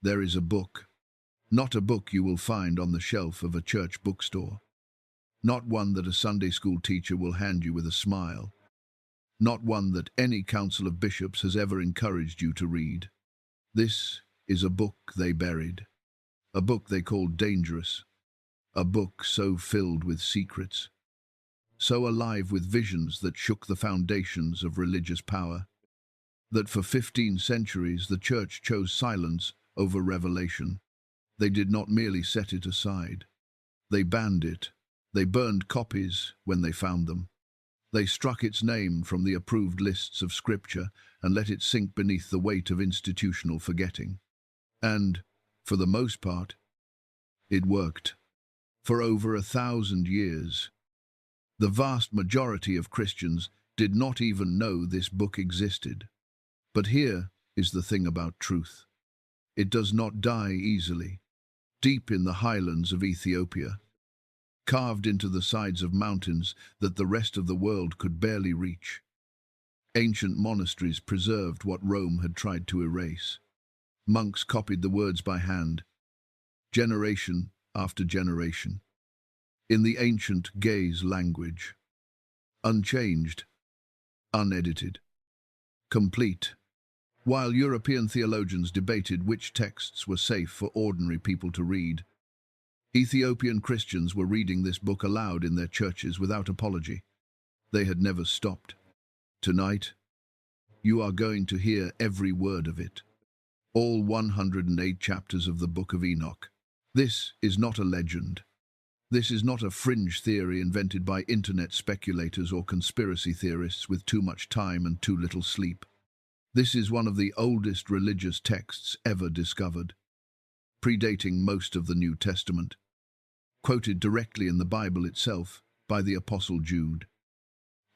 There is a book, not a book you will find on the shelf of a church bookstore, not one that a Sunday school teacher will hand you with a smile, not one that any council of bishops has ever encouraged you to read. This is a book they buried, a book they called dangerous, a book so filled with secrets, so alive with visions that shook the foundations of religious power, that for 15 centuries the church chose silence over revelation. They did not merely set it aside. They banned it. They burned copies when they found them. They struck its name from the approved lists of scripture and let it sink beneath the weight of institutional forgetting. And, for the most part, it worked. For over 1,000 years, the vast majority of Christians did not even know this book existed. But here is the thing about truth. It does not die easily. Deep in the highlands of Ethiopia, carved into the sides of mountains that the rest of the world could barely reach, ancient monasteries preserved what Rome had tried to erase. Monks copied the words by hand, generation after generation, in the ancient gaze language, unchanged, unedited, complete. While European theologians debated which texts were safe for ordinary people to read, Ethiopian Christians were reading this book aloud in their churches without apology. They had never stopped. Tonight, you are going to hear every word of it, all 108 chapters of the Book of Enoch. This is not a legend. This is not a fringe theory invented by internet speculators or conspiracy theorists with too much time and too little sleep. This is one of the oldest religious texts ever discovered, predating most of the New Testament, quoted directly in the Bible itself by the Apostle Jude,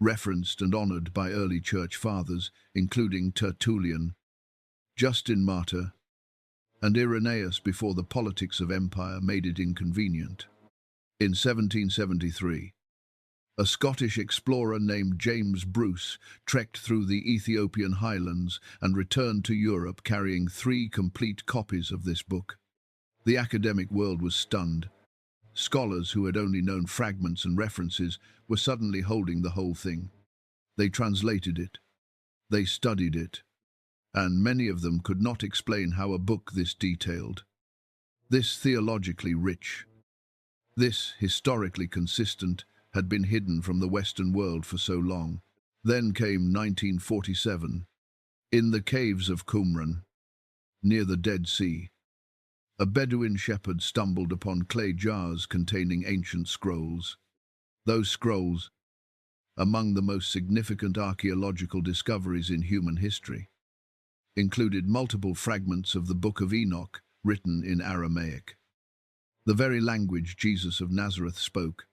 referenced and honored by early church fathers, including Tertullian, Justin Martyr, and Irenaeus before the politics of empire made it inconvenient. In 1773, a Scottish explorer named James Bruce trekked through the Ethiopian highlands and returned to Europe carrying 3 complete copies of this book. The academic world was stunned. Scholars who had only known fragments and references were suddenly holding the whole thing. They translated it. They studied it. And many of them could not explain how a book this detailed, this theologically rich, this historically consistent, had been hidden from the Western world for so long. Then came 1947. In the caves of Qumran, near the Dead Sea, a Bedouin shepherd stumbled upon clay jars containing ancient scrolls. Those scrolls, among the most significant archaeological discoveries in human history, included multiple fragments of the Book of Enoch written in Aramaic, the very language Jesus of Nazareth spoke.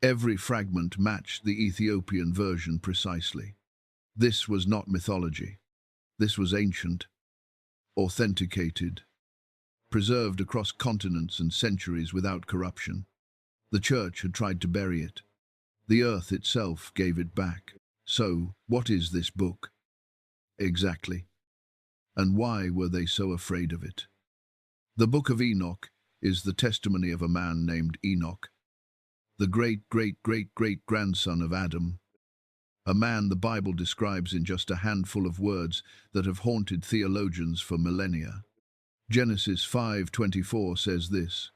Every fragment matched the Ethiopian version precisely. This was not mythology. This was ancient, authenticated, preserved across continents and centuries without corruption. The church had tried to bury it. The earth itself gave it back. So, what is this book? Exactly. And why were they so afraid of it? The Book of Enoch is the testimony of a man named Enoch, the great-great-great-great-grandson of Adam, a man the Bible describes in just a handful of words that have haunted theologians for millennia. Genesis 5:24 says this,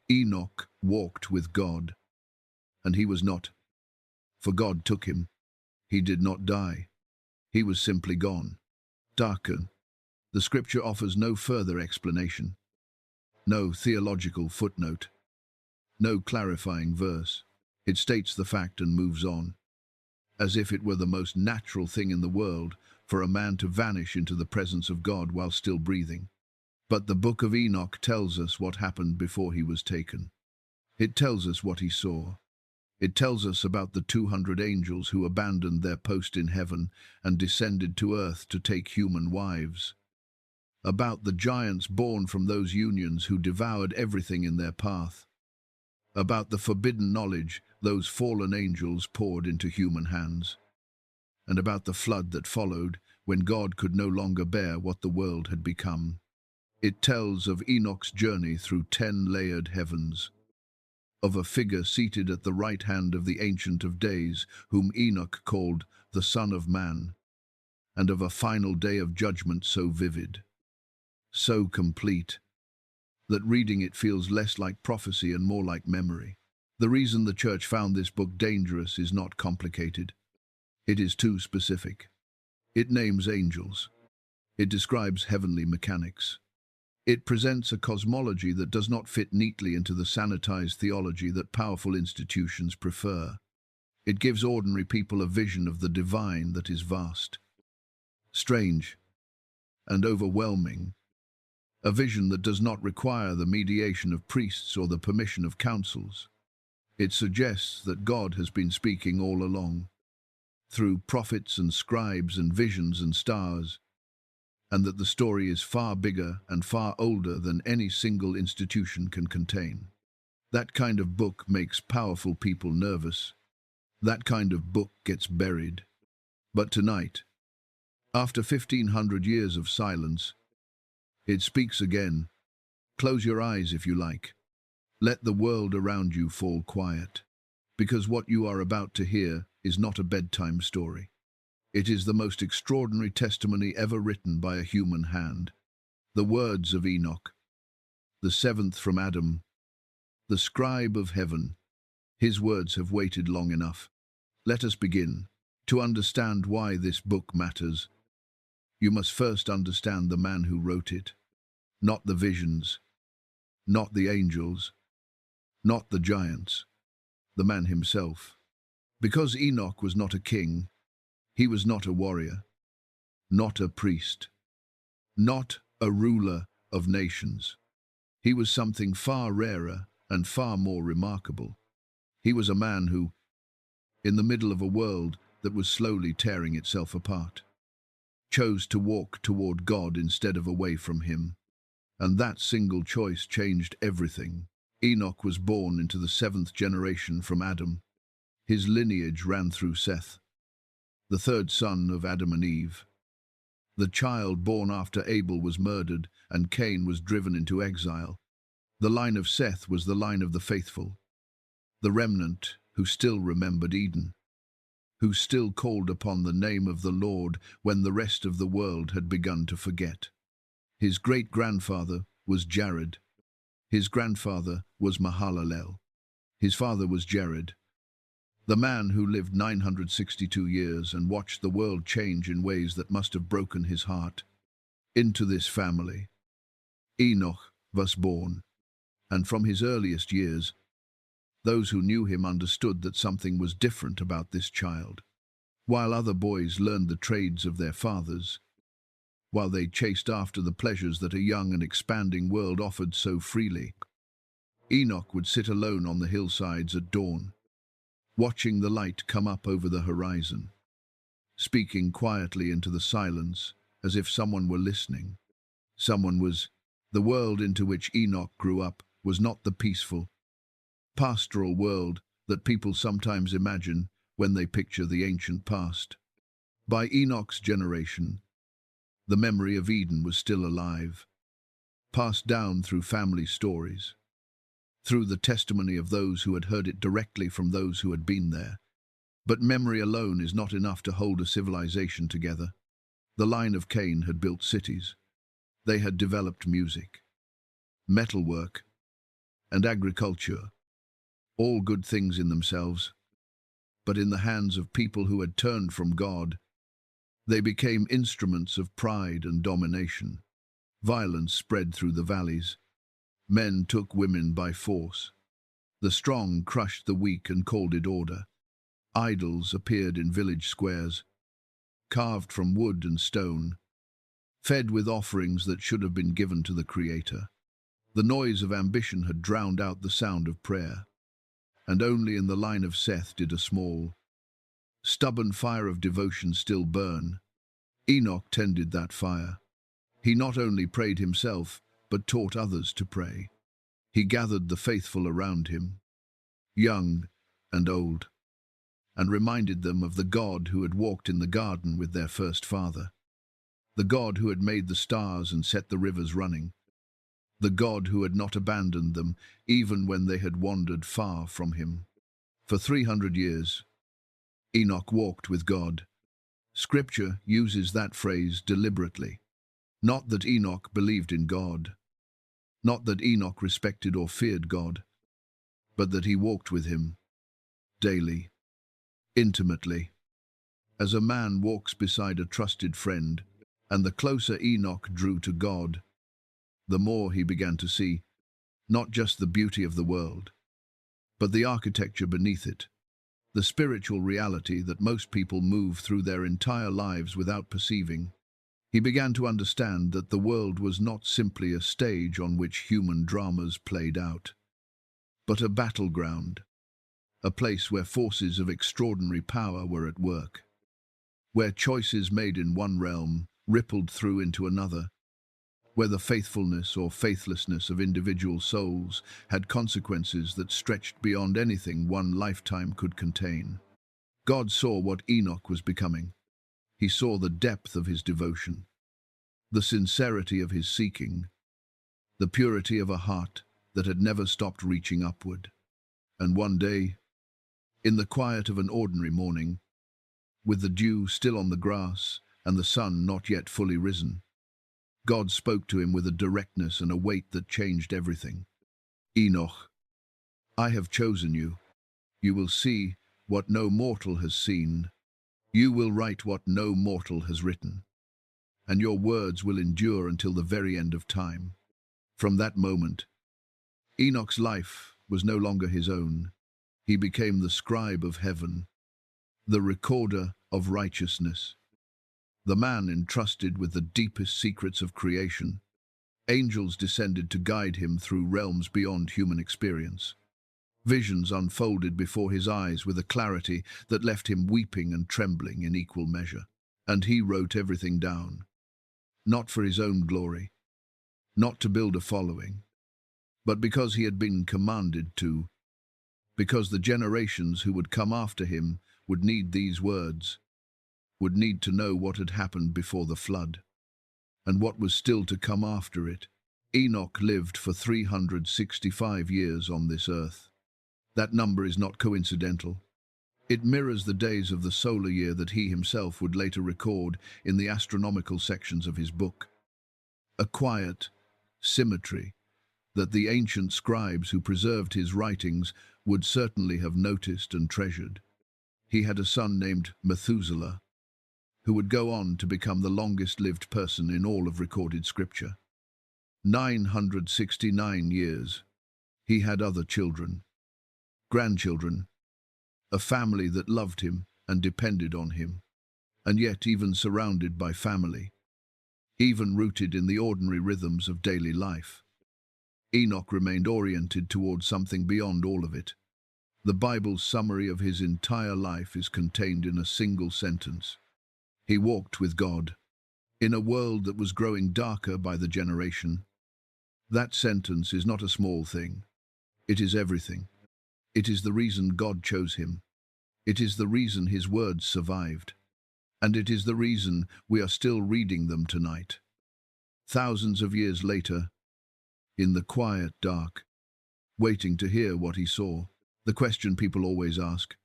Enoch walked with God, and he was not, for God took him. He did not die. He was simply gone. Darken. The scripture offers no further explanation, no theological footnote, no clarifying verse. It states the fact and moves on, as if it were the most natural thing in the world for a man to vanish into the presence of God while still breathing. But the Book of Enoch tells us what happened before he was taken. It tells us what he saw. It tells us about the 200 angels who abandoned their post in heaven and descended to earth to take human wives. About the giants born from those unions who devoured everything in their path. About the forbidden knowledge those fallen angels poured into human hands. And about the flood that followed when God could no longer bear what the world had become. It tells of Enoch's journey through 10-layered heavens, of a figure seated at the right hand of the Ancient of Days, whom Enoch called the Son of Man, and of a final day of judgment so vivid, so complete, that reading it feels less like prophecy and more like memory. The reason the church found this book dangerous is not complicated. It is too specific. It names angels. It describes heavenly mechanics. It presents a cosmology that does not fit neatly into the sanitized theology that powerful institutions prefer. It gives ordinary people a vision of the divine that is vast, strange, and overwhelming, a vision that does not require the mediation of priests or the permission of councils. It suggests that God has been speaking all along, through prophets and scribes and visions and stars, and that the story is far bigger and far older than any single institution can contain. That kind of book makes powerful people nervous. That kind of book gets buried. But tonight, after 1,500 years of silence, it speaks again. Close your eyes if you like. Let the world around you fall quiet, because what you are about to hear is not a bedtime story. It is the most extraordinary testimony ever written by a human hand. The words of Enoch, the seventh from Adam, the scribe of heaven. His words have waited long enough. Let us begin. To understand why this book matters, you must first understand the man who wrote it. Not the visions, not the angels, not the giants, the man himself. Because Enoch was not a king, he was not a warrior, not a priest, not a ruler of nations. He was something far rarer and far more remarkable. He was a man who, in the middle of a world that was slowly tearing itself apart, chose to walk toward God instead of away from him. And that single choice changed everything. Enoch was born into the seventh generation from Adam. His lineage ran through Seth, the third son of Adam and Eve. The child born after Abel was murdered and Cain was driven into exile. The line of Seth was the line of the faithful, the remnant who still remembered Eden, who still called upon the name of the Lord when the rest of the world had begun to forget. His great-grandfather was Jared. His grandfather was Mahalalel. His father was Jared, the man who lived 962 years and watched the world change in ways that must have broken his heart. Into this family, Enoch was born, and from his earliest years, those who knew him understood that something was different about this child. While other boys learned the trades of their fathers, while they chased after the pleasures that a young and expanding world offered so freely, Enoch would sit alone on the hillsides at dawn, watching the light come up over the horizon, speaking quietly into the silence as if someone were listening. The world into which Enoch grew up was not the peaceful, pastoral world that people sometimes imagine when they picture the ancient past. By Enoch's generation, the memory of Eden was still alive, passed down through family stories, through the testimony of those who had heard it directly from those who had been there. But memory alone is not enough to hold a civilization together. The line of Cain had built cities. They had developed music, metalwork, and agriculture, all good things in themselves. But in the hands of people who had turned from God, they became instruments of pride and domination. Violence spread through the valleys. Men took women by force. The strong crushed the weak and called it order. Idols appeared in village squares, carved from wood and stone, fed with offerings that should have been given to the Creator. The noise of ambition had drowned out the sound of prayer, and only in the line of Seth did a small, stubborn fire of devotion still burn. Enoch tended that fire. He not only prayed himself, but taught others to pray. He gathered the faithful around him, young and old, and reminded them of the God who had walked in the garden with their first father, the God who had made the stars and set the rivers running. the God who had not abandoned them even when they had wandered far from him. For 300 years, Enoch walked with God. Scripture uses that phrase deliberately. Not that Enoch believed in God, not that Enoch respected or feared God, but that he walked with him daily, intimately, as a man walks beside a trusted friend. And the closer Enoch drew to God, the more he began to see not just the beauty of the world, but the architecture beneath it, the spiritual reality that most people move through their entire lives without perceiving. He began to understand that the world was not simply a stage on which human dramas played out, but a battleground, a place where forces of extraordinary power were at work, where choices made in one realm rippled through into another, where the faithfulness or faithlessness of individual souls had consequences that stretched beyond anything one lifetime could contain. God saw what Enoch was becoming. He saw the depth of his devotion, the sincerity of his seeking, the purity of a heart that had never stopped reaching upward. And one day, in the quiet of an ordinary morning, with the dew still on the grass and the sun not yet fully risen, God spoke to him with a directness and a weight that changed everything. Enoch, I have chosen you. You will see what no mortal has seen. You will write what no mortal has written, and your words will endure until the very end of time. From that moment, Enoch's life was no longer his own. He became the scribe of heaven, the recorder of righteousness, the man entrusted with the deepest secrets of creation. Angels descended to guide him through realms beyond human experience. Visions unfolded before his eyes with a clarity that left him weeping and trembling in equal measure. And he wrote everything down, not for his own glory, not to build a following, but because he had been commanded to, because the generations who would come after him would need these words, would need to know what had happened before the flood, and what was still to come after it. Enoch lived for 365 years on this earth. That number is not coincidental. It mirrors the days of the solar year that he himself would later record in the astronomical sections of his book. A quiet symmetry that the ancient scribes who preserved his writings would certainly have noticed and treasured. He had a son named Methuselah, who would go on to become the longest-lived person in all of recorded scripture. 969 years. He had other children, grandchildren, a family that loved him and depended on him, and yet even surrounded by family, even rooted in the ordinary rhythms of daily life, Enoch remained oriented towards something beyond all of it. The Bible's summary of his entire life is contained in a single sentence. He walked with God, in a world that was growing darker by the generation. That sentence is not a small thing. It is everything. It is the reason God chose him. It is the reason his words survived. And it is the reason we are still reading them tonight. Thousands of years later, in the quiet dark, waiting to hear what he saw, the question people always ask,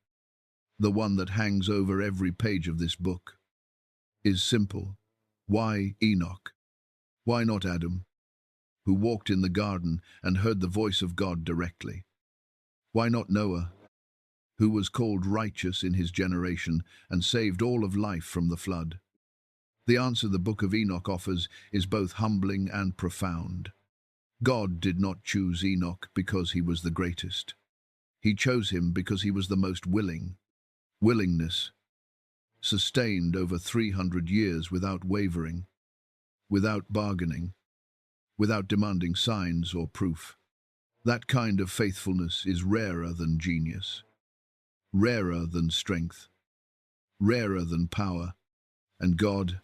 the one that hangs over every page of this book, is simple. Why Enoch? Why not Adam, who walked in the garden and heard the voice of God directly? Why not Noah, who was called righteous in his generation and saved all of life from the flood? The answer the Book of Enoch offers is both humbling and profound. God did not choose Enoch because he was the greatest. He chose him because he was the most willing. Willingness, sustained over 300 years without wavering, without bargaining, without demanding signs or proof. That kind of faithfulness is rarer than genius, rarer than strength, rarer than power. And God,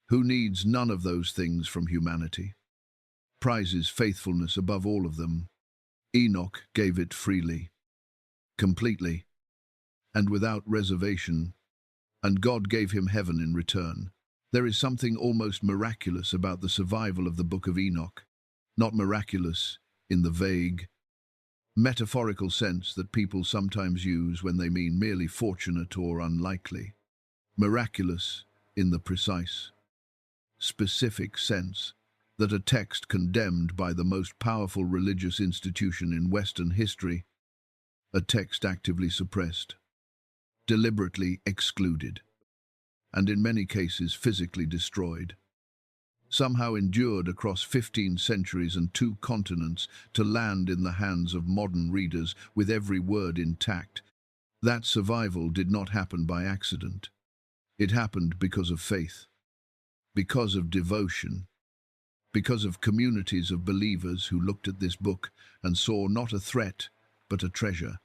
who needs none of those things from humanity, prizes faithfulness above all of them. Enoch gave it freely, completely, and without reservation, and God gave him heaven in return. There is something almost miraculous about the survival of the Book of Enoch. not miraculous in the vague, metaphorical sense that people sometimes use when they mean merely fortunate or unlikely. Miraculous in the precise, specific sense that a text condemned by the most powerful religious institution in Western history, a text actively suppressed, deliberately excluded, and in many cases physically destroyed, somehow endured across 15 centuries and 2 continents to land in the hands of modern readers with every word intact. That survival did not happen by accident. It happened because of faith, because of devotion, because of communities of believers who looked at this book and saw not a threat, but a treasure,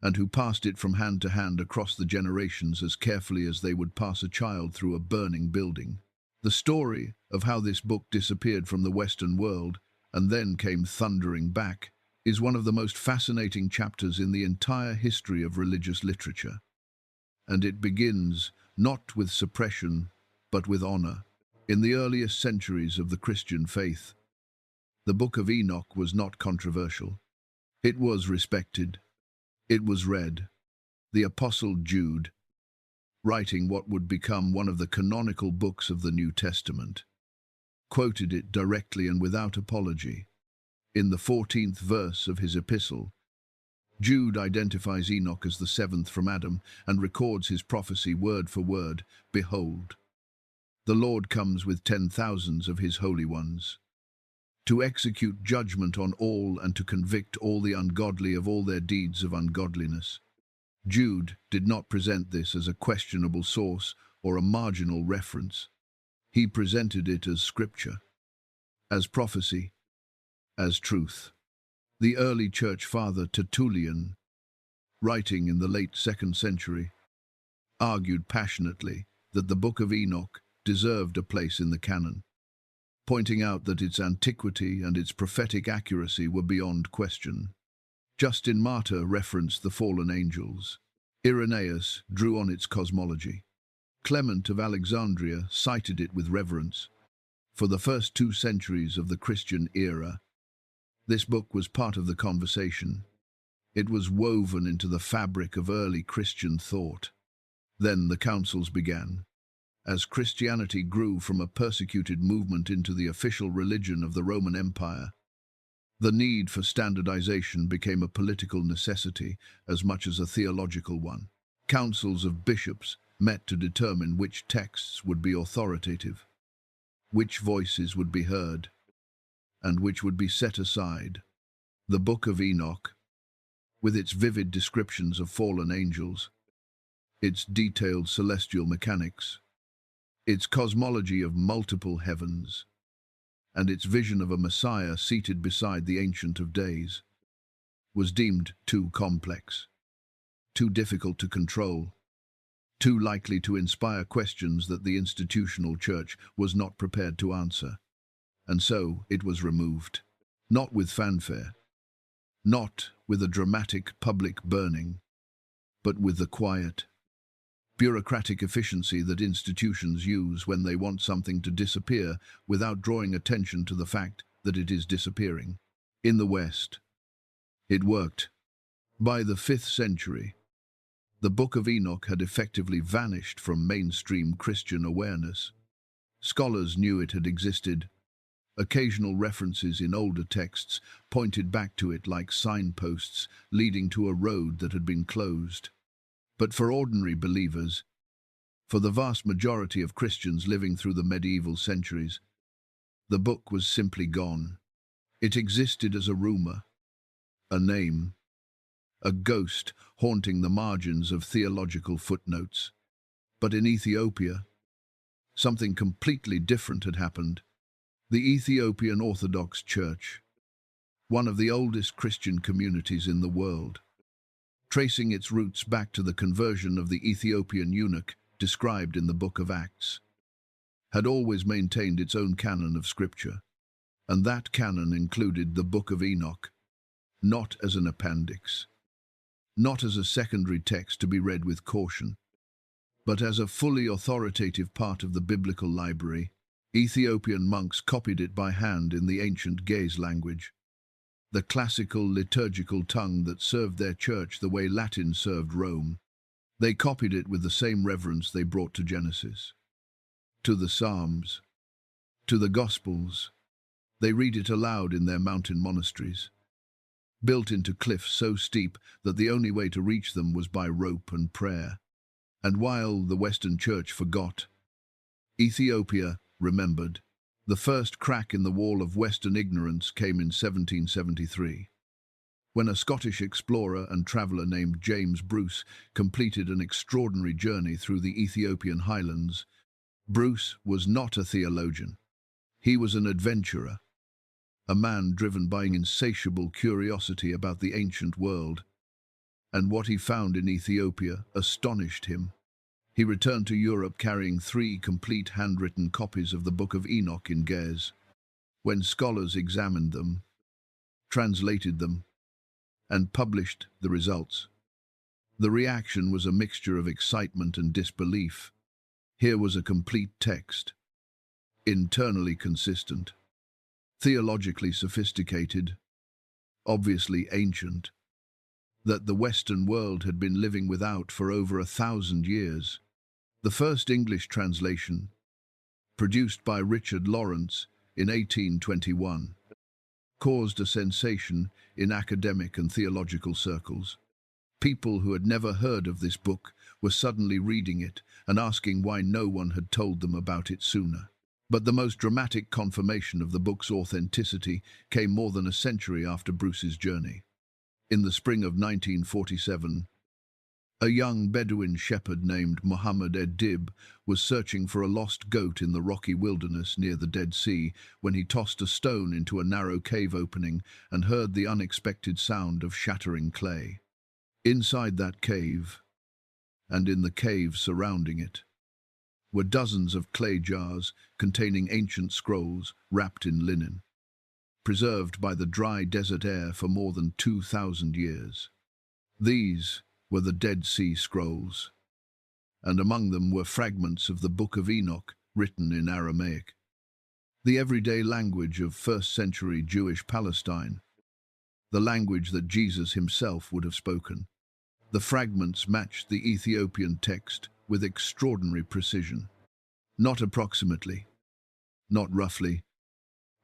and who passed it from hand to hand across the generations as carefully as they would pass a child through a burning building. The story of how this book disappeared from the Western world and then came thundering back is one of the most fascinating chapters in the entire history of religious literature. And it begins not with suppression, but with honor. In the earliest centuries of the Christian faith, the Book of Enoch was not controversial. It was respected. It was read. The Apostle Jude, writing what would become one of the canonical books of the New Testament, quoted it directly and without apology. In the 14th verse of his epistle, Jude identifies Enoch as the 7th from Adam and records his prophecy word for word. Behold, the Lord comes with 10,000s of his holy ones, to execute judgment on all and to convict all the ungodly of all their deeds of ungodliness. Jude did not present this as a questionable source or a marginal reference. He presented it as scripture, as prophecy, as truth. The early church father Tertullian, writing in the late 2nd century, argued passionately that the Book of Enoch deserved a place in the canon, pointing out that its antiquity and its prophetic accuracy were beyond question. Justin Martyr referenced the fallen angels. Irenaeus drew on its cosmology. Clement of Alexandria cited it with reverence. For the first 2 centuries of the Christian era, this book was part of the conversation. It was woven into the fabric of early Christian thought. Then the councils began. As Christianity grew from a persecuted movement into the official religion of the Roman Empire, the need for standardization became a political necessity as much as a theological one. Councils of bishops met to determine which texts would be authoritative, which voices would be heard, and which would be set aside. The Book of Enoch, with its vivid descriptions of fallen angels, its detailed celestial mechanics, its cosmology of multiple heavens, and its vision of a Messiah seated beside the Ancient of Days, was deemed too complex, too difficult to control, too likely to inspire questions that the institutional church was not prepared to answer. And so it was removed, not with fanfare, not with a dramatic public burning, but with the quiet, bureaucratic efficiency that institutions use when they want something to disappear without drawing attention to the fact that it is disappearing. In the West, it worked. By the 5th century, the Book of Enoch had effectively vanished from mainstream Christian awareness. Scholars knew it had existed. Occasional references in older texts pointed back to it like signposts leading to a road that had been closed. But for ordinary believers, for the vast majority of Christians living through the medieval centuries, the book was simply gone. It existed as a rumor, a name, a ghost haunting the margins of theological footnotes. But in Ethiopia, something completely different had happened. The Ethiopian Orthodox Church, one of the oldest Christian communities in the world, tracing its roots back to the conversion of the Ethiopian eunuch described in the Book of Acts, had always maintained its own canon of scripture, and that canon included the Book of Enoch, not as an appendix, not as a secondary text to be read with caution, but as a fully authoritative part of the biblical library. Ethiopian monks copied it by hand in the ancient Ge'ez language, the classical liturgical tongue that served their church the way Latin served Rome. They copied it with the same reverence they brought to Genesis, to the Psalms, to the Gospels. They read it aloud in their mountain monasteries, built into cliffs so steep that the only way to reach them was by rope and prayer. And while the Western Church forgot, Ethiopia remembered. The first crack in the wall of Western ignorance came in 1773, when a Scottish explorer and traveller named James Bruce completed an extraordinary journey through the Ethiopian highlands. Bruce was not a theologian. He was an adventurer, a man driven by insatiable curiosity about the ancient world, and what he found in Ethiopia astonished him. He returned to Europe carrying 3 complete handwritten copies of the Book of Enoch in Ge'ez. When scholars examined them, translated them, and published the results, the reaction was a mixture of excitement and disbelief. Here was a complete text, internally consistent, theologically sophisticated, obviously ancient, that the Western world had been living without for over 1,000 years. The first English translation, produced by Richard Lawrence in 1821, caused a sensation in academic and theological circles. People who had never heard of this book were suddenly reading it and asking why no one had told them about it sooner. But the most dramatic confirmation of the book's authenticity came more than a century after Bruce's journey. In the spring of 1947, a young Bedouin shepherd named Muhammad Ed-Dib was searching for a lost goat in the rocky wilderness near the Dead Sea when he tossed a stone into a narrow cave opening and heard the unexpected sound of shattering clay. Inside that cave, and in the cave surrounding it, were dozens of clay jars containing ancient scrolls wrapped in linen, preserved by the dry desert air for more than 2,000 years. These were the Dead Sea Scrolls, and among them were fragments of the Book of Enoch written in Aramaic, the everyday language of first-century Jewish Palestine, the language that Jesus himself would have spoken. The fragments matched the Ethiopian text with extraordinary precision, not approximately, not roughly,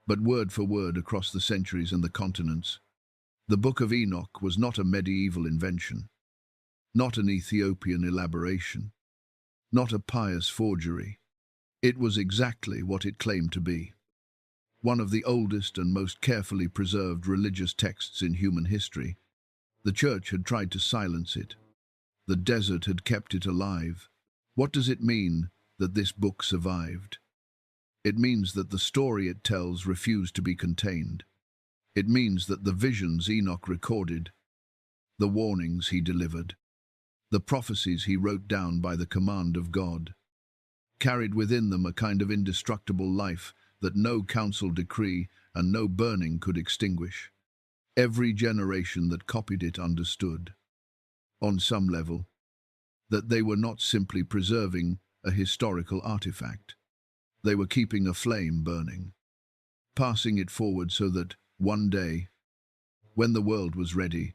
but word for word across the centuries and the continents. The Book of Enoch was not a medieval invention, not an Ethiopian elaboration, not a pious forgery. It was exactly what it claimed to be, one of the oldest and most carefully preserved religious texts in human history. The church had tried to silence it. The desert had kept it alive. What does it mean that this book survived? It means that the story it tells refused to be contained. It means that the visions Enoch recorded, the warnings he delivered, the prophecies he wrote down by the command of God, carried within them a kind of indestructible life that no council decree and no burning could extinguish. Every generation that copied it understood, on some level, that they were not simply preserving a historical artifact. They were keeping a flame burning, passing it forward so that, one day, when the world was ready,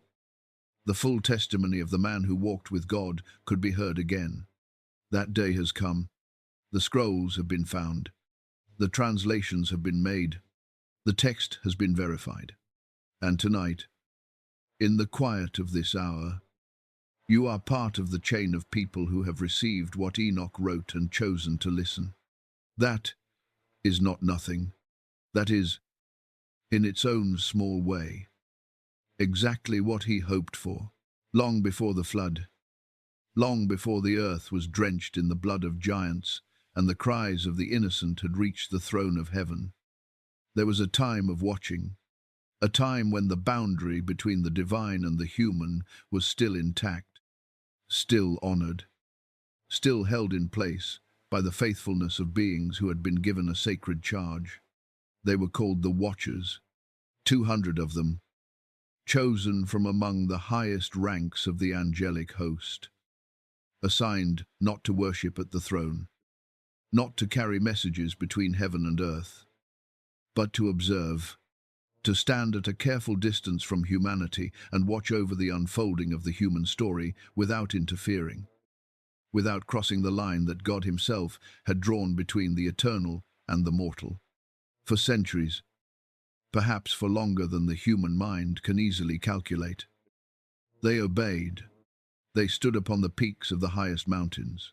the full testimony of the man who walked with God could be heard again. That day has come. The scrolls have been found. The translations have been made. The text has been verified. And tonight, in the quiet of this hour, you are part of the chain of people who have received what Enoch wrote and chosen to listen. That is not nothing. That is, in its own small way, exactly what he hoped for, long before the flood, long before the earth was drenched in the blood of giants and the cries of the innocent had reached the throne of heaven. There was a time of watching, a time when the boundary between the divine and the human was still intact, still honored, still held in place by the faithfulness of beings who had been given a sacred charge. They were called the Watchers, 200 of them, chosen from among the highest ranks of the angelic host, assigned not to worship at the throne, not to carry messages between heaven and earth, but to observe, to stand at a careful distance from humanity and watch over the unfolding of the human story without interfering, without crossing the line that God himself had drawn between the eternal and the mortal. For centuries, perhaps for longer than the human mind can easily calculate, they obeyed. They stood upon the peaks of the highest mountains,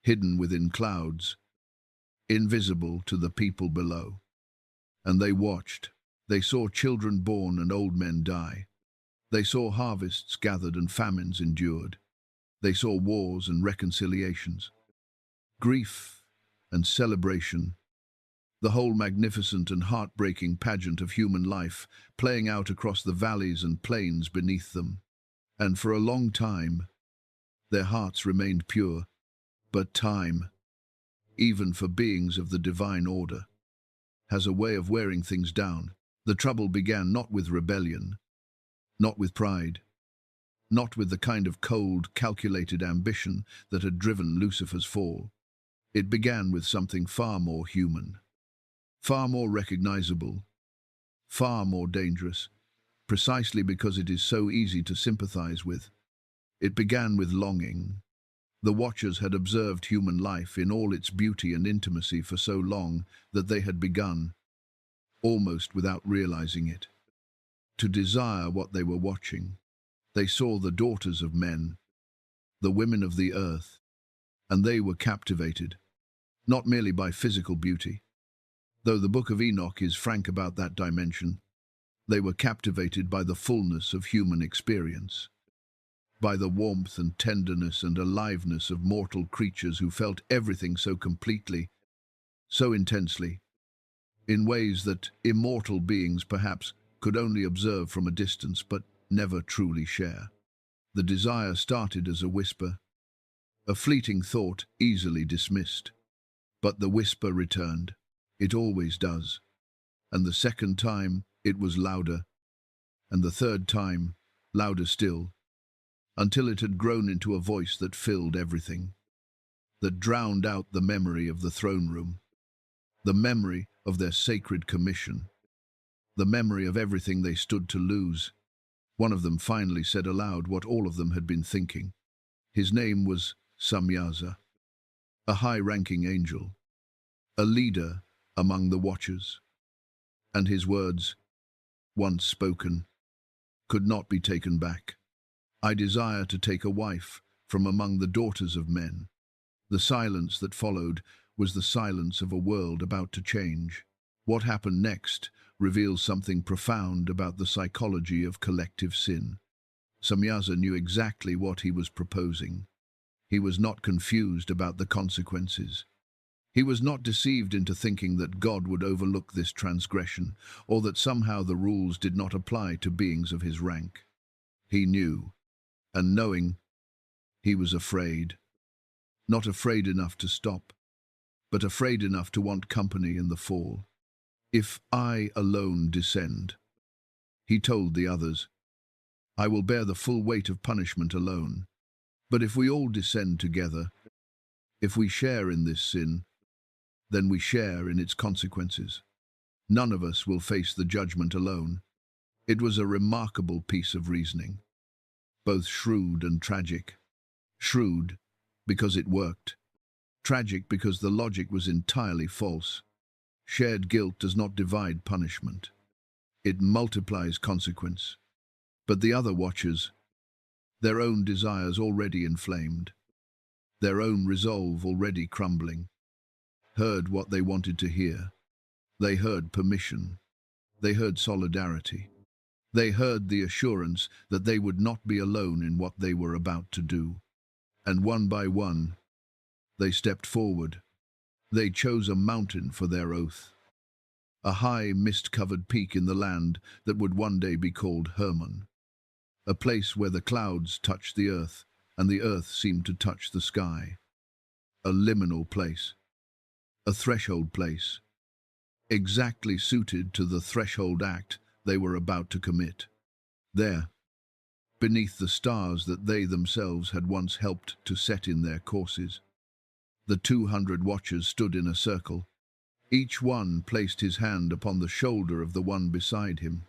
hidden within clouds, invisible to the people below. And they watched. They saw children born and old men die. They saw harvests gathered and famines endured. They saw wars and reconciliations, grief and celebration, the whole magnificent and heartbreaking pageant of human life playing out across the valleys and plains beneath them. And for a long time, their hearts remained pure. But time, even for beings of the divine order, has a way of wearing things down. The trouble began not with rebellion, not with pride, not with the kind of cold, calculated ambition that had driven Lucifer's fall. It began with something far more human, far more recognizable, far more dangerous, precisely because it is so easy to sympathize with. It began with longing. The Watchers had observed human life in all its beauty and intimacy for so long that they had begun, almost without realizing it, to desire what they were watching. They saw the daughters of men, the women of the earth, and they were captivated, not merely by physical beauty, though the Book of Enoch is frank about that dimension. They were captivated by the fullness of human experience, by the warmth and tenderness and aliveness of mortal creatures who felt everything so completely, so intensely, in ways that immortal beings perhaps could only observe from a distance but never truly share. The desire started as a whisper, a fleeting thought easily dismissed. But the whisper returned. It always does. And the second time, it was louder, and the third time, louder still, until it had grown into a voice that filled everything, that drowned out the memory of the throne room, the memory of their sacred commission, the memory of everything they stood to lose. One of them finally said aloud what all of them had been thinking. His name was Samyaza, a high-ranking angel, a leader among the Watchers, and his words, once spoken, could not be taken back. I desire to take a wife from among the daughters of men. The silence that followed was the silence of a world about to change. What happened next reveals something profound about the psychology of collective sin. Samyaza knew exactly what he was proposing. He was not confused about the consequences. He was not deceived into thinking that God would overlook this transgression, or that somehow the rules did not apply to beings of his rank. He knew, and knowing, he was afraid. Not afraid enough to stop, but afraid enough to want company in the fall. If I alone descend, he told the others, I will bear the full weight of punishment alone. But if we all descend together, if we share in this sin, then we share in its consequences. None of us will face the judgment alone. It was a remarkable piece of reasoning, both shrewd and tragic. Shrewd, because it worked. Tragic, because the logic was entirely false. Shared guilt does not divide punishment. It multiplies consequence. But the other Watchers, their own desires already inflamed, their own resolve already crumbling, heard what they wanted to hear. They heard permission. They heard solidarity. They heard the assurance that they would not be alone in what they were about to do. And one by one, they stepped forward. They chose a mountain for their oath, a high, mist-covered peak in the land that would one day be called Hermon, a place where the clouds touched the earth and the earth seemed to touch the sky, a liminal place, a threshold place, exactly suited to the threshold act they were about to commit. There, beneath the stars that they themselves had once helped to set in their courses, The 200 watchers stood in a circle. Each one placed his hand upon the shoulder of the one beside him,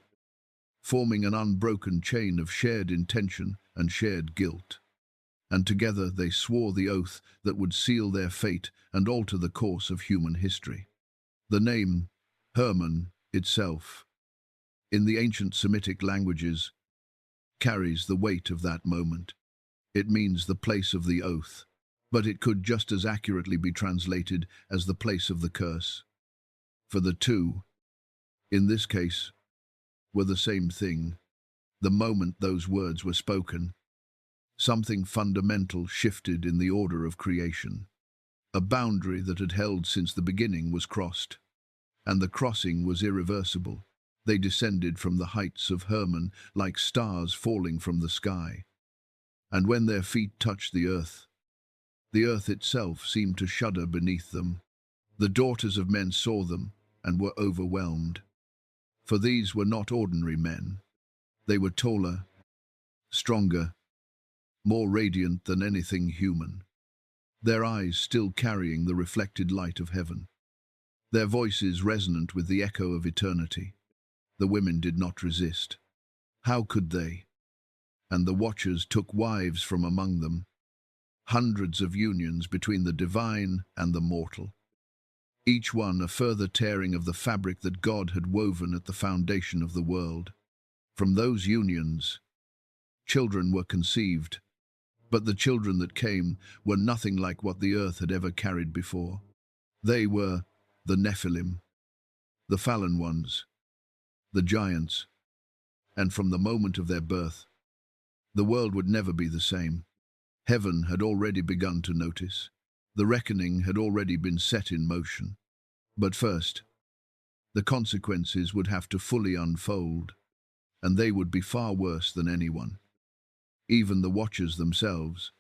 forming an unbroken chain of shared intention and shared guilt. And together they swore the oath that would seal their fate and alter the course of human history. The name Hermon itself, in the ancient Semitic languages, carries the weight of that moment. It means the place of the oath, but it could just as accurately be translated as the place of the curse. For the two, in this case, were the same thing. The moment those words were spoken, something fundamental shifted in the order of creation. A boundary that had held since the beginning was crossed, and the crossing was irreversible. They descended from the heights of Hermon like stars falling from the sky. And when their feet touched the earth itself seemed to shudder beneath them. The daughters of men saw them and were overwhelmed. For these were not ordinary men. They were taller, stronger, more radiant than anything human, their eyes still carrying the reflected light of heaven, their voices resonant with the echo of eternity. The women did not resist. How could they? And the watchers took wives from among them, hundreds of unions between the divine and the mortal, each one a further tearing of the fabric that God had woven at the foundation of the world. From those unions, children were conceived, but the children that came were nothing like what the earth had ever carried before. They were the Nephilim, the fallen ones, the giants, and from the moment of their birth, the world would never be the same. Heaven had already begun to notice. The reckoning had already been set in motion. But first, the consequences would have to fully unfold, and they would be far worse than anyone, even the watchers themselves,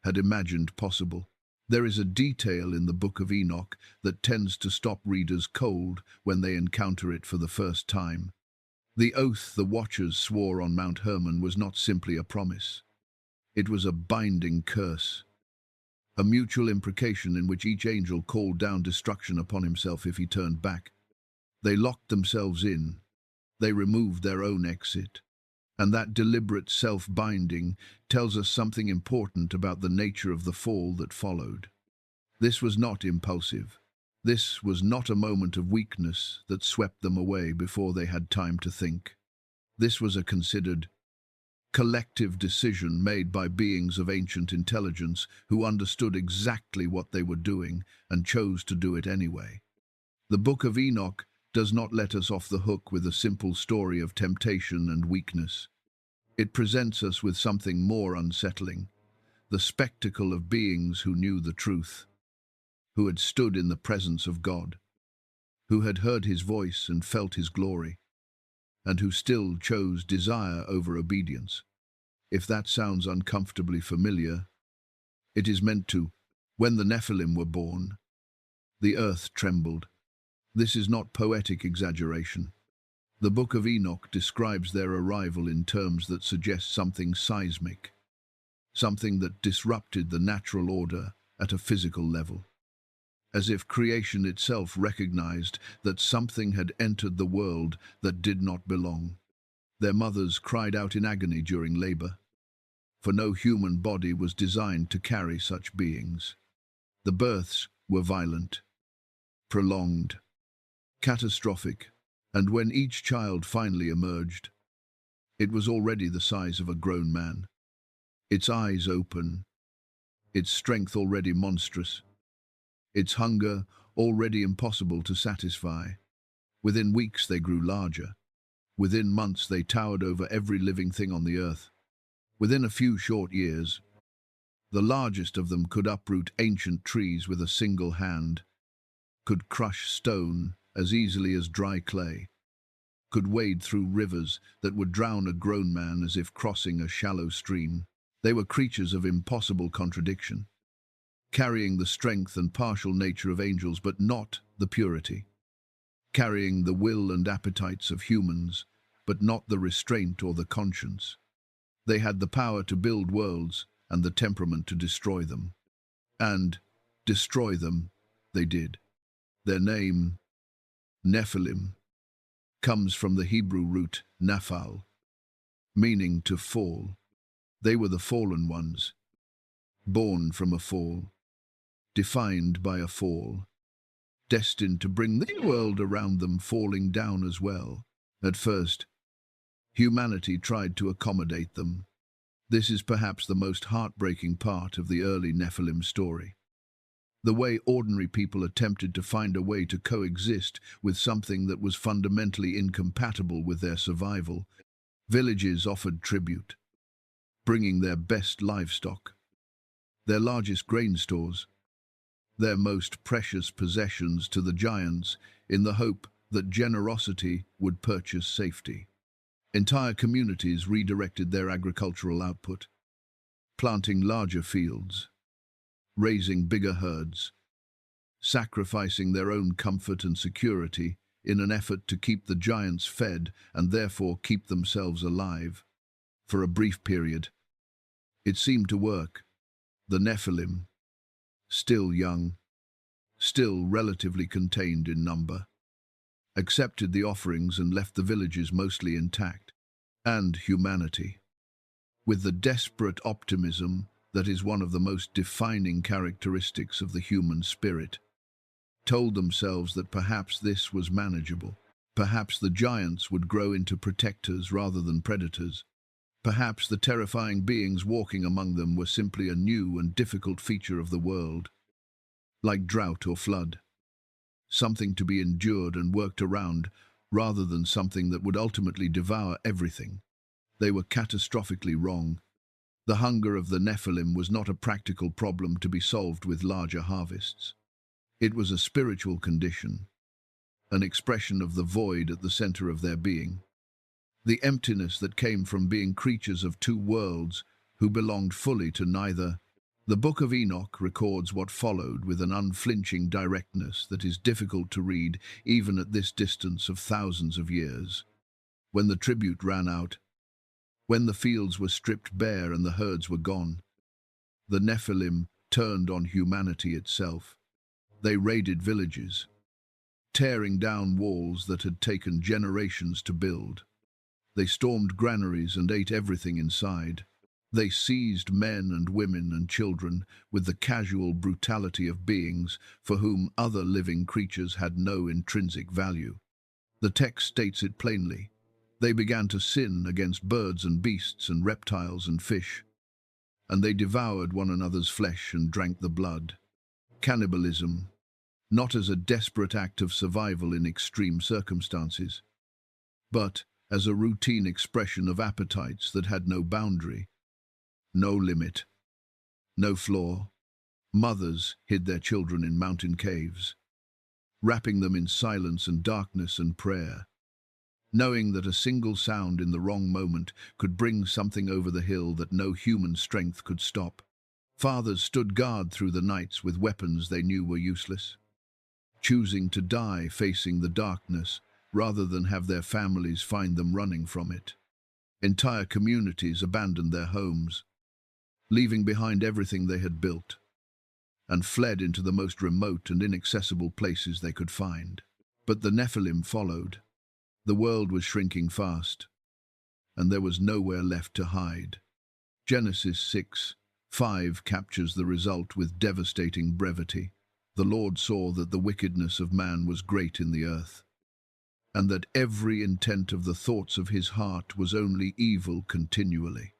had imagined possible. There is a detail in the Book of Enoch that tends to stop readers cold when they encounter it for the first time. The oath the watchers swore on Mount Hermon was not simply a promise. It was a binding curse, a mutual imprecation in which each angel called down destruction upon himself if he turned back. They locked themselves in. They removed their own exit. And that deliberate self-binding tells us something important about the nature of the fall that followed. This was not impulsive. This was not a moment of weakness that swept them away before they had time to think. This was a considered, collective decision made by beings of ancient intelligence who understood exactly what they were doing and chose to do it anyway. The Book of Enoch does not let us off the hook with a simple story of temptation and weakness. It presents us with something more unsettling, the spectacle of beings who knew the truth, who had stood in the presence of God, who had heard his voice and felt his glory, and who still chose desire over obedience. If that sounds uncomfortably familiar, it is meant to. When the Nephilim were born, the earth trembled. This is not poetic exaggeration. The Book of Enoch describes their arrival in terms that suggest something seismic, something that disrupted the natural order at a physical level, as if creation itself recognized that something had entered the world that did not belong. Their mothers cried out in agony during labor, for no human body was designed to carry such beings. The births were violent, prolonged, catastrophic, and when each child finally emerged, it was already the size of a grown man, its eyes open, its strength already monstrous, its hunger already impossible to satisfy. Within weeks they grew larger. Within months they towered over every living thing on the earth. Within a few short years, the largest of them could uproot ancient trees with a single hand, could crush stone as easily as dry clay, could wade through rivers that would drown a grown man as if crossing a shallow stream. They were creatures of impossible contradiction, carrying the strength and partial nature of angels but not the purity, carrying the will and appetites of humans but not the restraint or the conscience. They had the power to build worlds and the temperament to destroy them. And, Destroy them, they did. Their name, Nephilim, comes from the Hebrew root naphal, meaning to fall. They were the fallen ones, born from a fall, defined by a fall, destined to bring the world around them falling down as well. At first, humanity tried to accommodate them. This is perhaps the most heartbreaking part of the early Nephilim story. The way ordinary people attempted to find a way to coexist with something that was fundamentally incompatible with their survival. Villages offered tribute, bringing their best livestock, their largest grain stores, their most precious possessions to the giants in the hope that generosity would purchase safety. Entire communities redirected their agricultural output, planting larger fields, raising bigger herds, sacrificing their own comfort and security in an effort to keep the giants fed and therefore keep themselves alive. For a brief period, it seemed to work. The Nephilim, still young, still relatively contained in number, accepted the offerings and left the villages mostly intact. And humanity, with the desperate optimism that is one of the most defining characteristics of the human spirit, told themselves that perhaps this was manageable. Perhaps the giants would grow into protectors rather than predators. Perhaps the terrifying beings walking among them were simply a new and difficult feature of the world, like drought or flood, something to be endured and worked around rather than something that would ultimately devour everything. They were catastrophically wrong. The hunger of the Nephilim was not a practical problem to be solved with larger harvests. It was a spiritual condition, an expression of the void at the center of their being, the emptiness that came from being creatures of two worlds who belonged fully to neither. The Book of Enoch records what followed with an unflinching directness that is difficult to read even at this distance of thousands of years. When the tribute ran out, when the fields were stripped bare and the herds were gone, the Nephilim turned on humanity itself. They raided villages, tearing down walls that had taken generations to build. They stormed granaries and ate everything inside. They seized men and women and children with the casual brutality of beings for whom other living creatures had no intrinsic value. The text states it plainly. They began to sin against birds and beasts and reptiles and fish, and they devoured one another's flesh and drank the blood. Cannibalism, not as a desperate act of survival in extreme circumstances, but as a routine expression of appetites that had no boundary, no limit, no flaw. Mothers hid their children in mountain caves, wrapping them in silence and darkness and prayer, knowing that a single sound in the wrong moment could bring something over the hill that no human strength could stop. Fathers stood guard through the nights with weapons they knew were useless, choosing to die facing the darkness rather than have their families find them running from it. Entire communities abandoned their homes, leaving behind everything they had built, and fled into the most remote and inaccessible places they could find. But the Nephilim followed. The world was shrinking fast, and there was nowhere left to hide. Genesis 6:5 captures the result with devastating brevity. The Lord saw that the wickedness of man was great in the earth, and that every intent of the thoughts of his heart was only evil continually.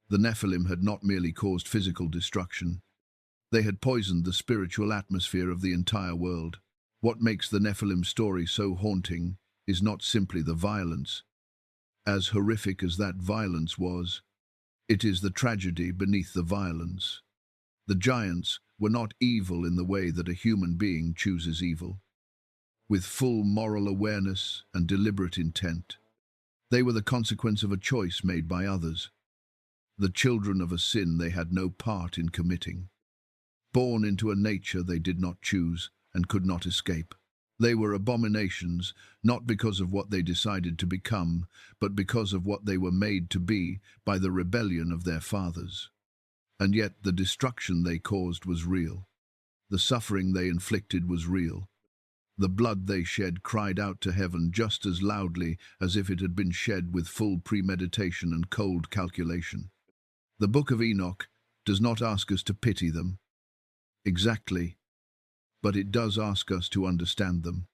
The Nephilim had not merely caused physical destruction. They had poisoned the spiritual atmosphere of the entire world. What makes the Nephilim story so haunting is not simply the violence. As horrific as that violence was, it is the tragedy beneath the violence. The giants were not evil in the way that a human being chooses evil. With full moral awareness and deliberate intent, they were the consequence of a choice made by others, the children of a sin they had no part in committing, born into a nature they did not choose and could not escape. They were abominations, not because of what they decided to become, but because of what they were made to be by the rebellion of their fathers. And yet the destruction they caused was real. The suffering they inflicted was real. The blood they shed cried out to heaven just as loudly as if it had been shed with full premeditation and cold calculation. The Book of Enoch does not ask us to pity them, exactly, but it does ask us to understand them,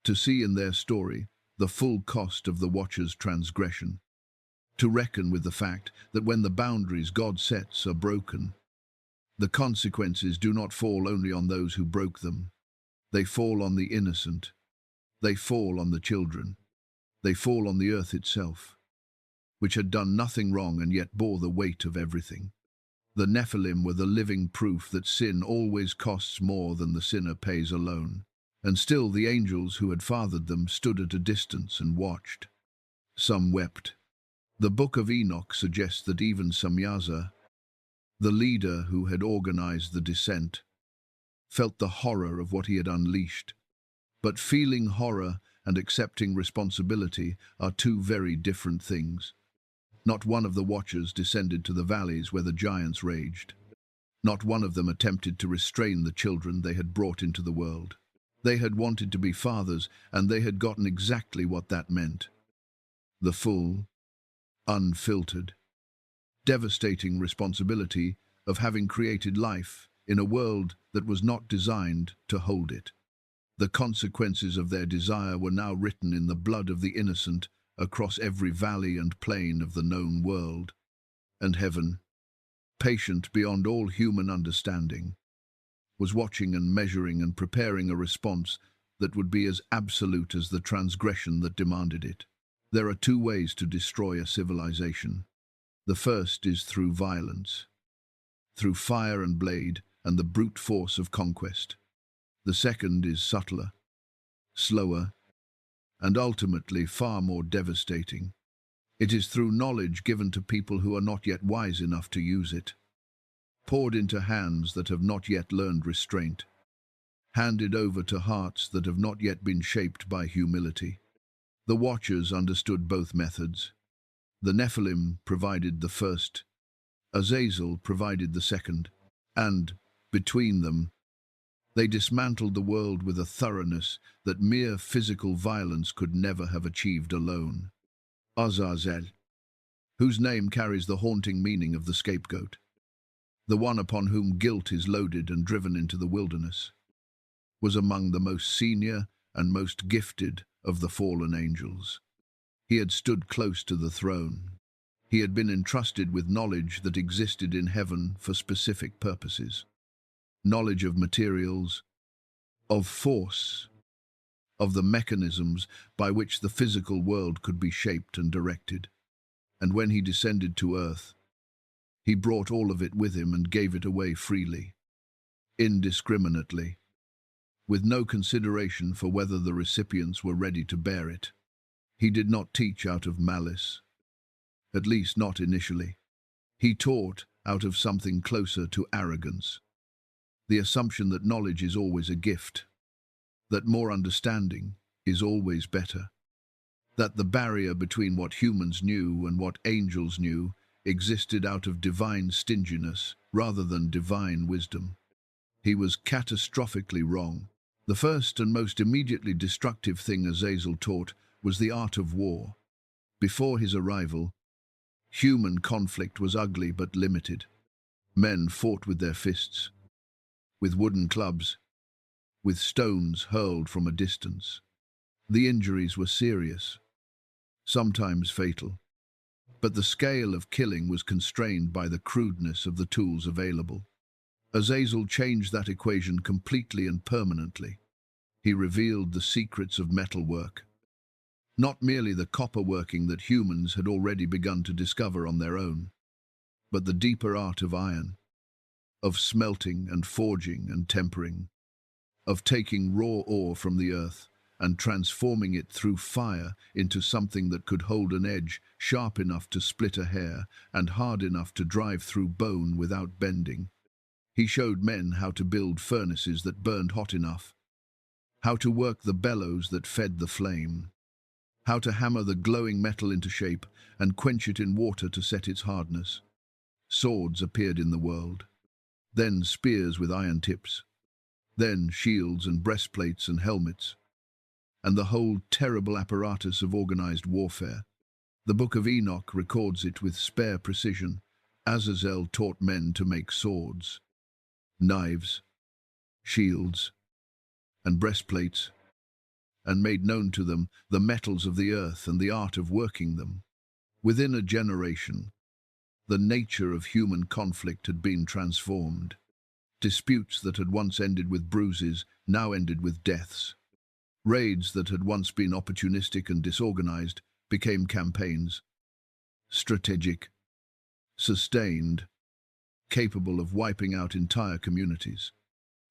to see in their story the full cost of the watcher's transgression, to reckon with the fact that when the boundaries God sets are broken, the consequences do not fall only on those who broke them. They fall on the innocent. They fall on the children. They fall on the earth itself, which had done nothing wrong and yet bore the weight of everything. The Nephilim were the living proof that sin always costs more than the sinner pays alone. And still the angels who had fathered them stood at a distance and watched. Some wept. The Book of Enoch suggests that even Azazel, the leader who had organized the descent, felt the horror of what he had unleashed. But feeling horror and accepting responsibility are two very different things. Not one of the watchers descended to the valleys where the giants raged. Not one of them attempted to restrain the children they had brought into the world. They had wanted to be fathers, and they had gotten exactly what that meant. The full, unfiltered, devastating responsibility of having created life in a world that was not designed to hold it. The consequences of their desire were now written in the blood of the innocent across every valley and plain of the known world. And heaven, patient beyond all human understanding, was watching and measuring and preparing a response that would be as absolute as the transgression that demanded it. There are two ways to destroy a civilization. The first is through violence, through fire and blade and the brute force of conquest. The second is subtler, slower, and ultimately far more devastating. It is through knowledge given to people who are not yet wise enough to use it, poured into hands that have not yet learned restraint, handed over to hearts that have not yet been shaped by humility. The watchers understood both methods. The Nephilim provided the first, Azazel provided the second, and, between them, they dismantled the world with a thoroughness that mere physical violence could never have achieved alone. Azazel, whose name carries the haunting meaning of the scapegoat, the one upon whom guilt is loaded and driven into the wilderness, was among the most senior and most gifted of the fallen angels. He had stood close to the throne. He had been entrusted with knowledge that existed in heaven for specific purposes. Knowledge of materials, of force, of the mechanisms by which the physical world could be shaped and directed. And when he descended to earth, he brought all of it with him and gave it away freely, indiscriminately, with no consideration for whether the recipients were ready to bear it. He did not teach out of malice, at least not initially. He taught out of something closer to arrogance, the assumption that knowledge is always a gift, that more understanding is always better, that the barrier between what humans knew and what angels knew existed out of divine stinginess rather than divine wisdom. He was catastrophically wrong. The first and most immediately destructive thing Azazel taught was the art of war. Before his arrival, human conflict was ugly but limited. Men fought with their fists, with wooden clubs, with stones hurled from a distance. The injuries were serious, sometimes fatal, but the scale of killing was constrained by the crudeness of the tools available. Azazel changed that equation completely and permanently. He revealed the secrets of metalwork, not merely the copper working that humans had already begun to discover on their own, but the deeper art of iron, of smelting and forging and tempering, of taking raw ore from the earth and transforming it through fire into something that could hold an edge sharp enough to split a hair and hard enough to drive through bone without bending. He showed men how to build furnaces that burned hot enough, how to work the bellows that fed the flame, how to hammer the glowing metal into shape and quench it in water to set its hardness. Swords appeared in the world, then spears with iron tips, then shields and breastplates and helmets, and the whole terrible apparatus of organized warfare. The Book of Enoch records it with spare precision. Azazel taught men to make swords, knives, shields, and breastplates, and made known to them the metals of the earth and the art of working them. Within a generation, the nature of human conflict had been transformed. Disputes that had once ended with bruises now ended with deaths. Raids that had once been opportunistic and disorganized became campaigns, strategic, sustained, capable of wiping out entire communities.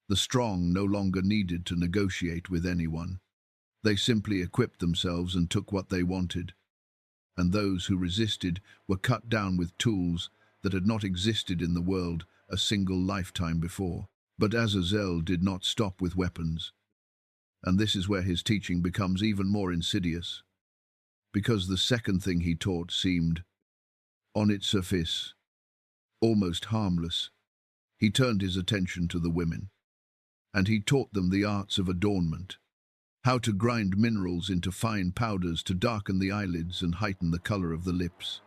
The strong no longer needed to negotiate with anyone. They simply equipped themselves and took what they wanted. And those who resisted were cut down with tools that had not existed in the world a single lifetime before. But Azazel did not stop with weapons. And this is where his teaching becomes even more insidious, because the second thing he taught seemed, on its surface, almost harmless. He turned his attention to the women, and he taught them the arts of adornment, how to grind minerals into fine powders to darken the eyelids and heighten the color of the lips,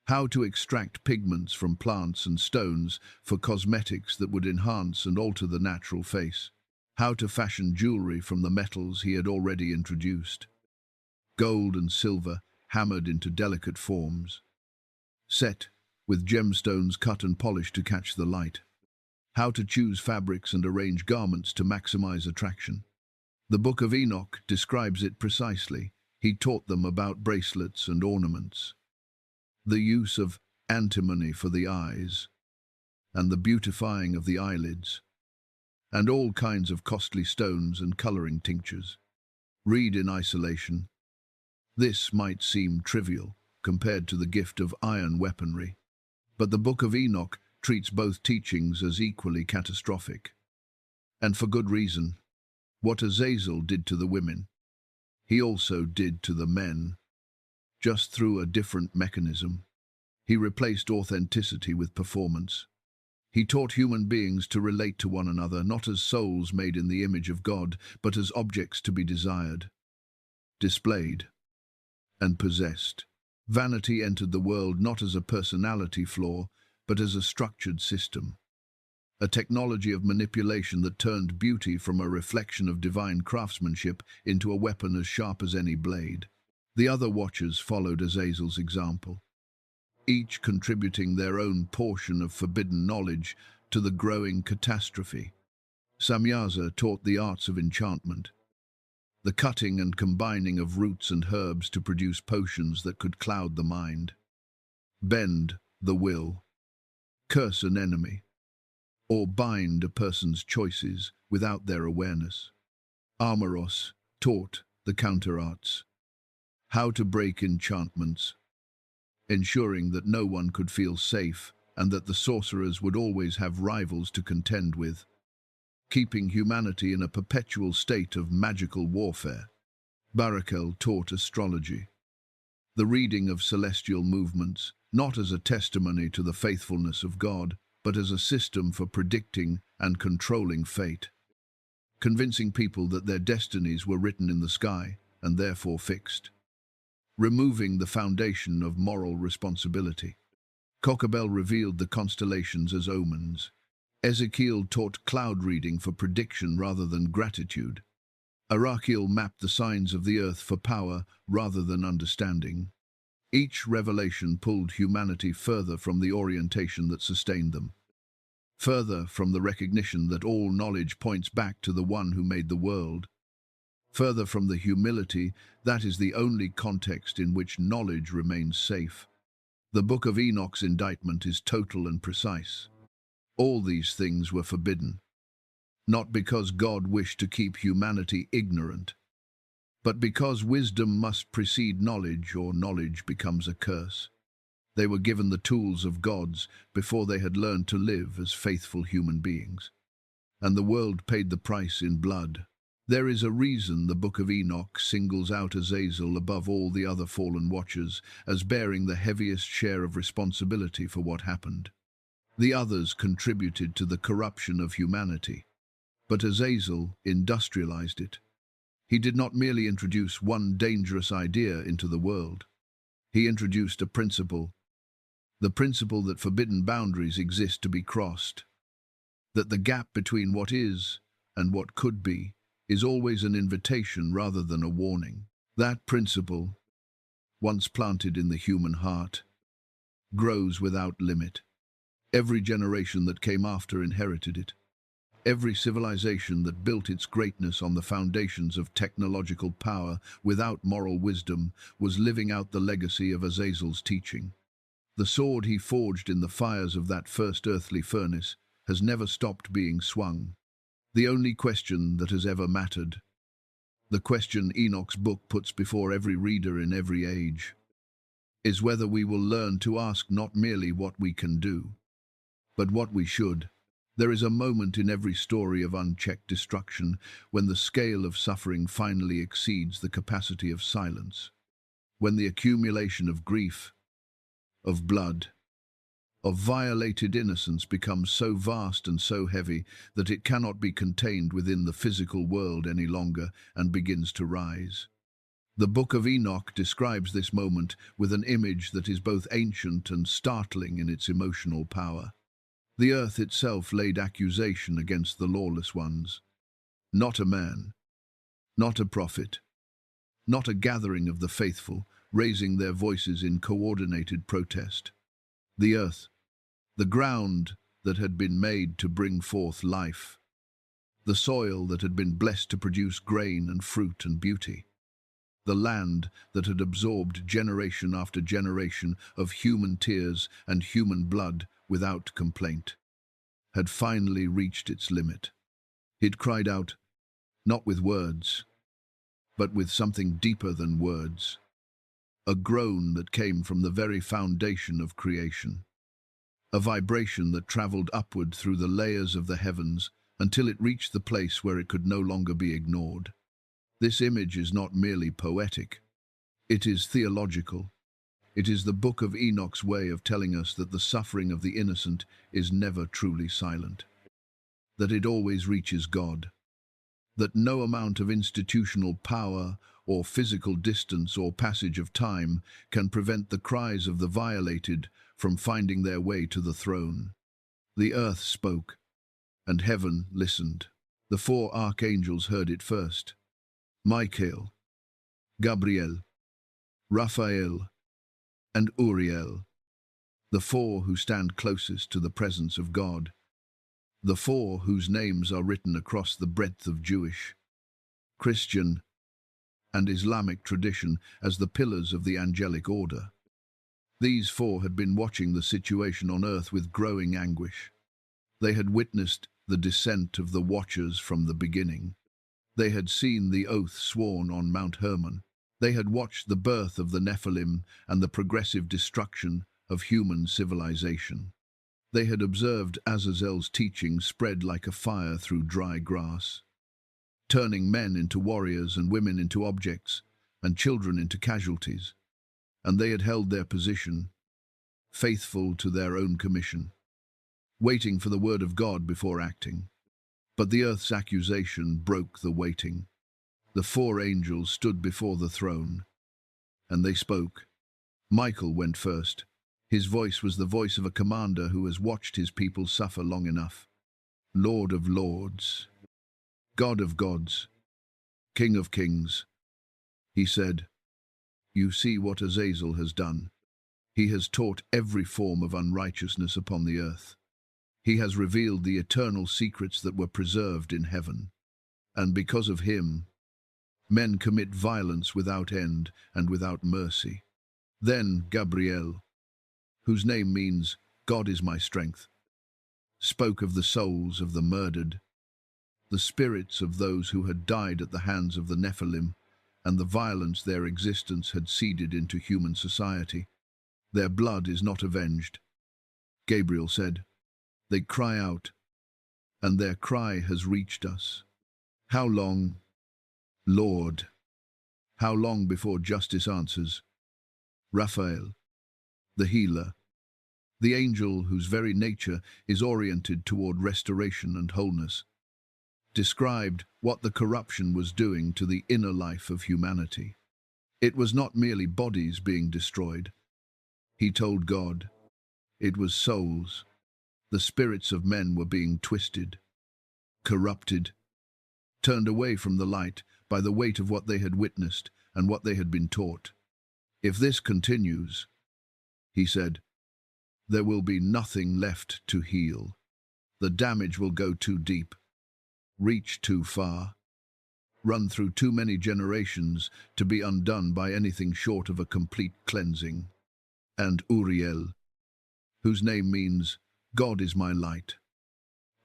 how to extract pigments from plants and stones for cosmetics that would enhance and alter the natural face, how to fashion jewelry from the metals he had already introduced, gold and silver hammered into delicate forms, set with gemstones cut and polished to catch the light, how to choose fabrics and arrange garments to maximize attraction. The Book of Enoch describes it precisely. He taught them about bracelets and ornaments, the use of antimony for the eyes, and the beautifying of the eyelids, and all kinds of costly stones and coloring tinctures. Read in isolation. This might seem trivial compared to the gift of iron weaponry, but the Book of Enoch treats both teachings as equally catastrophic. And for good reason. What Azazel did to the women, he also did to the men, just through a different mechanism. He replaced authenticity with performance. He taught human beings to relate to one another, not as souls made in the image of God, but as objects to be desired, displayed, and possessed. Vanity entered the world not as a personality flaw, but as a structured system. A technology of manipulation that turned beauty from a reflection of divine craftsmanship into a weapon as sharp as any blade. The other watchers followed Azazel's example, each contributing their own portion of forbidden knowledge to the growing catastrophe. Samyaza taught the arts of enchantment, the cutting and combining of roots and herbs to produce potions that could cloud the mind, bend the will, curse an enemy, or bind a person's choices without their awareness. Armoros taught the counterarts, how to break enchantments, ensuring that no one could feel safe and that the sorcerers would always have rivals to contend with, keeping humanity in a perpetual state of magical warfare. Barakel taught astrology, the reading of celestial movements, not as a testimony to the faithfulness of God, but as a system for predicting and controlling fate, convincing people that their destinies were written in the sky and therefore fixed, removing the foundation of moral responsibility. Kokabel revealed the constellations as omens. Ezekiel taught cloud reading for prediction rather than gratitude. Arakiel mapped the signs of the earth for power rather than understanding. Each revelation pulled humanity further from the orientation that sustained them, further from the recognition that all knowledge points back to the one who made the world, further from the humility that is the only context in which knowledge remains safe. The Book of Enoch's indictment is total and precise. All these things were forbidden, not because God wished to keep humanity ignorant, but because wisdom must precede knowledge or knowledge becomes a curse. They were given the tools of gods before they had learned to live as faithful human beings, and the world paid the price in blood. There is a reason the Book of Enoch singles out Azazel above all the other fallen watchers as bearing the heaviest share of responsibility for what happened. The others contributed to the corruption of humanity. But Azazel industrialized it. He did not merely introduce one dangerous idea into the world. He introduced a principle, the principle that forbidden boundaries exist to be crossed, that the gap between what is and what could be is always an invitation rather than a warning. That principle, once planted in the human heart, grows without limit. Every generation that came after inherited it. Every civilization that built its greatness on the foundations of technological power without moral wisdom was living out the legacy of Azazel's teaching. The sword he forged in the fires of that first earthly furnace has never stopped being swung. The only question that has ever mattered, the question Enoch's book puts before every reader in every age, is whether we will learn to ask not merely what we can do, but what we should. There is a moment in every story of unchecked destruction when the scale of suffering finally exceeds the capacity of silence, when the accumulation of grief, of blood, of violated innocence becomes so vast and so heavy that it cannot be contained within the physical world any longer and begins to rise. The Book of Enoch describes this moment with an image that is both ancient and startling in its emotional power. The earth itself laid accusation against the lawless ones. Not a man, not a prophet, not a gathering of the faithful, raising their voices in coordinated protest. The earth, the ground that had been made to bring forth life, the soil that had been blessed to produce grain and fruit and beauty, the land that had absorbed generation after generation of human tears and human blood without complaint, had finally reached its limit. It cried out, not with words, but with something deeper than words, a groan that came from the very foundation of creation, a vibration that traveled upward through the layers of the heavens until it reached the place where it could no longer be ignored. This image is not merely poetic, it is theological. It is the Book of Enoch's way of telling us that the suffering of the innocent is never truly silent, that it always reaches God, that no amount of institutional power or physical distance or passage of time can prevent the cries of the violated from finding their way to the throne. The earth spoke, and heaven listened. The 4 archangels heard it first: Michael, Gabriel, Raphael, and Uriel, the 4 who stand closest to the presence of God, the 4 whose names are written across the breadth of Jewish, Christian, and Islamic tradition as the pillars of the angelic order. These 4 had been watching the situation on earth with growing anguish. They had witnessed the descent of the Watchers from the beginning. They had seen the oath sworn on Mount Hermon. They had watched the birth of the Nephilim and the progressive destruction of human civilization. They had observed Azazel's teaching spread like a fire through dry grass, turning men into warriors and women into objects and children into casualties. And they had held their position, faithful to their own commission, waiting for the word of God before acting. But the earth's accusation broke the waiting. The 4 angels stood before the throne, and they spoke. Michael went first. His voice was the voice of a commander who has watched his people suffer long enough. Lord of lords, God of gods, King of kings, he said, you see what Azazel has done. He has taught every form of unrighteousness upon the earth. He has revealed the eternal secrets that were preserved in heaven. And because of him, men commit violence without end and without mercy. Then Gabriel, whose name means God is my strength, spoke of the souls of the murdered, the spirits of those who had died at the hands of the Nephilim, and the violence their existence had seeded into human society. Their blood is not avenged, Gabriel said. They cry out, and their cry has reached us. How long, Lord? How long before justice answers? Raphael, the healer, the angel whose very nature is oriented toward restoration and wholeness, described what the corruption was doing to the inner life of humanity. It was not merely bodies being destroyed. He told God, it was souls. The spirits of men were being twisted, corrupted, turned away from the light by the weight of what they had witnessed and what they had been taught. If this continues, he said, there will be nothing left to heal. The damage will go too deep, reach too far, run through too many generations to be undone by anything short of a complete cleansing. And Uriel, whose name means God is my light,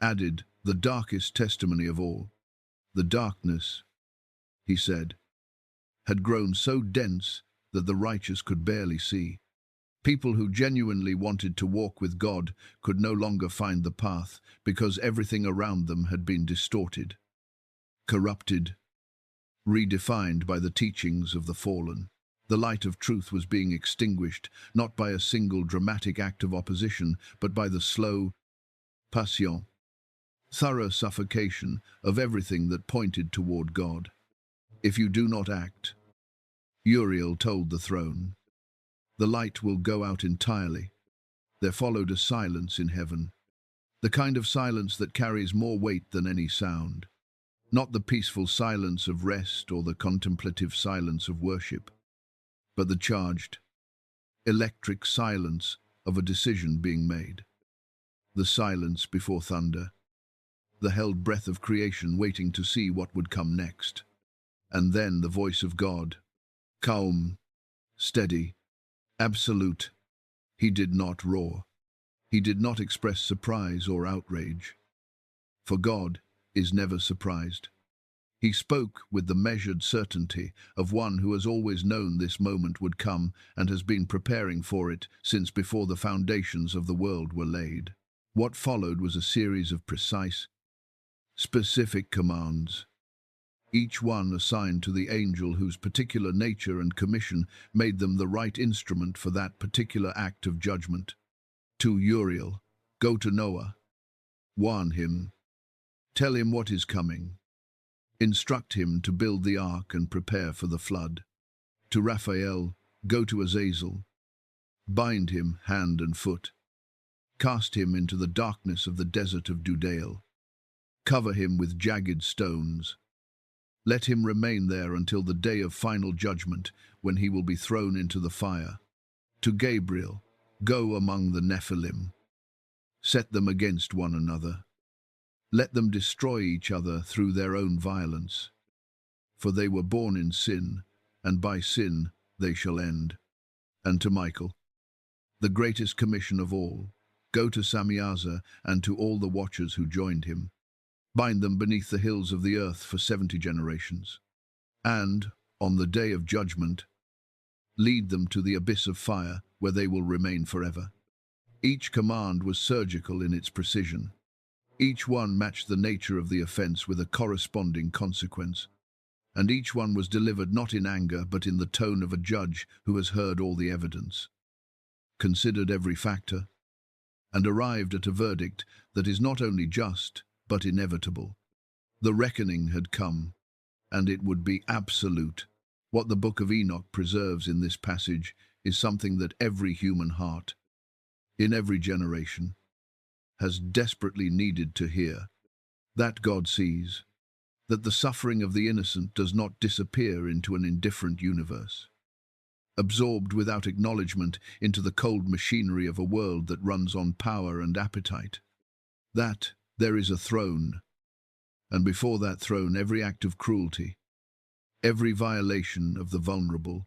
added the darkest testimony of all. The darkness, he said, had grown so dense that the righteous could barely see. People who genuinely wanted to walk with God could no longer find the path because everything around them had been distorted, corrupted, redefined by the teachings of the fallen. The light of truth was being extinguished, not by a single dramatic act of opposition, but by the slow, patient, thorough suffocation of everything that pointed toward God. If you do not act, Uriel told the throne, the light will go out entirely. There followed a silence in heaven, the kind of silence that carries more weight than any sound, not the peaceful silence of rest or the contemplative silence of worship, but the charged, electric silence of a decision being made. The silence before thunder, the held breath of creation waiting to see what would come next. And then the voice of God, calm, steady, absolute. He did not roar. He did not express surprise or outrage. For God is never surprised. He spoke with the measured certainty of one who has always known this moment would come and has been preparing for it since before the foundations of the world were laid. What followed was a series of precise, specific commands, each one assigned to the angel whose particular nature and commission made them the right instrument for that particular act of judgment. To Uriel, go to Noah, warn him, tell him what is coming. Instruct him to build the ark and prepare for the flood. To Raphael, go to Azazel, bind him hand and foot, cast him into the darkness of the desert of Dudael, cover him with jagged stones. Let him remain there until the day of final judgment, when he will be thrown into the fire. To Gabriel, go among the Nephilim, set them against one another. Let them destroy each other through their own violence. For they were born in sin, and by sin they shall end. And to Michael, the greatest commission of all, go to Samiaza and to all the watchers who joined him. Bind them beneath the hills of the earth for 70 generations. And, on the day of judgment, lead them to the abyss of fire, where they will remain forever. Each command was surgical in its precision. Each one matched the nature of the offense with a corresponding consequence. And each one was delivered not in anger, but in the tone of a judge who has heard all the evidence, considered every factor, and arrived at a verdict that is not only just, but inevitable. The reckoning had come, and it would be absolute. What the Book of Enoch preserves in this passage is something that every human heart, in every generation, has desperately needed to hear. That God sees, that the suffering of the innocent does not disappear into an indifferent universe, absorbed without acknowledgement into the cold machinery of a world that runs on power and appetite. That there is a throne, and before that throne every act of cruelty, every violation of the vulnerable,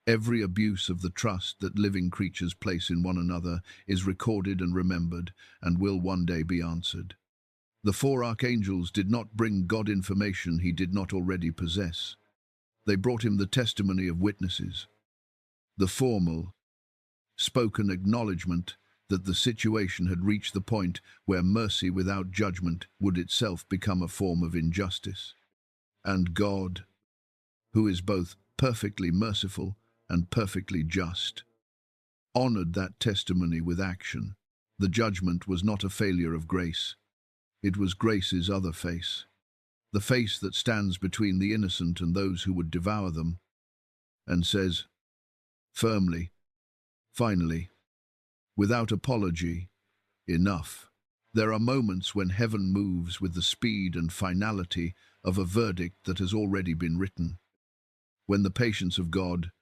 every abuse of the trust that living creatures place in one another is recorded and remembered and will one day be answered. The 4 archangels did not bring God information he did not already possess. They brought him the testimony of witnesses, the formal, spoken acknowledgement that the situation had reached the point where mercy without judgment would itself become a form of injustice. And God, who is both perfectly merciful and perfectly just, honored that testimony with action. The judgment was not a failure of grace. It was grace's other face. the face that stands between the innocent and those who would devour them, and says, firmly, finally, without apology, enough. There are moments when heaven moves with the speed and finality of a verdict that has already been written. When the patience of God,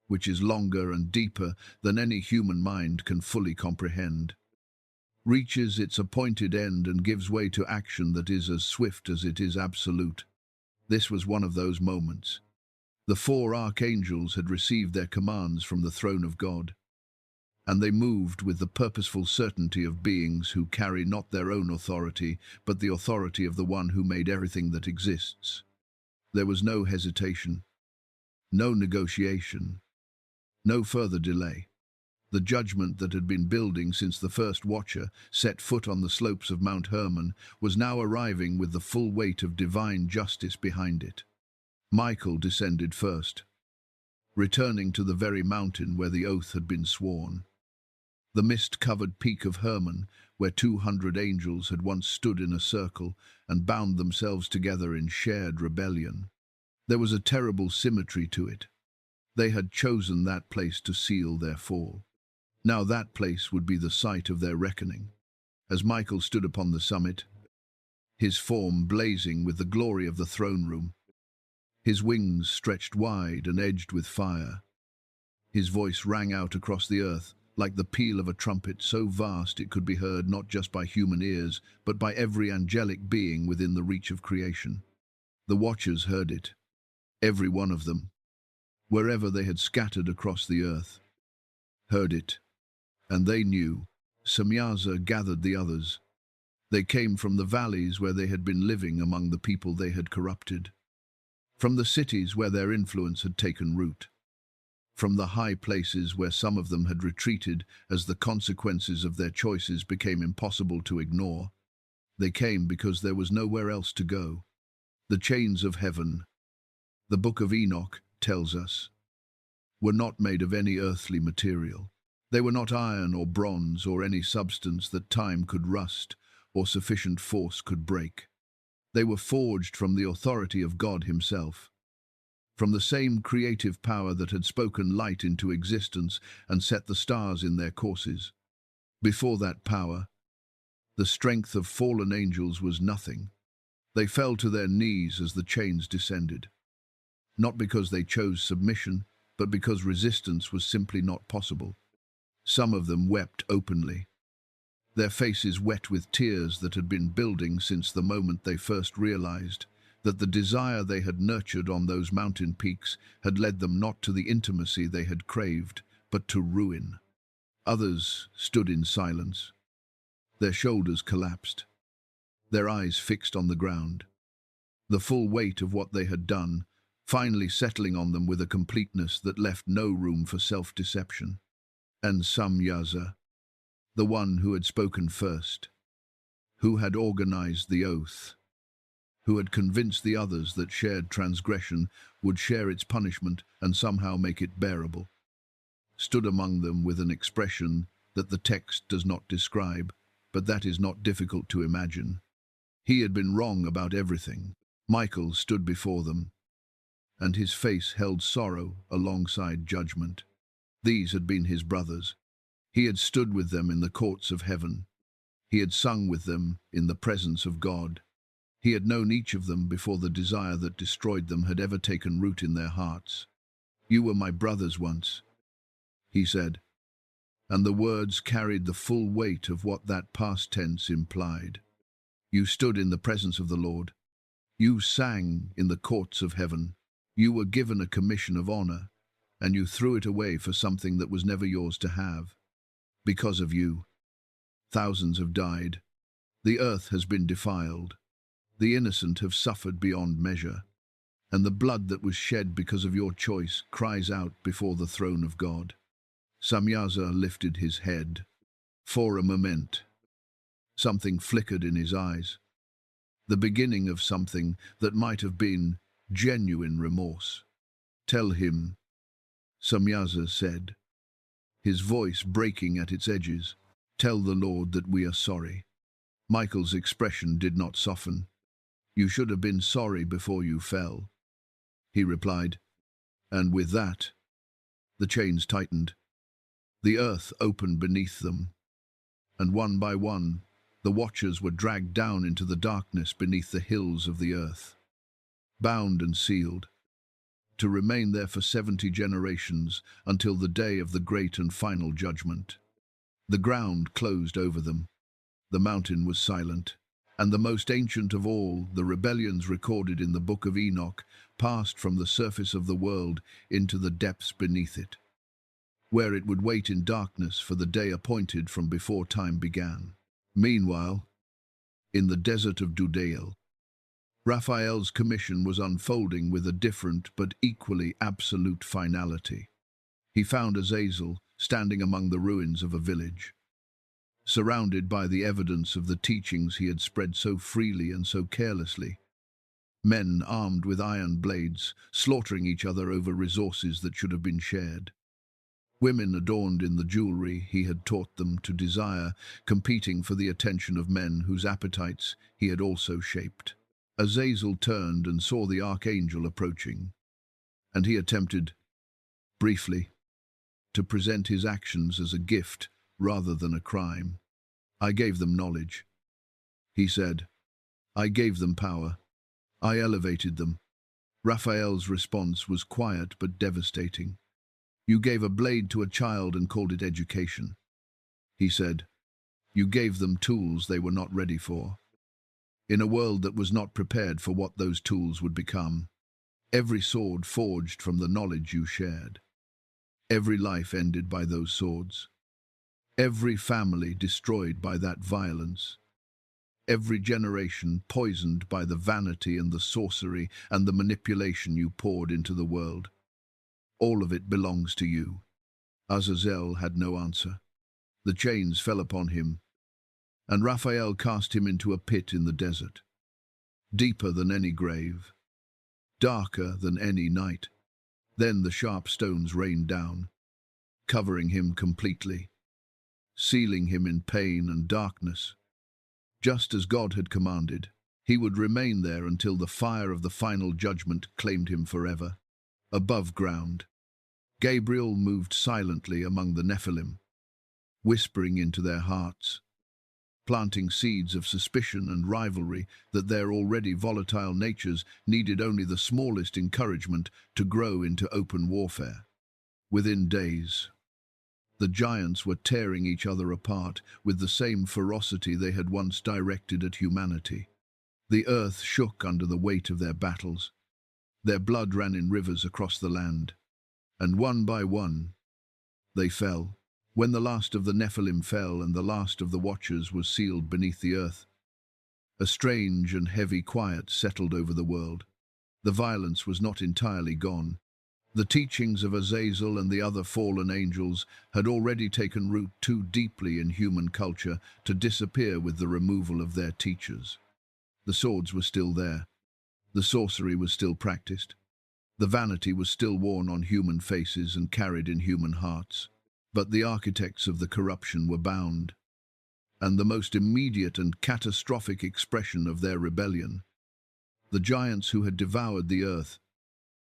which is longer and deeper than any human mind can fully comprehend, reaches its appointed end and gives way to action that is as swift as it is absolute. This was one of those moments. The 4 archangels had received their commands from the throne of God, and they moved with the purposeful certainty of beings who carry not their own authority, but the authority of the one who made everything that exists. There was no hesitation, no negotiation, no further delay. The judgment that had been building since the first watcher set foot on the slopes of Mount Hermon was now arriving with the full weight of divine justice behind it. Michael descended first, returning to the very mountain where the oath had been sworn. The mist-covered peak of Hermon, where 200 angels had once stood in a circle and bound themselves together in shared rebellion. There was a terrible symmetry to it. They had chosen that place to seal their fall. Now that place would be the site of their reckoning. As Michael stood upon the summit, his form blazing with the glory of the throne room, his wings stretched wide and edged with fire, his voice rang out across the earth, like the peal of a trumpet so vast it could be heard not just by human ears, but by every angelic being within the reach of creation. The watchers heard it, every one of them, wherever they had scattered across the earth, heard it, and they knew. Samyaza gathered the others. They came from the valleys where they had been living among the people they had corrupted, from the cities where their influence had taken root, from the high places where some of them had retreated as the consequences of their choices became impossible to ignore. They came because there was nowhere else to go. The chains of heaven, the Book of Enoch tells us, were not made of any earthly material. They were not iron or bronze or any substance that time could rust or sufficient force could break. They were forged from the authority of God himself, from the same creative power that had spoken light into existence and set the stars in their courses. Before that power, the strength of fallen angels was nothing. They fell to their knees as the chains descended, not because they chose submission, but because resistance was simply not possible. Some of them wept openly, their faces wet with tears that had been building since the moment they first realized that the desire they had nurtured on those mountain peaks had led them not to the intimacy they had craved, but to ruin. Others stood in silence, their shoulders collapsed, their eyes fixed on the ground, the full weight of what they had done finally settling on them with a completeness that left no room for self-deception. And Samyaza, the one who had spoken first, who had organized the oath, who had convinced the others that shared transgression would share its punishment and somehow make it bearable, stood among them with an expression that the text does not describe, but that is not difficult to imagine. He had been wrong about everything. Michael stood before them, and his face held sorrow alongside judgment. These had been his brothers. He had stood with them in the courts of heaven. He had sung with them in the presence of God. He had known each of them before the desire that destroyed them had ever taken root in their hearts. "You were my brothers once," he said, and the words carried the full weight of what that past tense implied. "You stood in the presence of the Lord. You sang in the courts of heaven. You were given a commission of honor, and you threw it away for something that was never yours to have. Because of you, thousands have died. The earth has been defiled. The innocent have suffered beyond measure, and the blood that was shed because of your choice cries out before the throne of God." Samyaza lifted his head. For a moment, something flickered in his eyes, the beginning of something that might have been genuine remorse. "Tell him," Samyaza said, his voice breaking at its edges. "Tell the Lord that we are sorry." Michael's expression did not soften. You should have been sorry before you fell, he replied, and with that, the chains tightened. The earth opened beneath them, and one by one, the watchers were dragged down into the darkness beneath the hills of the earth, bound and sealed, to remain there for 70 generations until the day of the great and final judgment. The ground closed over them. The mountain was silent, and the most ancient of all, the rebellions recorded in the Book of Enoch, passed from the surface of the world into the depths beneath it, where it would wait in darkness for the day appointed from before time began. Meanwhile, in the desert of Dudael, Raphael's commission was unfolding with a different but equally absolute finality. He found Azazel standing among the ruins of a village, surrounded by the evidence of the teachings he had spread so freely and so carelessly. Men armed with iron blades, slaughtering each other over resources that should have been shared. Women adorned in the jewelry he had taught them to desire, competing for the attention of men whose appetites he had also shaped. Azazel turned and saw the archangel approaching, and he attempted, briefly, to present his actions as a gift rather than a crime. I gave them knowledge, he said. I gave them power. I elevated them. Raphael's response was quiet but devastating. You gave a blade to a child and called it education, he said. You gave them tools they were not ready for, in a world that was not prepared for what those tools would become. Every sword forged from the knowledge you shared. Every life ended by those swords. Every family destroyed by that violence. Every generation poisoned by the vanity and the sorcery and the manipulation you poured into the world. All of it belongs to you. Azazel had no answer. The chains fell upon him, and Raphael cast him into a pit in the desert, deeper than any grave, darker than any night. Then the sharp stones rained down, covering him completely, sealing him in pain and darkness. Just as God had commanded, he would remain there until the fire of the final judgment claimed him forever. Above ground, Gabriel moved silently among the Nephilim, whispering into their hearts, planting seeds of suspicion and rivalry that their already volatile natures needed only the smallest encouragement to grow into open warfare. Within days, the giants were tearing each other apart with the same ferocity they had once directed at humanity. The earth shook under the weight of their battles. Their blood ran in rivers across the land, and one by one, they fell. When the last of the Nephilim fell and the last of the watchers was sealed beneath the earth, a strange and heavy quiet settled over the world. The violence was not entirely gone. The teachings of Azazel and the other fallen angels had already taken root too deeply in human culture to disappear with the removal of their teachers. The swords were still there. The sorcery was still practiced. The vanity was still worn on human faces and carried in human hearts. But the architects of the corruption were bound, and the most immediate and catastrophic expression of their rebellion, the giants who had devoured the earth,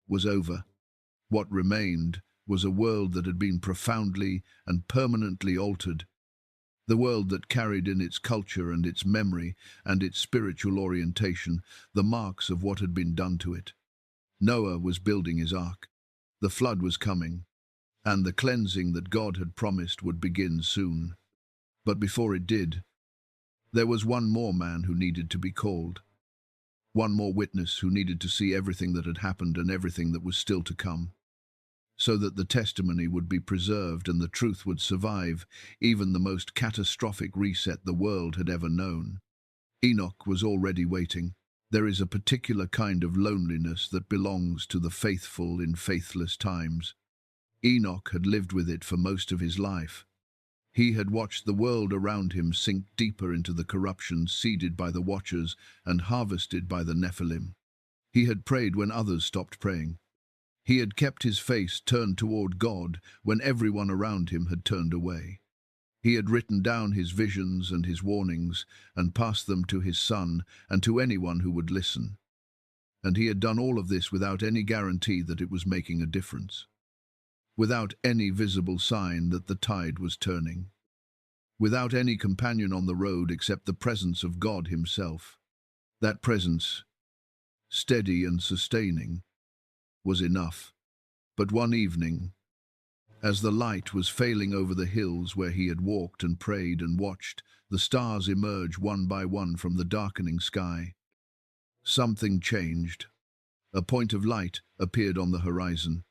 was over. What remained was a world that had been profoundly and permanently altered, the world that carried in its culture and its memory and its spiritual orientation the marks of what had been done to it. Noah was building his ark. The flood was coming, and the cleansing that God had promised would begin soon. But before it did, there was one more man who needed to be called, one more witness who needed to see everything that had happened and everything that was still to come, so that the testimony would be preserved and the truth would survive even the most catastrophic reset the world had ever known. Enoch was already waiting. There is a particular kind of loneliness that belongs to the faithful in faithless times. Enoch had lived with it for most of his life. He had watched the world around him sink deeper into the corruption seeded by the watchers and harvested by the Nephilim. He had prayed when others stopped praying. He had kept his face turned toward God when everyone around him had turned away. He had written down his visions and his warnings and passed them to his son and to anyone who would listen. And he had done all of this without any guarantee that it was making a difference, without any visible sign that the tide was turning, without any companion on the road except the presence of God himself. That presence, steady and sustaining, was enough. But one evening, as the light was failing over the hills where he had walked and prayed and watched the stars emerge one by one from the darkening sky, something changed. A point of light appeared on the horizon,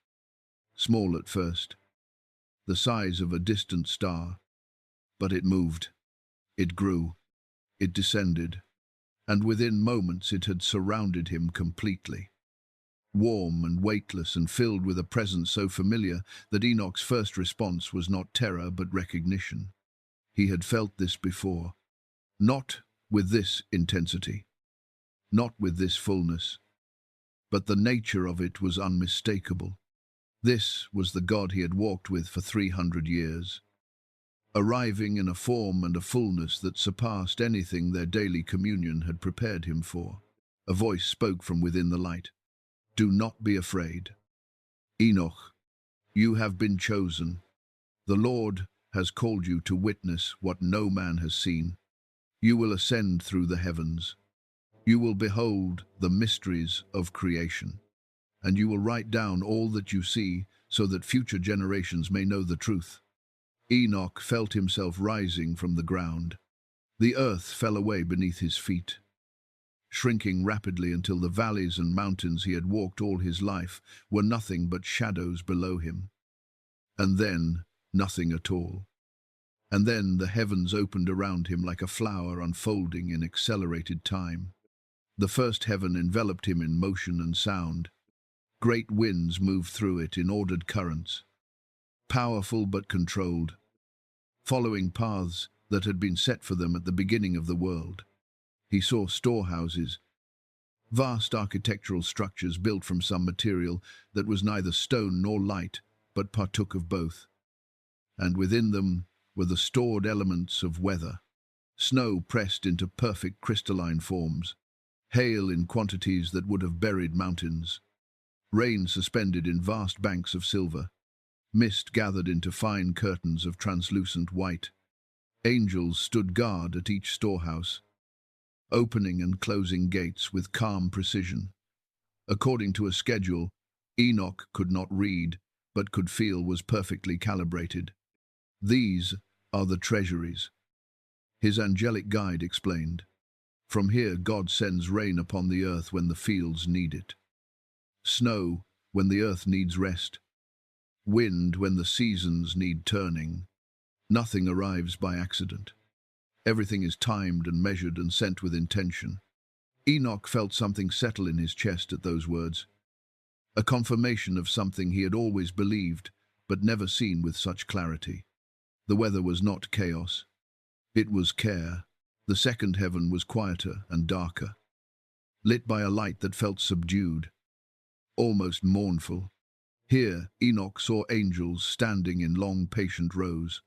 small at first, the size of a distant star, but it moved, it grew, it descended, and within moments it had surrounded him completely. Warm and weightless and filled with a presence so familiar that Enoch's first response was not terror but recognition. He had felt this before, not with this intensity, not with this fullness, but the nature of it was unmistakable. This was the God he had walked with for 300 years, arriving in a form and a fullness that surpassed anything their daily communion had prepared him for. A voice spoke from within the light. "Do not be afraid. Enoch, you have been chosen. The Lord has called you to witness what no man has seen. You will ascend through the heavens. You will behold the mysteries of creation, and you will write down all that you see so that future generations may know the truth." Enoch felt himself rising from the ground. The earth fell away beneath his feet, shrinking rapidly until the valleys and mountains he had walked all his life were nothing but shadows below him. And then, nothing at all. And then the heavens opened around him like a flower unfolding in accelerated time. The first heaven enveloped him in motion and sound. Great winds moved through it in ordered currents, powerful but controlled, following paths that had been set for them at the beginning of the world. He saw storehouses, vast architectural structures built from some material that was neither stone nor light, but partook of both. And within them were the stored elements of weather, snow pressed into perfect crystalline forms, hail in quantities that would have buried mountains, rain suspended in vast banks of silver, mist gathered into fine curtains of translucent white. Angels stood guard at each storehouse, opening and closing gates with calm precision. According to a schedule Enoch could not read, but could feel was perfectly calibrated. "These are the treasuries," his angelic guide explained. "From here God sends rain upon the earth when the fields need it, snow when the earth needs rest, wind when the seasons need turning. Nothing arrives by accident. Everything is timed and measured and sent with intention." Enoch felt something settle in his chest at those words, a confirmation of something he had always believed, but never seen with such clarity. The weather was not chaos. It was care. The second heaven was quieter and darker, lit by a light that felt subdued, almost mournful. Here, Enoch saw angels standing in long, patient rows,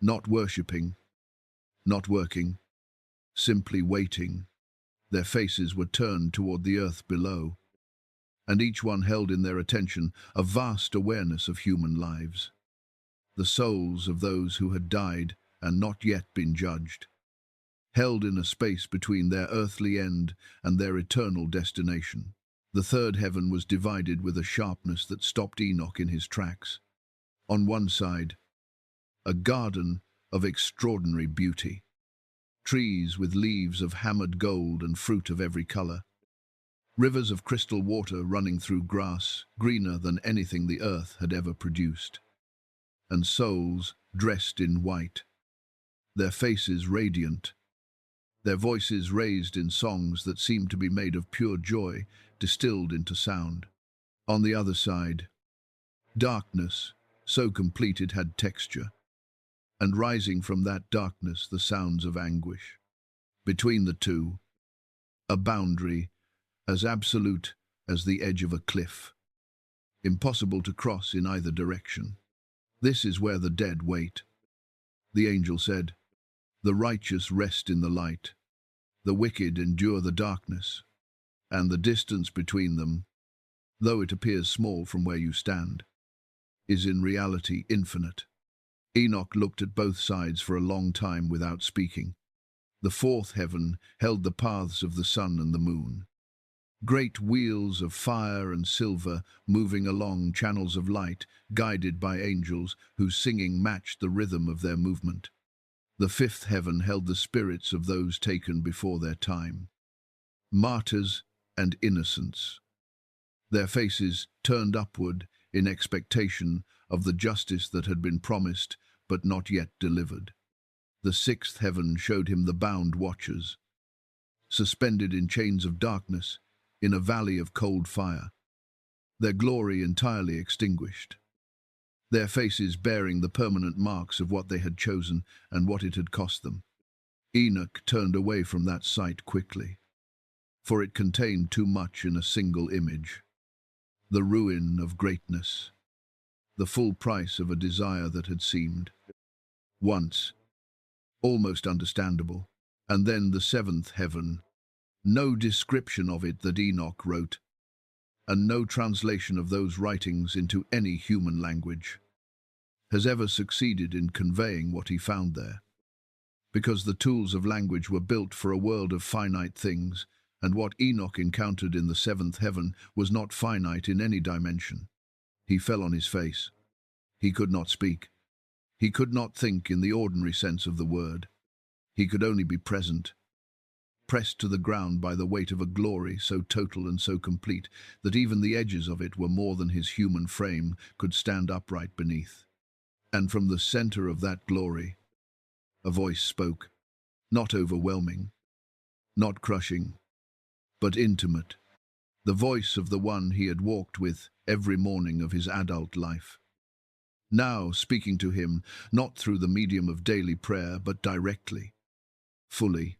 not worshipping, not working, simply waiting. Their faces were turned toward the earth below, and each one held in their attention a vast awareness of human lives, the souls of those who had died and not yet been judged, held in a space between their earthly end and their eternal destination. The third heaven was divided with a sharpness that stopped Enoch in his tracks. On one side, a garden of extraordinary beauty, trees with leaves of hammered gold and fruit of every color, rivers of crystal water running through grass greener than anything the earth had ever produced, and souls dressed in white, their faces radiant, their voices raised in songs that seemed to be made of pure joy distilled into sound. On the other side, darkness, so complete it had texture, and rising from that darkness the sounds of anguish. Between the two, a boundary as absolute as the edge of a cliff, impossible to cross in either direction. This is where the dead wait, The angel said, "The righteous rest in the light, the wicked endure the darkness, and the distance between them, though it appears small from where you stand, is in reality infinite." Enoch looked at both sides for a long time without speaking. The fourth heaven held the paths of the sun and the moon. Great wheels of fire and silver moving along channels of light, guided by angels whose singing matched the rhythm of their movement. The fifth heaven held the spirits of those taken before their time, martyrs and innocents, their faces turned upward in expectation of the justice that had been promised but not yet delivered. The sixth heaven showed him the bound watchers, suspended in chains of darkness, in a valley of cold fire, their glory entirely extinguished, their faces bearing the permanent marks of what they had chosen and what it had cost them. Enoch turned away from that sight quickly, for it contained too much in a single image. The ruin of greatness, the full price of a desire that had seemed, once, almost understandable, and then the seventh heaven. No description of it that Enoch wrote, and no translation of those writings into any human language, has ever succeeded in conveying what he found there. Because the tools of language were built for a world of finite things, and what Enoch encountered in the seventh heaven was not finite in any dimension. He fell on his face. He could not speak. He could not think in the ordinary sense of the word. He could only be present, pressed to the ground by the weight of a glory so total and so complete that even the edges of it were more than his human frame could stand upright beneath. And from the center of that glory, a voice spoke, not overwhelming, not crushing, but intimate, the voice of the one he had walked with every morning of his adult life. Now speaking to him, not through the medium of daily prayer, but directly, fully,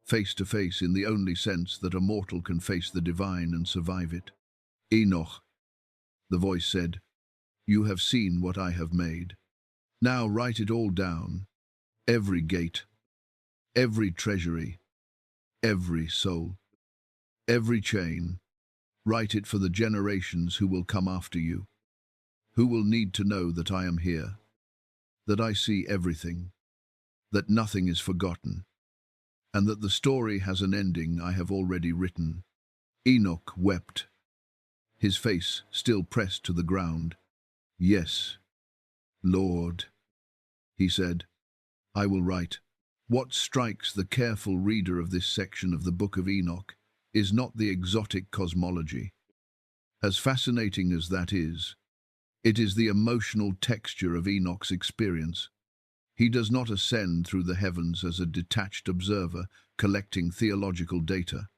face to face in the only sense that a mortal can face the divine and survive it. "Enoch," the voice said, "you have seen what I have made. Now write it all down, every gate, every treasury, every soul, every chain. Write it for the generations who will come after you, who will need to know that I am here, that I see everything, that nothing is forgotten, and that the story has an ending I have already written." Enoch wept, his face still pressed to the ground. "Yes, Lord," he said, "I will write." What strikes the careful reader of this section of the Book of Enoch is not the exotic cosmology. As fascinating as that is, it is the emotional texture of Enoch's experience. He does not ascend through the heavens as a detached observer collecting theological data.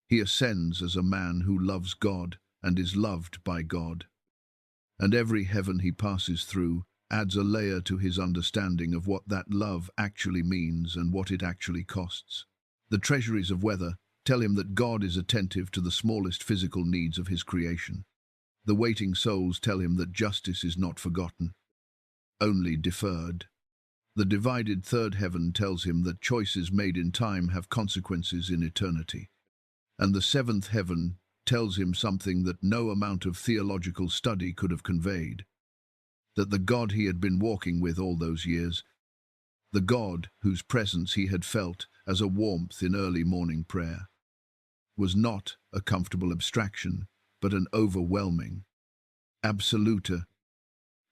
He ascends as a man who loves God and is loved by God. And every heaven he passes through adds a layer to his understanding of what that love actually means and what it actually costs. The treasuries of weather tell him that God is attentive to the smallest physical needs of his creation. The waiting souls tell him that justice is not forgotten, only deferred. The divided third heaven tells him that choices made in time have consequences in eternity. And the seventh heaven tells him something that no amount of theological study could have conveyed, that the God he had been walking with all those years, the God whose presence he had felt as a warmth in early morning prayer, was not a comfortable abstraction, but an overwhelming, absolute,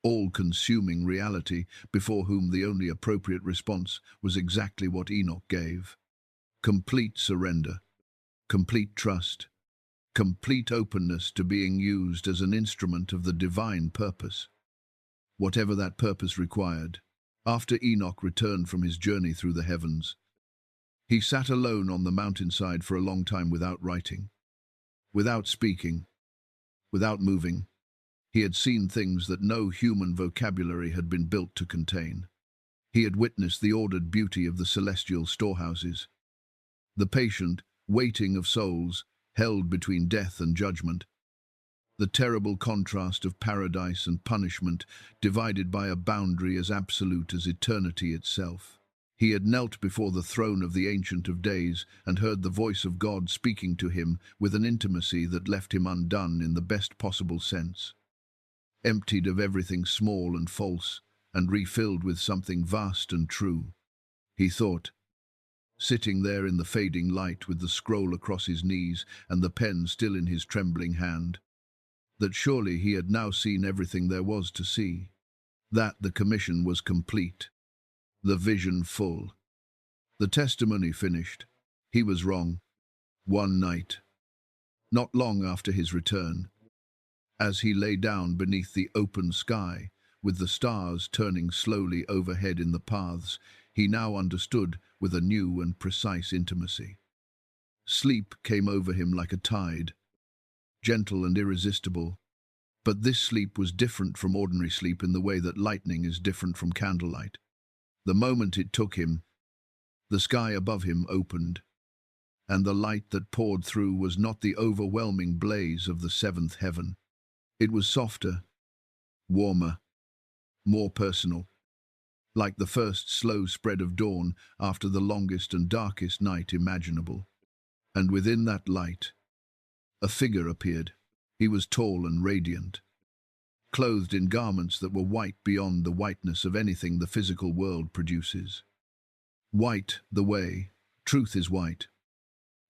all-consuming reality before whom the only appropriate response was exactly what Enoch gave: complete surrender, complete trust, complete openness to being used as an instrument of the divine purpose, whatever that purpose required. After Enoch returned from his journey through the heavens, he sat alone on the mountainside for a long time without writing, without speaking, without moving. He had seen things that no human vocabulary had been built to contain. He had witnessed the ordered beauty of the celestial storehouses, the patient waiting of souls held between death and judgment, The terrible contrast of paradise and punishment, divided by a boundary as absolute as eternity itself. He had knelt before the throne of the Ancient of Days and heard the voice of God speaking to him with an intimacy that left him undone in the best possible sense, emptied of everything small and false, and refilled with something vast and true. He thought, sitting there in the fading light with the scroll across his knees and the pen still in his trembling hand, that surely he had now seen everything there was to see, that the commission was complete, the vision full, the testimony finished. He was wrong. One night, not long after his return, as he lay down beneath the open sky, with the stars turning slowly overhead in the paths, he now understood with a new and precise intimacy. Sleep came over him like a tide, gentle and irresistible, but this sleep was different from ordinary sleep in the way that lightning is different from candlelight. The moment it took him, the sky above him opened, and the light that poured through was not the overwhelming blaze of the seventh heaven. It was softer, warmer, more personal, like the first slow spread of dawn after the longest and darkest night imaginable. And within that light, a figure appeared. He was tall and radiant, clothed in garments that were white beyond the whiteness of anything the physical world produces. White, the way, truth is white.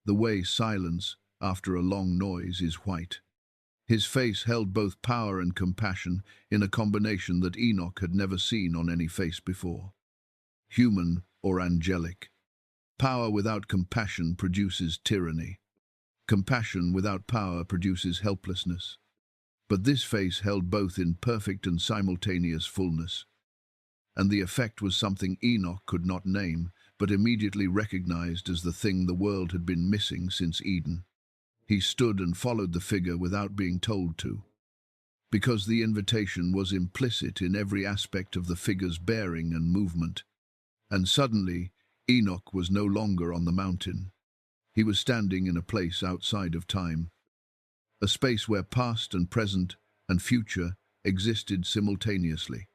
The way silence, after a long noise, is white. His face held both power and compassion in a combination that Enoch had never seen on any face before. Human or angelic. Power without compassion produces tyranny. Compassion without power produces helplessness. But this face held both in perfect and simultaneous fullness. And the effect was something Enoch could not name, but immediately recognized as the thing the world had been missing since Eden. He stood and followed the figure without being told to, because the invitation was implicit in every aspect of the figure's bearing and movement. And suddenly, Enoch was no longer on the mountain. He was standing in a place outside of time, a space where past and present and future existed simultaneously,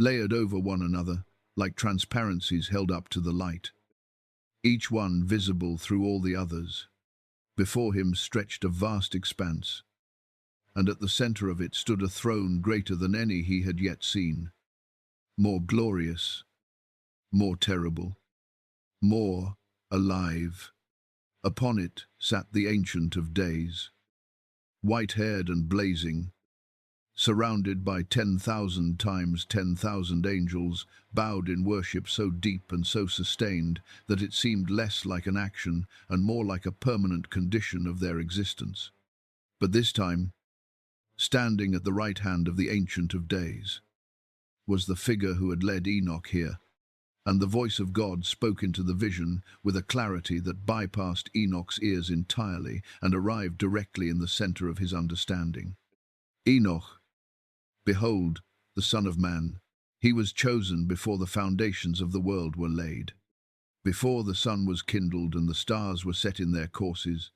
layered over one another like transparencies held up to the light, each one visible through all the others. Before him stretched a vast expanse, and at the center of it stood a throne greater than any he had yet seen, more glorious, more terrible, more alive. Upon it sat the Ancient of Days, white-haired and blazing, surrounded by 10,000 times 10,000 angels, bowed in worship so deep and so sustained that it seemed less like an action and more like a permanent condition of their existence. But this time, standing at the right hand of the Ancient of Days, was the figure who had led Enoch here, and the voice of God spoke into the vision with a clarity that bypassed Enoch's ears entirely and arrived directly in the center of his understanding. Enoch, behold, the Son of Man. He was chosen before the foundations of the world were laid, before the sun was kindled and the stars were set in their courses,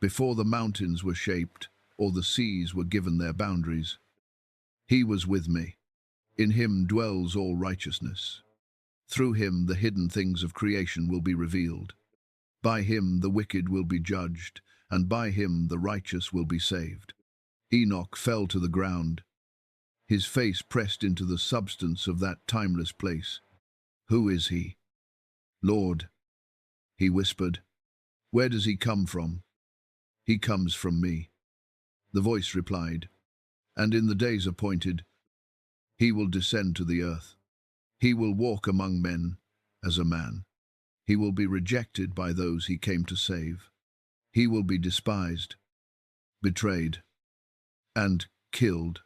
before the mountains were shaped or the seas were given their boundaries. He was with me. In him dwells all righteousness. Through him the hidden things of creation will be revealed. By him the wicked will be judged, and by him the righteous will be saved. Enoch fell to the ground, his face pressed into the substance of that timeless place. Who is he? Lord, he whispered. Where does he come from? He comes from me. The voice replied, and in the days appointed, he will descend to the earth. He will walk among men as a man. He will be rejected by those he came to save. He will be despised, betrayed, and killed.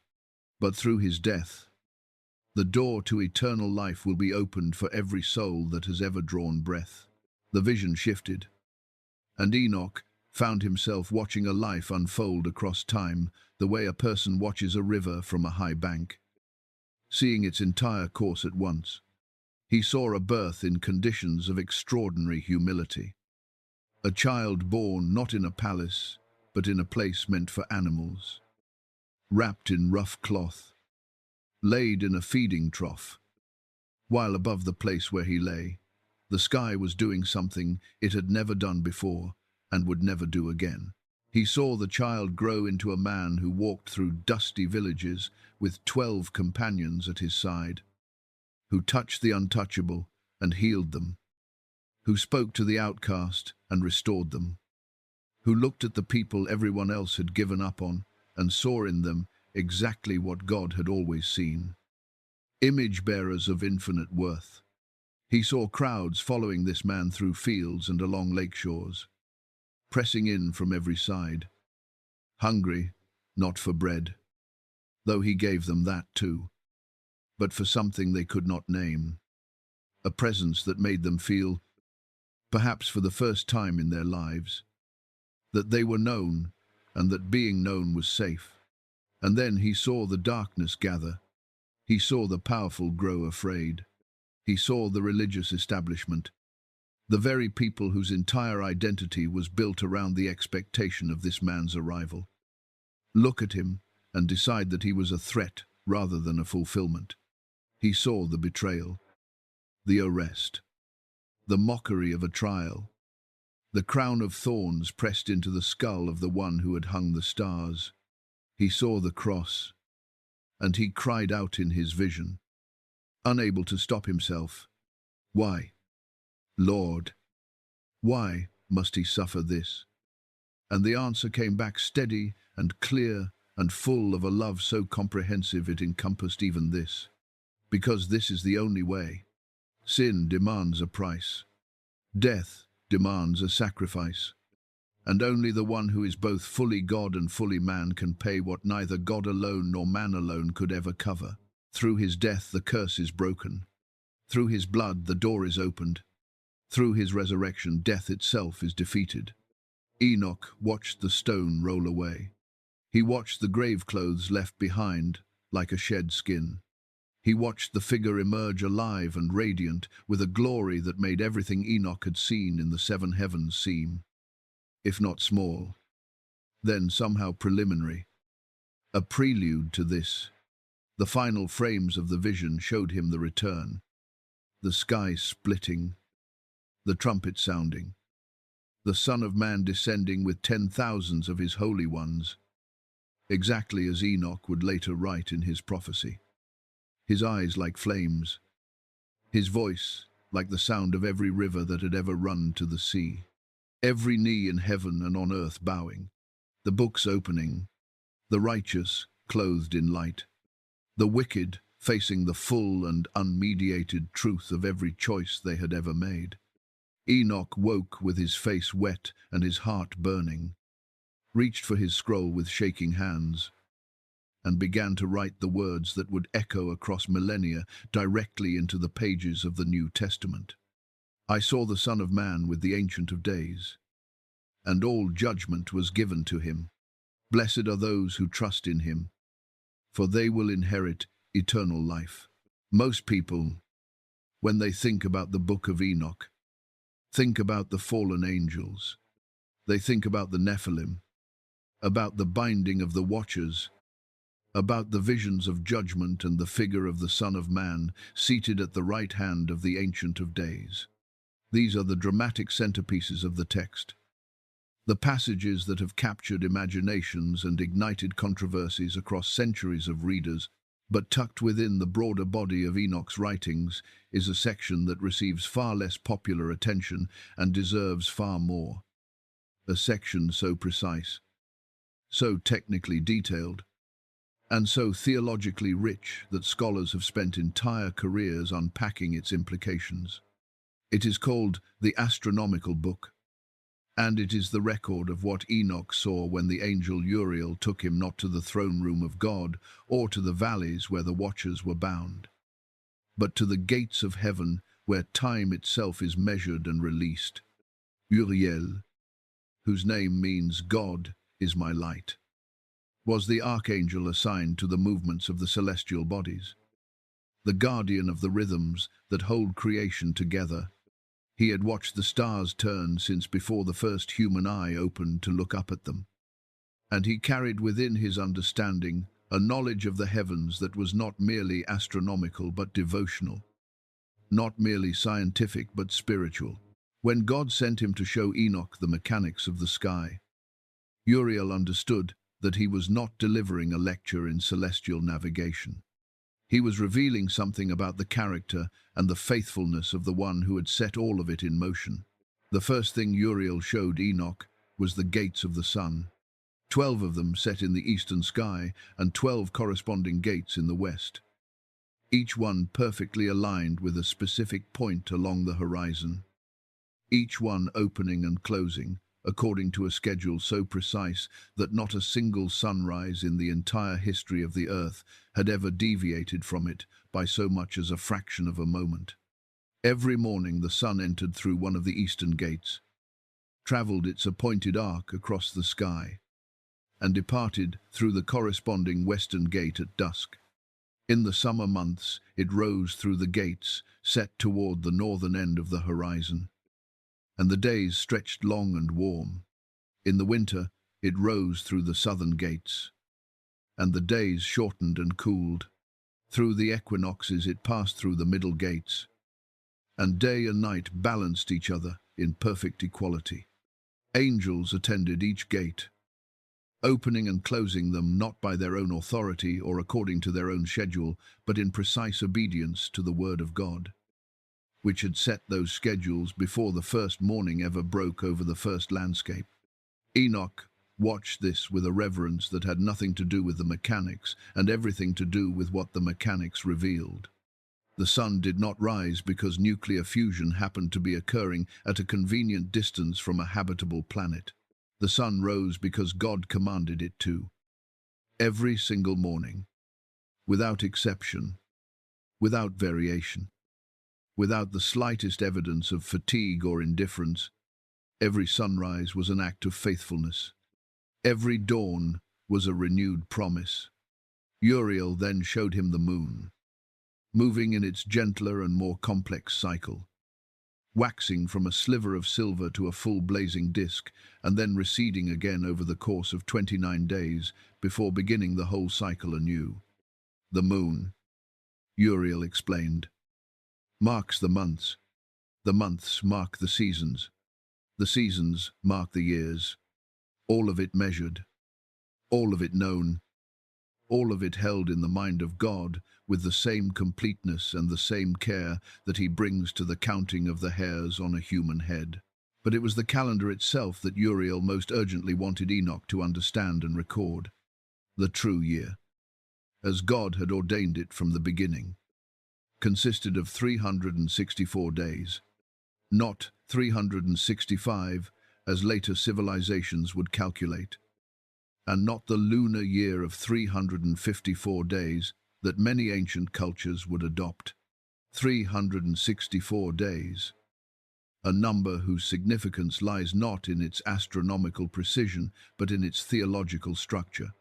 But through his death, the door to eternal life will be opened for every soul that has ever drawn breath. The vision shifted, and Enoch found himself watching a life unfold across time the way a person watches a river from a high bank, seeing its entire course at once. He saw a birth in conditions of extraordinary humility. A child born not in a palace, but in a place meant for animals, wrapped in rough cloth, laid in a feeding trough. While above the place where he lay, the sky was doing something it had never done before and would never do again. He saw the child grow into a man who walked through dusty villages with 12 companions at his side, who touched the untouchable and healed them, who spoke to the outcast and restored them, who looked at the people everyone else had given up on and saw in them exactly what God had always seen. Image-bearers of infinite worth. He saw crowds following this man through fields and along lake shores, pressing in from every side, hungry, not for bread, though he gave them that too, but for something they could not name, a presence that made them feel, perhaps for the first time in their lives, that they were known and that being known was safe. And then he saw the darkness gather. He saw the powerful grow afraid. He saw the religious establishment, the very people whose entire identity was built around the expectation of this man's arrival, look at him and decide that he was a threat rather than a fulfillment. He saw the betrayal, the arrest, the mockery of a trial, the crown of thorns pressed into the skull of the one who had hung the stars. He saw the cross, and he cried out in his vision, unable to stop himself, "Why, Lord, why must he suffer this?" And the answer came back steady and clear and full of a love so comprehensive it encompassed even this. Because this is the only way. Sin demands a price. Death demands a sacrifice. And only the one who is both fully God and fully man can pay what neither God alone nor man alone could ever cover. Through his death the curse is broken. Through his blood the door is opened. Through his resurrection death itself is defeated. Enoch watched the stone roll away. He watched the grave clothes left behind like a shed skin. He watched the figure emerge alive and radiant with a glory that made everything Enoch had seen in the 7 heavens seem, if not small, then somehow preliminary, a prelude to this. The final frames of the vision showed him the return, the sky splitting, the trumpet sounding, the Son of Man descending with 10,000s of his holy ones, exactly as Enoch would later write in his prophecy. His eyes like flames, his voice like the sound of every river that had ever run to the sea. Every knee in heaven and on earth bowing, the books opening, the righteous clothed in light, the wicked facing the full and unmediated truth of every choice they had ever made. Enoch woke with his face wet and his heart burning, reached for his scroll with shaking hands, and began to write the words that would echo across millennia directly into the pages of the New Testament. I saw the Son of Man with the Ancient of Days, and all judgment was given to him. Blessed are those who trust in him, for they will inherit eternal life. Most people, when they think about the Book of Enoch, think about the fallen angels. They think about the Nephilim, about the binding of the Watchers, about the visions of judgment and the figure of the Son of Man seated at the right hand of the Ancient of Days. These are the dramatic centerpieces of the text, the passages that have captured imaginations and ignited controversies across centuries of readers. But tucked within the broader body of Enoch's writings is a section that receives far less popular attention and deserves far more. A section so precise, so technically detailed, and so theologically rich that scholars have spent entire careers unpacking its implications. It is called the Astronomical Book, and it is the record of what Enoch saw when the angel Uriel took him not to the throne room of God or to the valleys where the watchers were bound, but to the gates of heaven where time itself is measured and released. Uriel, whose name means God is my light, was the archangel assigned to the movements of the celestial bodies, the guardian of the rhythms that hold creation together. He had watched the stars turn since before the first human eye opened to look up at them. And he carried within his understanding a knowledge of the heavens that was not merely astronomical but devotional, not merely scientific but spiritual. When God sent him to show Enoch the mechanics of the sky, Uriel understood that he was not delivering a lecture in celestial navigation. He was revealing something about the character and the faithfulness of the one who had set all of it in motion. The first thing Uriel showed Enoch was the gates of the sun, 12 of them set in the eastern sky and 12 corresponding gates in the west, each one perfectly aligned with a specific point along the horizon, each one opening and closing according to a schedule so precise that not a single sunrise in the entire history of the earth had ever deviated from it by so much as a fraction of a moment. Every morning the sun entered through one of the eastern gates, travelled its appointed arc across the sky, and departed through the corresponding western gate at dusk. In the summer months it rose through the gates set toward the northern end of the horizon, and the days stretched long and warm. In the winter it rose through the southern gates, and the days shortened and cooled. Through the equinoxes it passed through the middle gates, and day and night balanced each other in perfect equality. Angels attended each gate, opening and closing them not by their own authority or according to their own schedule, but in precise obedience to the word of God, which had set those schedules before the first morning ever broke over the first landscape. Enoch watched this with a reverence that had nothing to do with the mechanics and everything to do with what the mechanics revealed. The sun did not rise because nuclear fusion happened to be occurring at a convenient distance from a habitable planet. The sun rose because God commanded it to. Every single morning, without exception, without variation, without the slightest evidence of fatigue or indifference, every sunrise was an act of faithfulness. Every dawn was a renewed promise. Uriel then showed him the moon, moving in its gentler and more complex cycle, waxing from a sliver of silver to a full blazing disk, and then receding again over the course of 29 days before beginning the whole cycle anew. The moon, Uriel explained, marks the months mark the seasons mark the years, all of it measured, all of it known, all of it held in the mind of God with the same completeness and the same care that he brings to the counting of the hairs on a human head. But it was the calendar itself that Uriel most urgently wanted Enoch to understand and record. The true year, as God had ordained it from the beginning, consisted of 364 days, not 365 as later civilizations would calculate, and not the lunar year of 354 days that many ancient cultures would adopt. 364 days, a number whose significance lies not in its astronomical precision, but in its theological structure.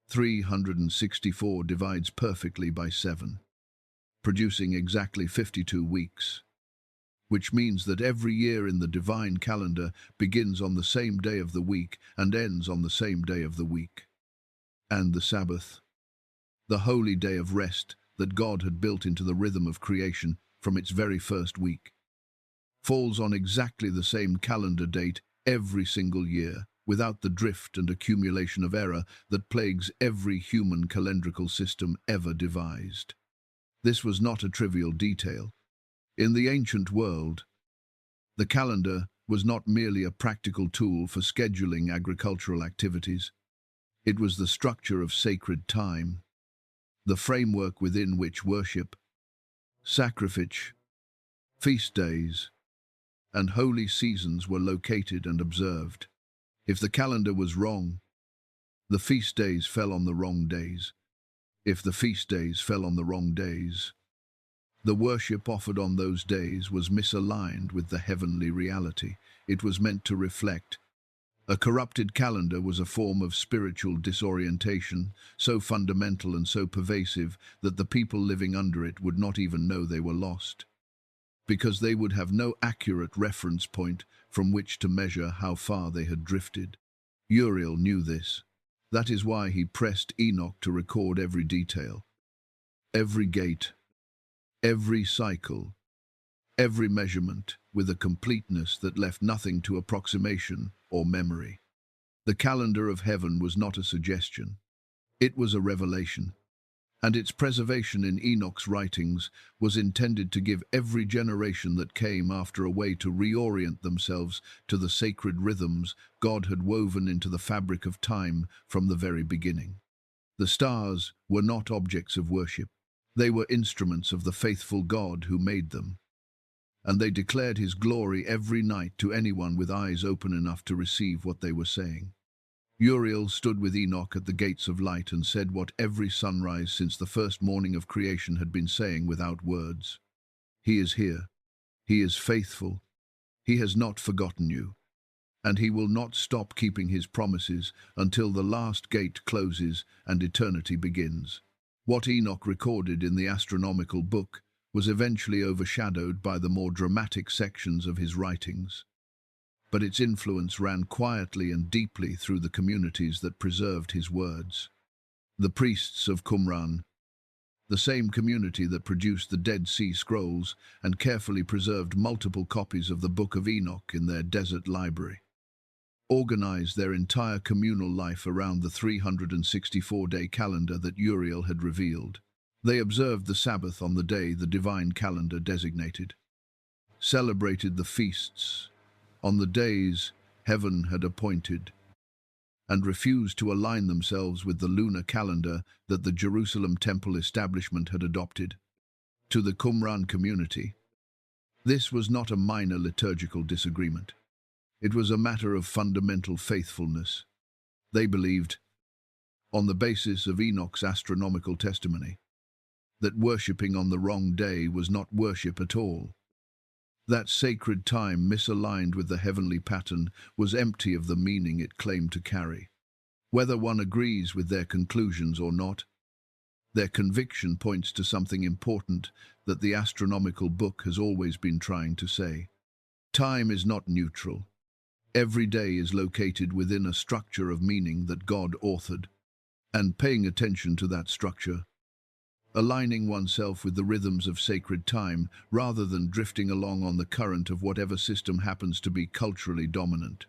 364 divides perfectly by 7, producing exactly 52 weeks, which means that every year in the divine calendar begins on the same day of the week and ends on the same day of the week. And the Sabbath, the holy day of rest that God had built into the rhythm of creation from its very first week, falls on exactly the same calendar date every single year, without the drift and accumulation of error that plagues every human calendrical system ever devised. This was not a trivial detail. In the ancient world, the calendar was not merely a practical tool for scheduling agricultural activities. It was the structure of sacred time, the framework within which worship, sacrifice, feast days, and holy seasons were located and observed. If the calendar was wrong, the feast days fell on the wrong days. If the feast days fell on the wrong days, the worship offered on those days was misaligned with the heavenly reality it was meant to reflect. A corrupted calendar was a form of spiritual disorientation, so fundamental and so pervasive that the people living under it would not even know they were lost, because they would have no accurate reference point from which to measure how far they had drifted. Uriel knew this. That is why he pressed Enoch to record every detail, every gate, every cycle, every measurement, with a completeness that left nothing to approximation or memory. The calendar of heaven was not a suggestion. It was a revelation, and its preservation in Enoch's writings was intended to give every generation that came after a way to reorient themselves to the sacred rhythms God had woven into the fabric of time from the very beginning. The stars were not objects of worship. They were instruments of the faithful God who made them, and they declared his glory every night to anyone with eyes open enough to receive what they were saying. Uriel stood with Enoch at the gates of light and said what every sunrise since the first morning of creation had been saying without words. He is here. He is faithful. He has not forgotten you. And he will not stop keeping his promises until the last gate closes and eternity begins. What Enoch recorded in the Astronomical Book was eventually overshadowed by the more dramatic sections of his writings, but its influence ran quietly and deeply through the communities that preserved his words. The priests of Qumran, the same community that produced the Dead Sea Scrolls and carefully preserved multiple copies of the Book of Enoch in their desert library, organized their entire communal life around the 364-day calendar that Uriel had revealed. They observed the Sabbath on the day the divine calendar designated, celebrated the feasts on the days heaven had appointed, and refused to align themselves with the lunar calendar that the Jerusalem temple establishment had adopted. To the Qumran community, this was not a minor liturgical disagreement. It was a matter of fundamental faithfulness. They believed, on the basis of Enoch's astronomical testimony, that worshipping on the wrong day was not worship at all. That sacred time, misaligned with the heavenly pattern, was empty of the meaning it claimed to carry. Whether one agrees with their conclusions or not, their conviction points to something important that the Astronomical Book has always been trying to say. Time is not neutral. Every day is located within a structure of meaning that God authored, and paying attention to that structure, aligning oneself with the rhythms of sacred time rather than drifting along on the current of whatever system happens to be culturally dominant,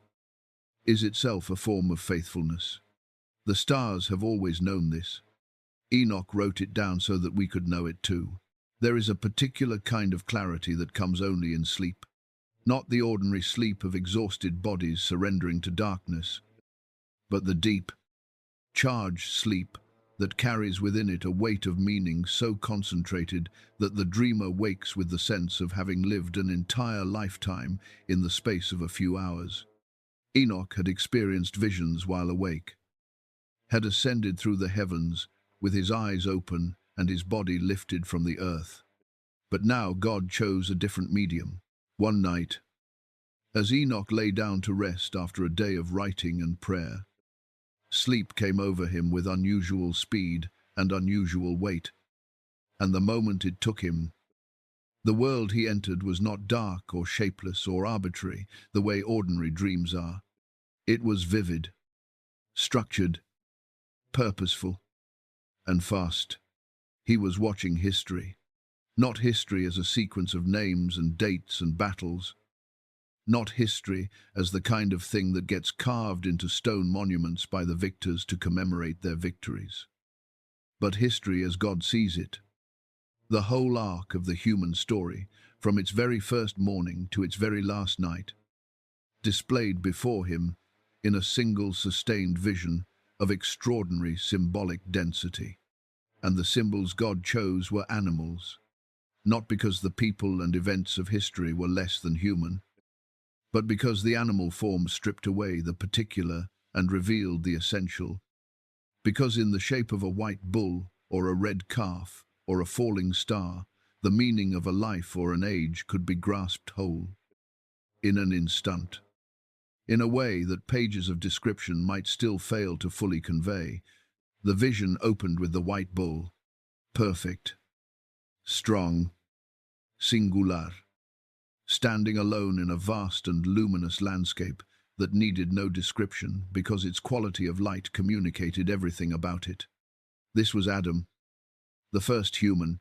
is itself a form of faithfulness. The stars have always known this. Enoch wrote it down so that we could know it too. There is a particular kind of clarity that comes only in sleep, not the ordinary sleep of exhausted bodies surrendering to darkness, but the deep, charged sleep that carries within it a weight of meaning so concentrated that the dreamer wakes with the sense of having lived an entire lifetime in the space of a few hours. Enoch had experienced visions while awake, had ascended through the heavens with his eyes open and his body lifted from the earth. But now God chose a different medium. One night, as Enoch lay down to rest after a day of writing and prayer, sleep came over him with unusual speed and unusual weight, and the moment it took him, the world he entered was not dark or shapeless or arbitrary the way ordinary dreams are. It was vivid, structured, purposeful, and fast. He was watching history, not history as a sequence of names and dates and battles, not history as the kind of thing that gets carved into stone monuments by the victors to commemorate their victories, but history as God sees it. The whole arc of the human story, from its very first morning to its very last night, displayed before him in a single sustained vision of extraordinary symbolic density. And the symbols God chose were animals, not because the people and events of history were less than human, but because the animal form stripped away the particular and revealed the essential, because in the shape of a white bull or a red calf or a falling star, the meaning of a life or an age could be grasped whole, in an instant. In a way that pages of description might still fail to fully convey, the vision opened with the white bull, perfect, strong, singular, standing alone in a vast and luminous landscape, that needed no description because its quality of light communicated everything about it. This was Adam, the first human,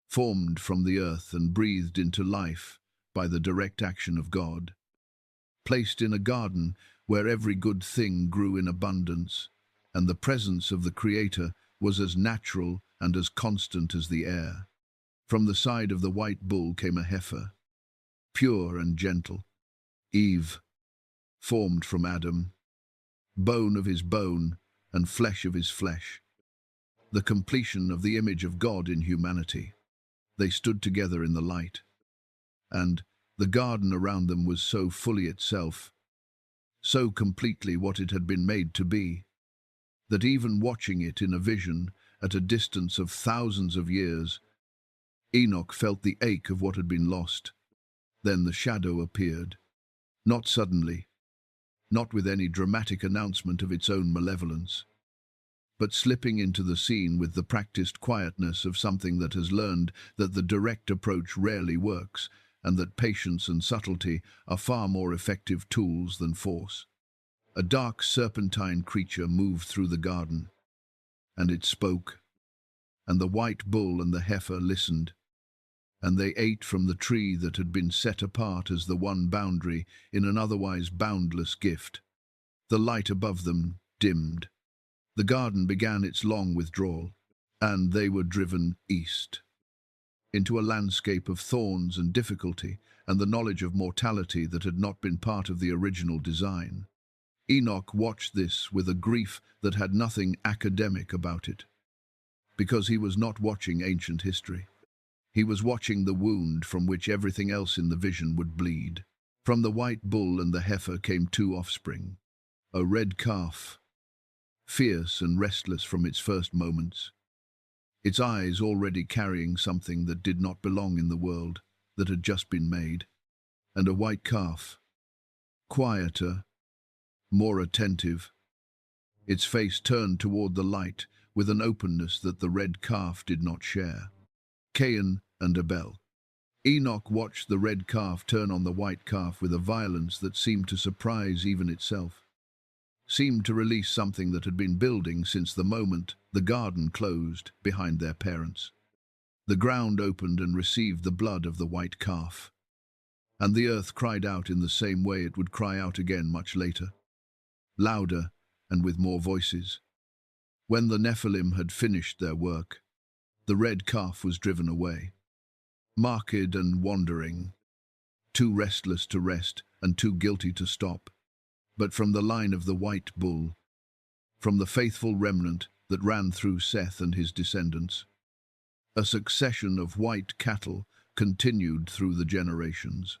formed from the earth and breathed into life by the direct action of God, placed in a garden where every good thing grew in abundance, and the presence of the Creator was as natural and as constant as the air. From the side of the white bull came a heifer, pure and gentle, Eve, formed from Adam, bone of his bone and flesh of his flesh, the completion of the image of God in humanity. They stood together in the light, and the garden around them was so fully itself, so completely what it had been made to be, that even watching it in a vision at a distance of thousands of years, Enoch felt the ache of what had been lost. Then the shadow appeared, not suddenly, not with any dramatic announcement of its own malevolence, but slipping into the scene with the practiced quietness of something that has learned that the direct approach rarely works, and that patience and subtlety are far more effective tools than force. A dark serpentine creature moved through the garden, and it spoke, and the white bull and the heifer listened, and they ate from the tree that had been set apart as the one boundary in an otherwise boundless gift. The light above them dimmed. The garden began its long withdrawal, and they were driven east, into a landscape of thorns and difficulty, and the knowledge of mortality that had not been part of the original design. Enoch watched this with a grief that had nothing academic about it, because he was not watching ancient history. He was watching the wound from which everything else in the vision would bleed. From the white bull and the heifer came two offspring, a red calf, fierce and restless from its first moments, its eyes already carrying something that did not belong in the world that had just been made, and a white calf, quieter, more attentive, its face turned toward the light with an openness that the red calf did not share. Cain and Abel. Enoch watched the red calf turn on the white calf with a violence that seemed to surprise even itself, seemed to release something that had been building since the moment the garden closed behind their parents. The ground opened and received the blood of the white calf, and the earth cried out in the same way it would cry out again much later, louder and with more voices. When the Nephilim had finished their work, the red calf was driven away, marked and wandering, too restless to rest and too guilty to stop. But from the line of the white bull, from the faithful remnant that ran through Seth and his descendants, a succession of white cattle continued through the generations,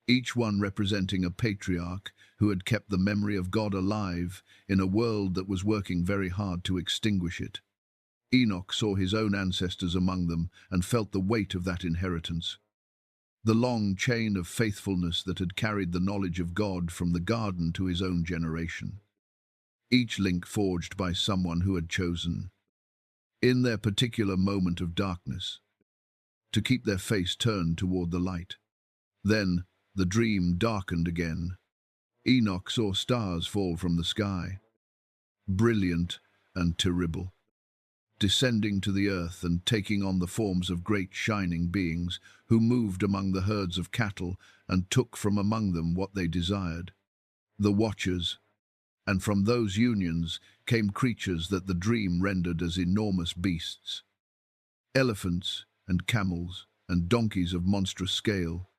each one representing a patriarch who had kept the memory of God alive in a world that was working very hard to extinguish it. Enoch saw his own ancestors among them and felt the weight of that inheritance, the long chain of faithfulness that had carried the knowledge of God from the garden to his own generation, each link forged by someone who had chosen, in their particular moment of darkness, to keep their face turned toward the light. Then the dream darkened again. Enoch saw stars fall from the sky, brilliant and terrible, descending to the earth and taking on the forms of great shining beings who moved among the herds of cattle and took from among them what they desired, the Watchers, and from those unions came creatures that the dream rendered as enormous beasts, elephants and camels and donkeys of monstrous scale,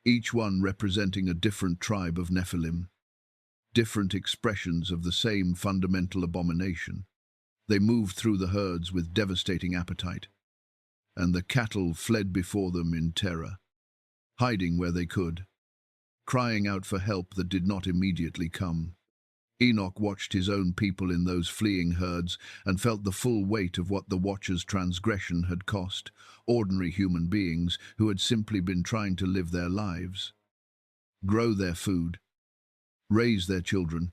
each one representing a different tribe of Nephilim, different expressions of the same fundamental abomination. They moved through the herds with devastating appetite, and the cattle fled before them in terror, hiding where they could, crying out for help that did not immediately come. Enoch watched his own people in those fleeing herds and felt the full weight of what the Watchers' transgression had cost, ordinary human beings who had simply been trying to live their lives, grow their food, raise their children,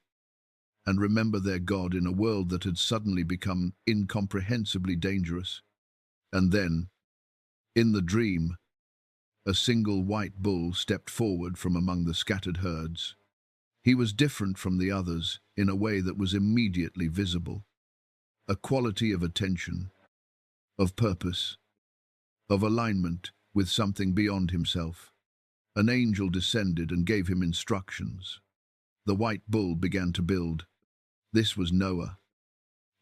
and remember their God in a world that had suddenly become incomprehensibly dangerous. And then, in the dream, a single white bull stepped forward from among the scattered herds, He was different from the others in a way that was immediately visible. A quality of attention, of purpose, of alignment with something beyond himself. An angel descended and gave him instructions. The white bull began to build. This was Noah,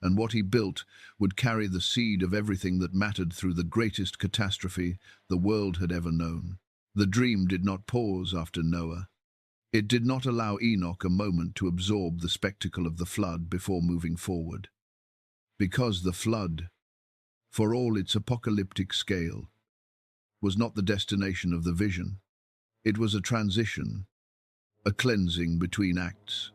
and what he built would carry the seed of everything that mattered through the greatest catastrophe the world had ever known. The dream did not pause after Noah. It did not allow Enoch a moment to absorb the spectacle of the flood before moving forward. Because the flood, for all its apocalyptic scale, was not the destination of the vision. It was a transition, a cleansing between acts.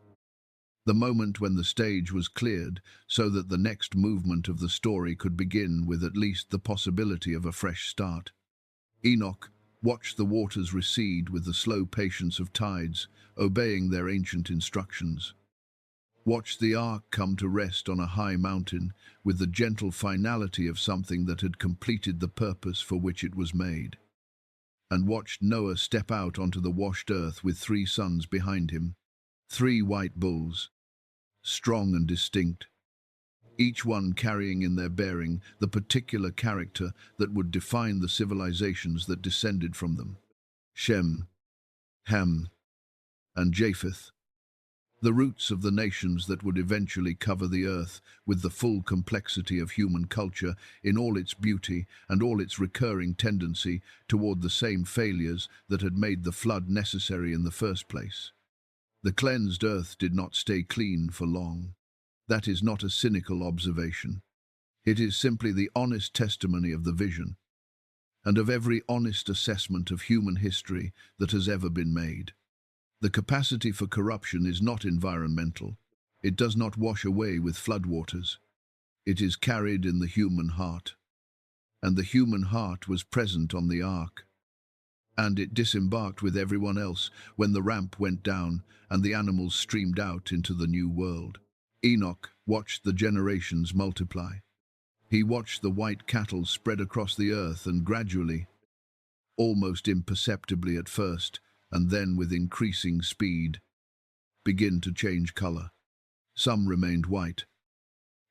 The moment when the stage was cleared so that the next movement of the story could begin with at least the possibility of a fresh start. Enoch watched the waters recede with the slow patience of tides, obeying their ancient instructions. Watched the ark come to rest on a high mountain with the gentle finality of something that had completed the purpose for which it was made. And watched Noah step out onto the washed earth with 3 sons behind him, 3 white bulls, strong and distinct, each one carrying in their bearing the particular character that would define the civilizations that descended from them. Shem, Ham, and Japheth, the roots of the nations that would eventually cover the earth with the full complexity of human culture in all its beauty and all its recurring tendency toward the same failures that had made the flood necessary in the first place. The cleansed earth did not stay clean for long. That is not a cynical observation. It is simply the honest testimony of the vision, and of every honest assessment of human history that has ever been made. The capacity for corruption is not environmental. It does not wash away with floodwaters. It is carried in the human heart. And the human heart was present on the ark. And it disembarked with everyone else when the ramp went down and the animals streamed out into the new world. Enoch watched the generations multiply. He watched the white cattle spread across the earth and gradually, almost imperceptibly at first, and then with increasing speed, begin to change color. Some remained white,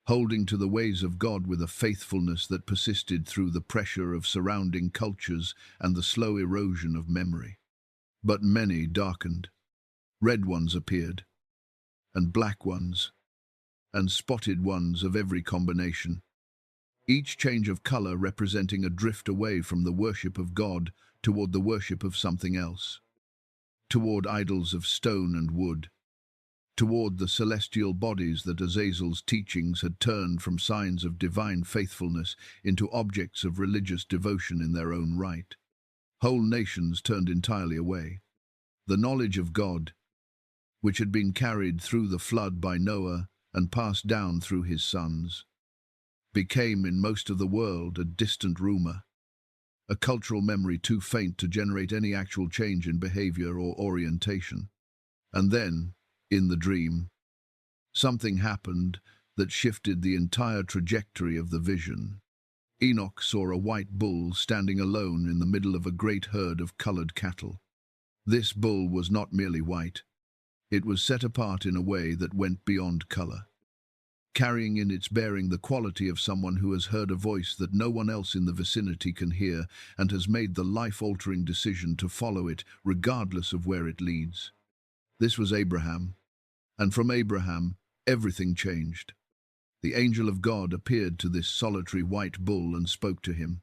holding to the ways of God with a faithfulness that persisted through the pressure of surrounding cultures and the slow erosion of memory. But many darkened. Red ones appeared, and black ones, and spotted ones of every combination, each change of color representing a drift away from the worship of God toward the worship of something else, toward idols of stone and wood, toward the celestial bodies that Azazel's teachings had turned from signs of divine faithfulness into objects of religious devotion in their own right. Whole nations turned entirely away. The knowledge of God, which had been carried through the flood by Noah and passed down through his sons, became in most of the world a distant rumor, a cultural memory too faint to generate any actual change in behavior or orientation. And then, in the dream, something happened that shifted the entire trajectory of the vision. Enoch saw a white bull standing alone in the middle of a great herd of colored cattle. This bull was not merely white. It was set apart in a way that went beyond color, carrying in its bearing the quality of someone who has heard a voice that no one else in the vicinity can hear and has made the life-altering decision to follow it regardless of where it leads. This was Abraham, and from Abraham, everything changed. The angel of God appeared to this solitary white bull and spoke to him.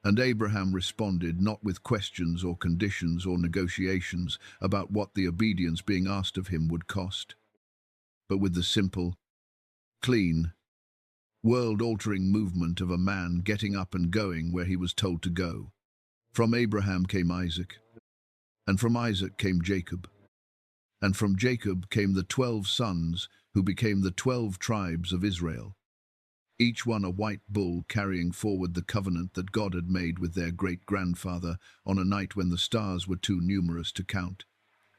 And Abraham responded not with questions or conditions or negotiations about what the obedience being asked of him would cost, but with the simple, clean, world-altering movement of a man getting up and going where he was told to go. From Abraham came Isaac, and from Isaac came Jacob, and from Jacob came the 12 sons who became the 12 tribes of Israel, each one a white bull carrying forward the covenant that God had made with their great-grandfather on a night when the stars were too numerous to count,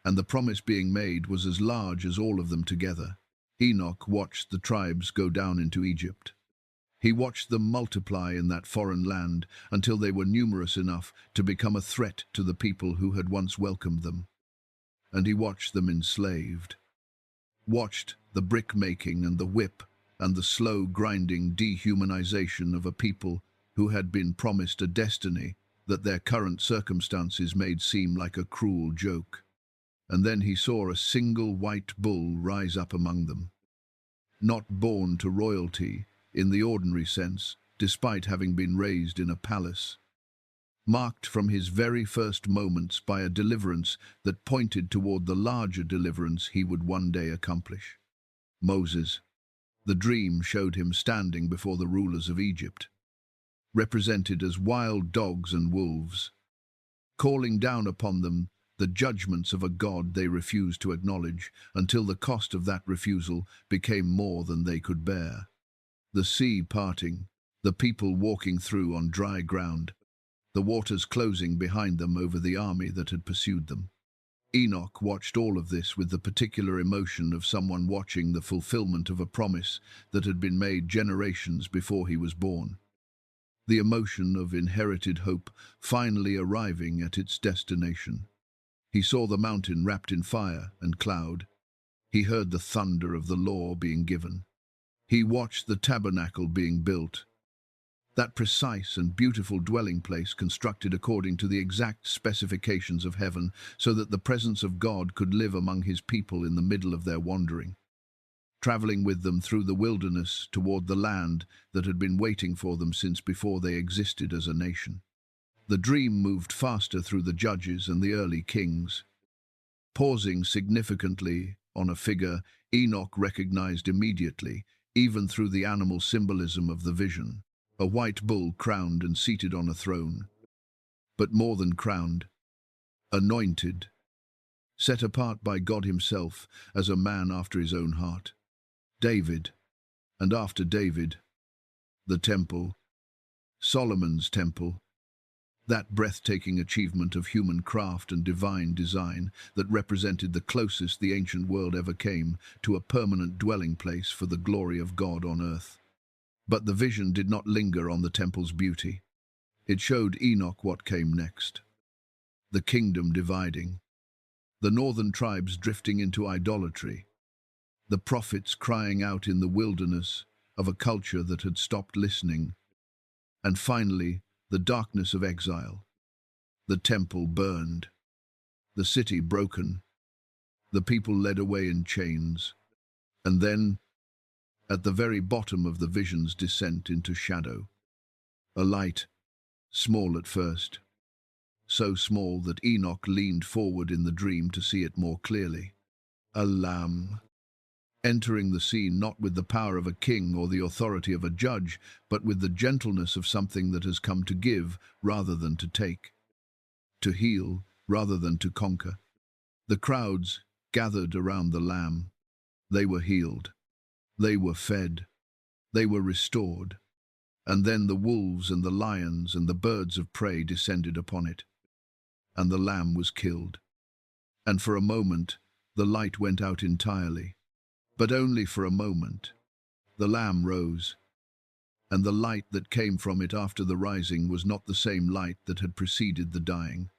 and the promise being made was as large as all of them together. Enoch watched the tribes go down into Egypt. He watched them multiply in that foreign land until they were numerous enough to become a threat to the people who had once welcomed them. and he watched them enslaved, watched the brick-making and the whip and the slow grinding dehumanization of a people who had been promised a destiny that their current circumstances made seem like a cruel joke. And then he saw a single white bull rise up among them, not born to royalty in the ordinary sense, despite having been raised in a palace, marked from his very first moments by a deliverance that pointed toward the larger deliverance he would one day accomplish. Moses. The dream showed him standing before the rulers of Egypt, represented as wild dogs and wolves, calling down upon them the judgments of a God they refused to acknowledge until the cost of that refusal became more than they could bear. The sea parting, the people walking through on dry ground, the waters closing behind them over the army that had pursued them. Enoch watched all of this with the particular emotion of someone watching the fulfillment of a promise that had been made generations before he was born. The emotion of inherited hope finally arriving at its destination. He saw the mountain wrapped in fire and cloud. He heard the thunder of the law being given. He watched the tabernacle being built, that precise and beautiful dwelling place constructed according to the exact specifications of heaven so that the presence of God could live among his people in the middle of their wandering, traveling with them through the wilderness toward the land that had been waiting for them since before they existed as a nation. The dream moved faster through the judges and the early kings. Pausing significantly on a figure Enoch recognized immediately, even through the animal symbolism of the vision. A white bull crowned and seated on a throne. But more than crowned, anointed, set apart by God himself as a man after his own heart. David, and after David, the temple, Solomon's temple, that breathtaking achievement of human craft and divine design that represented the closest the ancient world ever came to a permanent dwelling place for the glory of God on earth. But the vision did not linger on the temple's beauty. It showed Enoch what came next. The kingdom dividing, the northern tribes drifting into idolatry, the prophets crying out in the wilderness of a culture that had stopped listening, and finally, the darkness of exile. The temple burned, the city broken, the people led away in chains, and then, at the very bottom of the vision's descent into shadow, a light, small at first, so small that Enoch leaned forward in the dream to see it more clearly. A lamb, entering the scene not with the power of a king or the authority of a judge, but with the gentleness of something that has come to give rather than to take, to heal rather than to conquer. The crowds gathered around the lamb. They were healed. They were fed. They were restored. And then the wolves and the lions and the birds of prey descended upon it. And the lamb was killed. And for a moment, the light went out entirely. But only for a moment. The lamb rose. And the light that came from it after the rising was not the same light that had preceded the dying.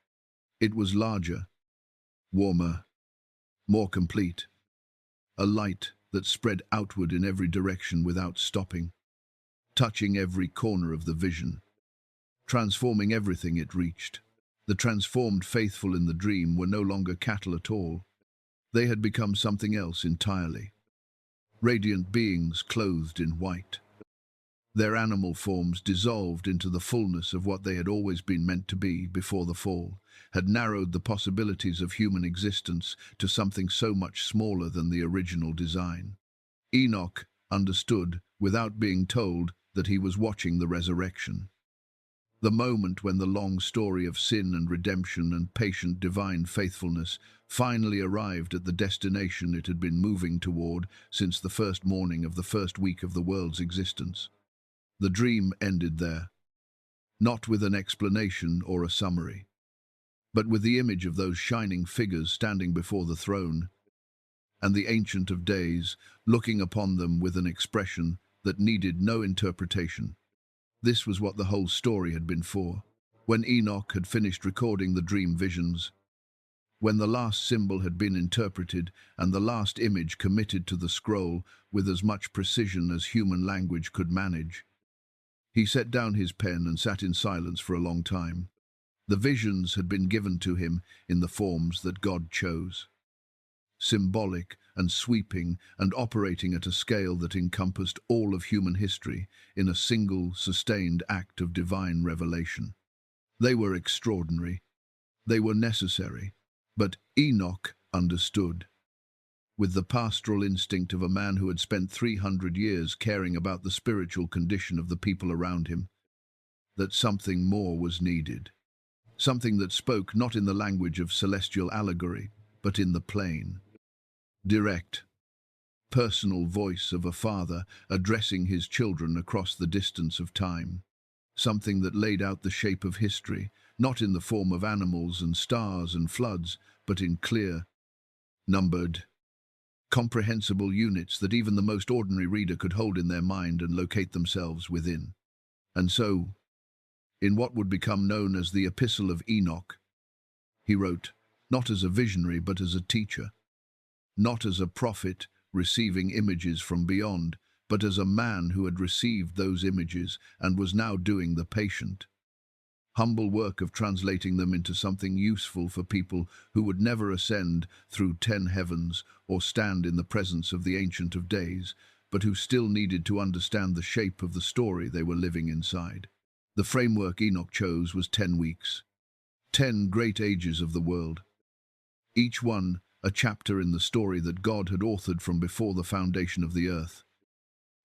It was larger, warmer, more complete. A light that spread outward in every direction without stopping, touching every corner of the vision, transforming everything it reached. The transformed faithful in the dream were no longer cattle at all. They had become something else entirely. Radiant beings clothed in white. Their animal forms dissolved into the fullness of what they had always been meant to be before the fall, had narrowed the possibilities of human existence to something so much smaller than the original design. Enoch understood, without being told, that he was watching the resurrection. The moment when the long story of sin and redemption and patient divine faithfulness finally arrived at the destination it had been moving toward since the first morning of the first week of the world's existence. The dream ended there, not with an explanation or a summary, but with the image of those shining figures standing before the throne, and the Ancient of Days looking upon them with an expression that needed no interpretation. This was what the whole story had been for. When Enoch had finished recording the dream visions, When the last symbol had been interpreted and the last image committed to the scroll with as much precision as human language could manage, he set down his pen and sat in silence for a long time. The visions had been given to him in the forms that God chose, symbolic and sweeping and operating at a scale that encompassed all of human history in a single, sustained act of divine revelation. They were extraordinary. They were necessary. But Enoch understood, with the pastoral instinct of a man who had spent 300 years caring about the spiritual condition of the people around him, that something more was needed. Something that spoke not in the language of celestial allegory, but in the plain, direct, personal voice of a father addressing his children across the distance of time. Something that laid out the shape of history, not in the form of animals and stars and floods, but in clear, numbered, comprehensible units that even the most ordinary reader could hold in their mind and locate themselves within. And so, in what would become known as the Epistle of Enoch, he wrote, not as a visionary but as a teacher, not as a prophet receiving images from beyond, but as a man who had received those images and was now doing the patient, humble work of translating them into something useful for people who would never ascend through 10 heavens or stand in the presence of the Ancient of Days, but who still needed to understand the shape of the story they were living inside. The framework Enoch chose was 10 weeks, 10 great ages of the world, each one a chapter in the story that God had authored from before the foundation of the earth,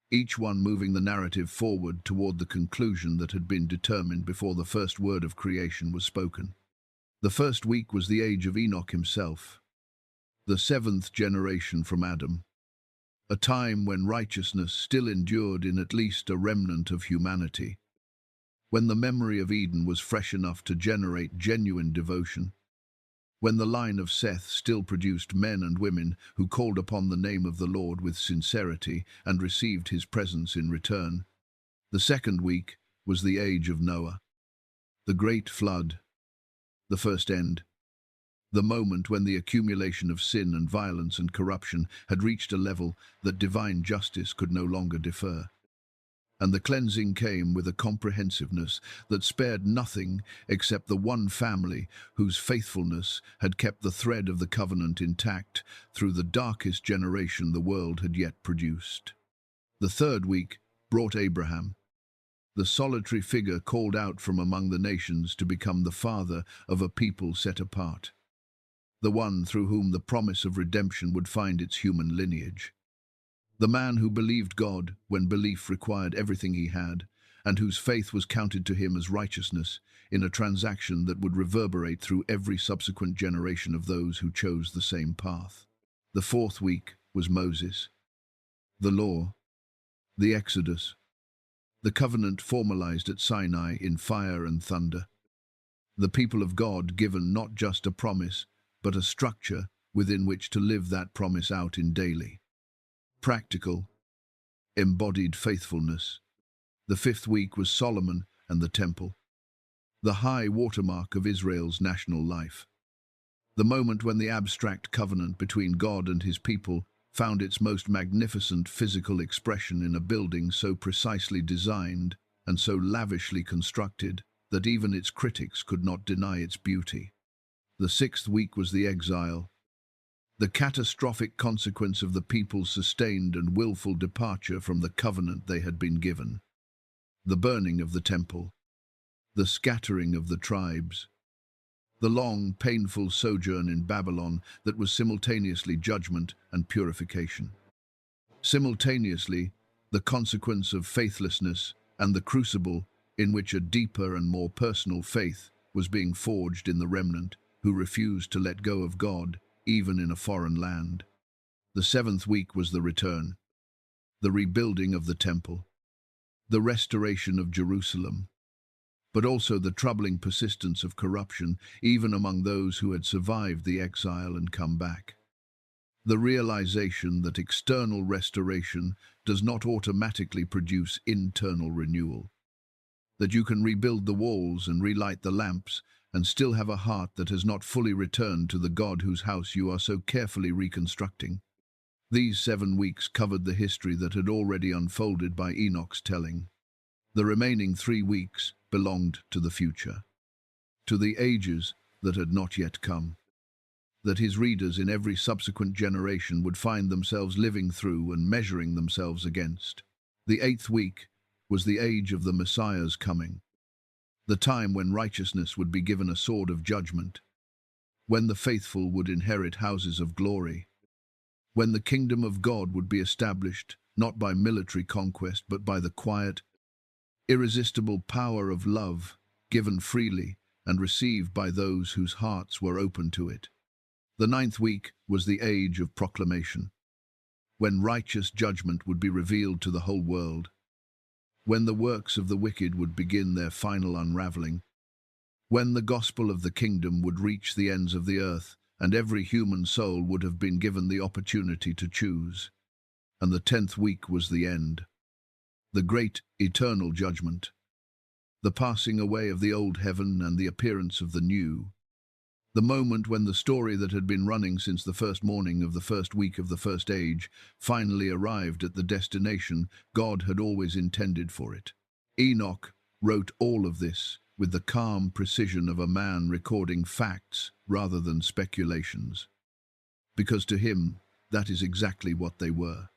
each one moving the narrative forward toward the conclusion that had been determined before the first word of creation was spoken. The first week was the age of Enoch himself, the 7th generation from Adam, a time when righteousness still endured in at least a remnant of humanity, when the memory of Eden was fresh enough to generate genuine devotion, when the line of Seth still produced men and women who called upon the name of the Lord with sincerity and received his presence in return. The second week was the age of Noah, the great flood, the first end, the moment when the accumulation of sin and violence and corruption had reached a level that divine justice could no longer defer. And the cleansing came with a comprehensiveness that spared nothing except the one family whose faithfulness had kept the thread of the covenant intact through the darkest generation the world had yet produced. The third week brought Abraham, the solitary figure called out from among the nations to become the father of a people set apart, the one through whom the promise of redemption would find its human lineage. The man who believed God when belief required everything he had, and whose faith was counted to him as righteousness in a transaction that would reverberate through every subsequent generation of those who chose the same path. The fourth week was Moses, the law, the Exodus, the covenant formalized at Sinai in fire and thunder, the people of God given not just a promise, but a structure within which to live that promise out in daily, practical, embodied faithfulness. The fifth week was Solomon and the temple, the high watermark of Israel's national life, the moment when the abstract covenant between God and his people found its most magnificent physical expression in a building so precisely designed and so lavishly constructed that even its critics could not deny its beauty. The sixth week was the exile, the catastrophic consequence of the people's sustained and willful departure from the covenant they had been given, the burning of the temple, the scattering of the tribes, the long, painful sojourn in Babylon that was simultaneously judgment and purification. Simultaneously, the consequence of faithlessness and the crucible in which a deeper and more personal faith was being forged in the remnant who refused to let go of God even in a foreign land. The seventh week was the return, the rebuilding of the temple, the restoration of Jerusalem, but also the troubling persistence of corruption even among those who had survived the exile and come back. The realization that external restoration does not automatically produce internal renewal, that you can rebuild the walls and relight the lamps, and still have a heart that has not fully returned to the God whose house you are so carefully reconstructing. These 7 weeks covered the history that had already unfolded by Enoch's telling. The remaining 3 weeks belonged to the future, to the ages that had not yet come, that his readers in every subsequent generation would find themselves living through and measuring themselves against. The 8th week was the age of the Messiah's coming, the time when righteousness would be given a sword of judgment, when the faithful would inherit houses of glory, when the kingdom of God would be established not by military conquest but by the quiet, irresistible power of love given freely and received by those whose hearts were open to it. The 9th week was the age of proclamation, when righteous judgment would be revealed to the whole world, when the works of the wicked would begin their final unraveling, when the gospel of the kingdom would reach the ends of the earth and every human soul would have been given the opportunity to choose. And the 10th week was the end, the great eternal judgment, the passing away of the old heaven and the appearance of the new, the moment when the story that had been running since the first morning of the first week of the first age finally arrived at the destination God had always intended for it. Enoch wrote all of this with the calm precision of a man recording facts rather than speculations, because to him that is exactly what they were.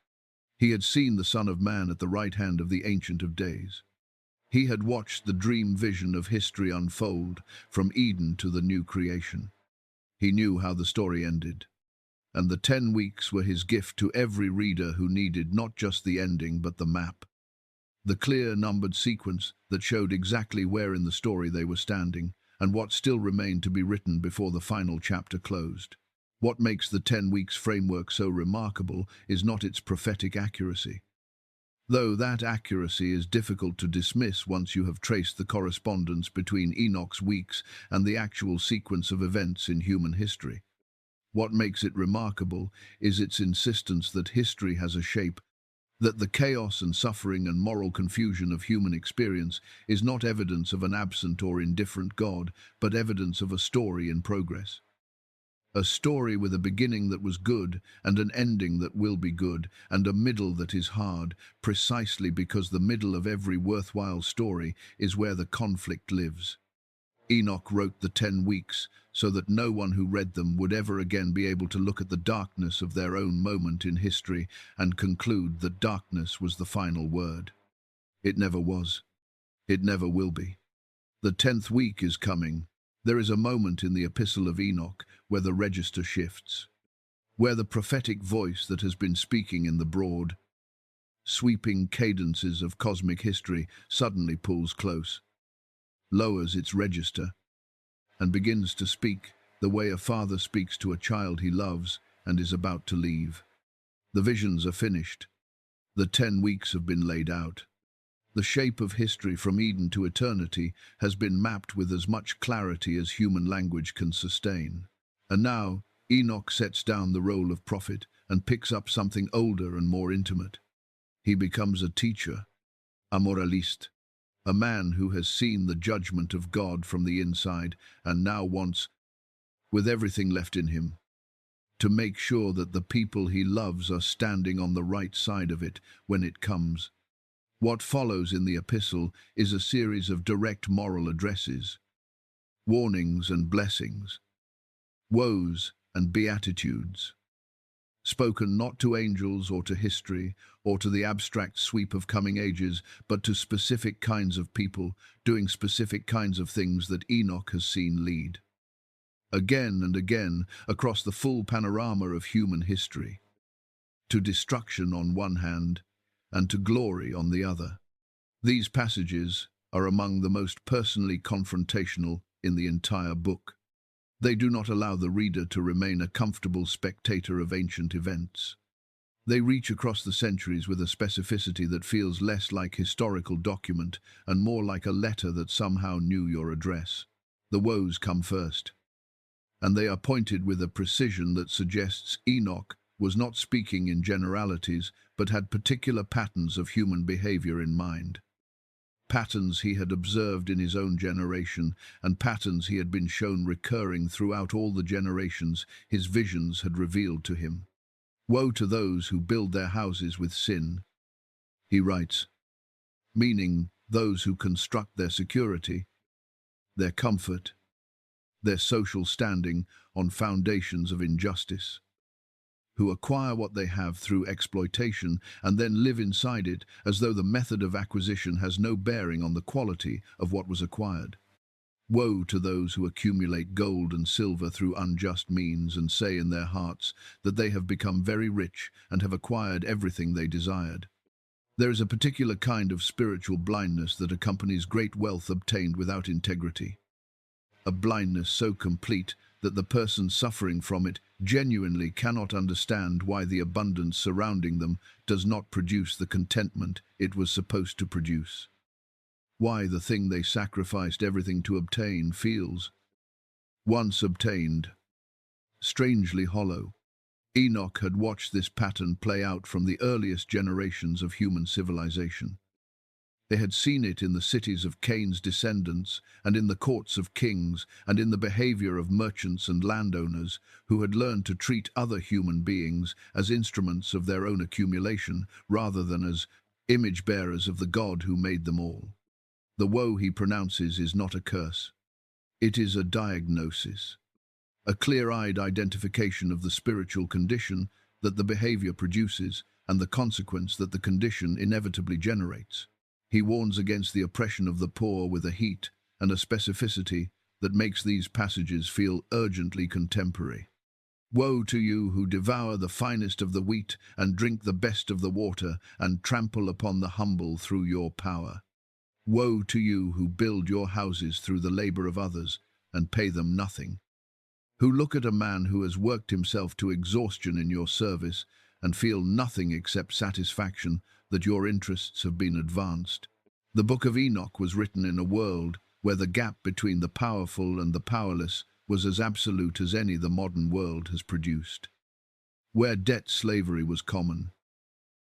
He had seen the Son of Man at the right hand of the Ancient of Days. He had watched the dream vision of history unfold from Eden to the new creation. He knew how the story ended, and the 10 weeks were his gift to every reader who needed not just the ending but the map, the clear numbered sequence that showed exactly where in the story they were standing and what still remained to be written before the final chapter closed. What makes the 10 weeks framework so remarkable is not its prophetic accuracy, though that accuracy is difficult to dismiss once you have traced the correspondence between Enoch's weeks and the actual sequence of events in human history. What makes it remarkable is its insistence that history has a shape, that the chaos and suffering and moral confusion of human experience is not evidence of an absent or indifferent God, but evidence of a story in progress. A story with a beginning that was good, and an ending that will be good, and a middle that is hard, precisely because the middle of every worthwhile story is where the conflict lives. Enoch wrote the 10 weeks so that no one who read them would ever again be able to look at the darkness of their own moment in history and conclude that darkness was the final word. It never was. It never will be. The 10th week is coming. There is a moment in the Epistle of Enoch where the register shifts, where the prophetic voice that has been speaking in the broad, sweeping cadences of cosmic history suddenly pulls close, lowers its register, and begins to speak the way a father speaks to a child he loves and is about to leave. The visions are finished. The 10 weeks have been laid out. The shape of history from Eden to eternity has been mapped with as much clarity as human language can sustain. And now, Enoch sets down the role of prophet and picks up something older and more intimate. He becomes a teacher, a moralist, a man who has seen the judgment of God from the inside and now wants, with everything left in him, to make sure that the people he loves are standing on the right side of it when it comes. What follows in the epistle is a series of direct moral addresses, warnings and blessings, woes and beatitudes, spoken not to angels or to history or to the abstract sweep of coming ages, but to specific kinds of people doing specific kinds of things that Enoch has seen lead. Again and again across the full panorama of human history, to destruction on one hand and to glory on the other. These passages are among the most personally confrontational in the entire book. They do not allow the reader to remain a comfortable spectator of ancient events. They reach across the centuries with a specificity that feels less like historical document and more like a letter that somehow knew your address. The woes come first, and they are pointed with a precision that suggests Enoch was not speaking in generalities, but had particular patterns of human behavior in mind. patterns he had observed in his own generation, and patterns he had been shown recurring throughout all the generations his visions had revealed to him. Woe to those who build their houses with sin, he writes, meaning those who construct their security, their comfort, their social standing on foundations of injustice, who acquire what they have through exploitation and then live inside it as though the method of acquisition has no bearing on the quality of what was acquired. Woe to those who accumulate gold and silver through unjust means and say in their hearts that they have become very rich and have acquired everything they desired. There is a particular kind of spiritual blindness that accompanies great wealth obtained without integrity. A blindness so complete that the person suffering from it genuinely cannot understand why the abundance surrounding them does not produce the contentment it was supposed to produce. Why the thing they sacrificed everything to obtain feels, once obtained, strangely hollow. Enoch had watched this pattern play out from the earliest generations of human civilization. They had seen it in the cities of Cain's descendants, and in the courts of kings, and in the behavior of merchants and landowners who had learned to treat other human beings as instruments of their own accumulation rather than as image-bearers of the God who made them all. The woe he pronounces is not a curse. It is a diagnosis, a clear-eyed identification of the spiritual condition that the behavior produces and the consequence that the condition inevitably generates. He warns against the oppression of the poor with a heat and a specificity that makes these passages feel urgently contemporary. Woe to you who devour the finest of the wheat and drink the best of the water and trample upon the humble through your power. Woe to you who build your houses through the labor of others and pay them nothing, who look at a man who has worked himself to exhaustion in your service and feel nothing except satisfaction that your interests have been advanced. The Book of Enoch was written in a world where the gap between the powerful and the powerless was as absolute as any the modern world has produced, where debt slavery was common,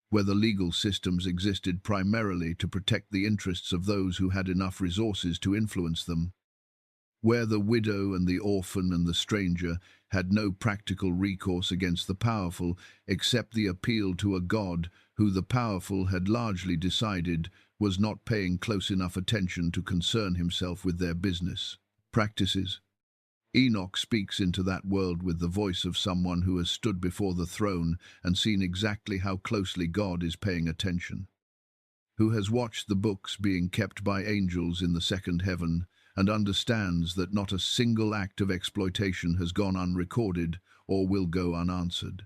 where the legal systems existed primarily to protect the interests of those who had enough resources to influence them, where the widow and the orphan and the stranger had no practical recourse against the powerful except the appeal to a God who the powerful had largely decided was not paying close enough attention to concern himself with their business practices. Enoch speaks into that world with the voice of someone who has stood before the throne and seen exactly how closely God is paying attention, who has watched the books being kept by angels in the second heaven and understands that not a single act of exploitation has gone unrecorded or will go unanswered.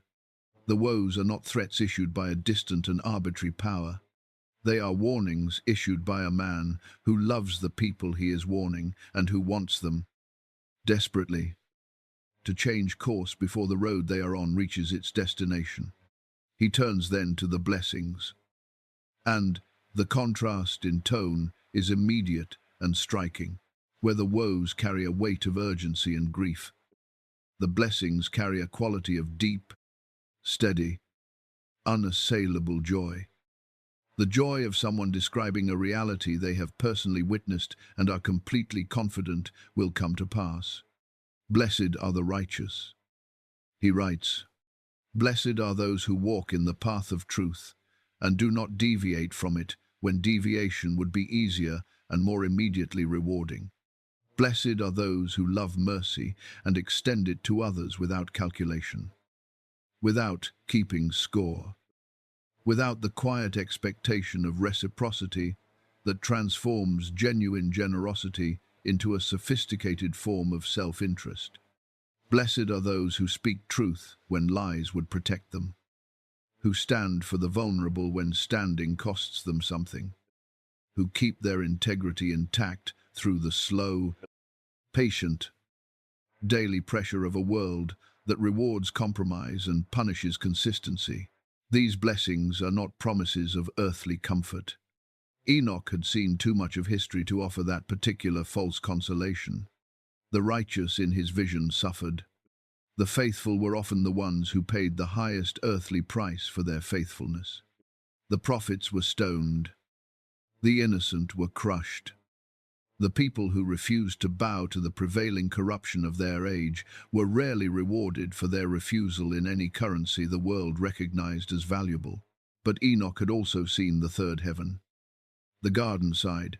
The woes are not threats issued by a distant and arbitrary power. They are warnings issued by a man who loves the people he is warning and who wants them, desperately, to change course before the road they are on reaches its destination. He turns then to the blessings, and the contrast in tone is immediate and striking. Where the woes carry a weight of urgency and grief, the blessings carry a quality of deep, steady, unassailable joy. The joy of someone describing a reality they have personally witnessed and are completely confident will come to pass. Blessed are the righteous, he writes. Blessed are those who walk in the path of truth and do not deviate from it when deviation would be easier and more immediately rewarding. Blessed are those who love mercy and extend it to others without calculation, without keeping score, without the quiet expectation of reciprocity that transforms genuine generosity into a sophisticated form of self-interest. Blessed are those who speak truth when lies would protect them, who stand for the vulnerable when standing costs them something, who keep their integrity intact through the slow, patient, daily pressure of a world that rewards compromise and punishes consistency. These blessings are not promises of earthly comfort. Enoch had seen too much of history to offer that particular false consolation. The righteous in his vision suffered. The faithful were often the ones who paid the highest earthly price for their faithfulness. The prophets were stoned. The innocent were crushed. The people who refused to bow to the prevailing corruption of their age were rarely rewarded for their refusal in any currency the world recognized as valuable. But Enoch had also seen the third heaven, the garden side,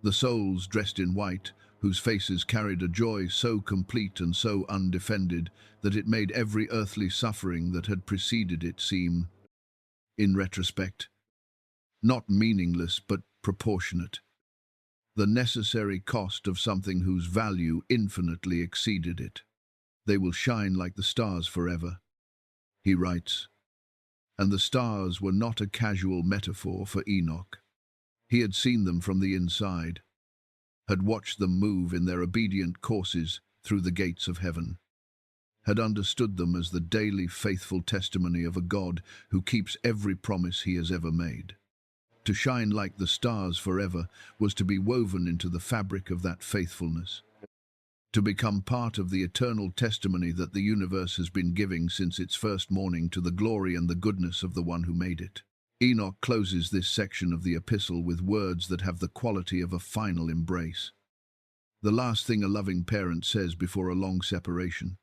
the souls dressed in white, whose faces carried a joy so complete and so undefended that it made every earthly suffering that had preceded it seem, in retrospect, not meaningless but proportionate, the necessary cost of something whose value infinitely exceeded it. They will shine like the stars forever, he writes. And the stars were not a casual metaphor for Enoch. He had seen them from the inside, had watched them move in their obedient courses through the gates of heaven, had understood them as the daily faithful testimony of a God who keeps every promise he has ever made. To shine like the stars forever was to be woven into the fabric of that faithfulness, to become part of the eternal testimony that the universe has been giving since its first morning to the glory and the goodness of the one who made it. Enoch closes this section of the epistle with words that have the quality of a final embrace, the last thing a loving parent says before a long separation,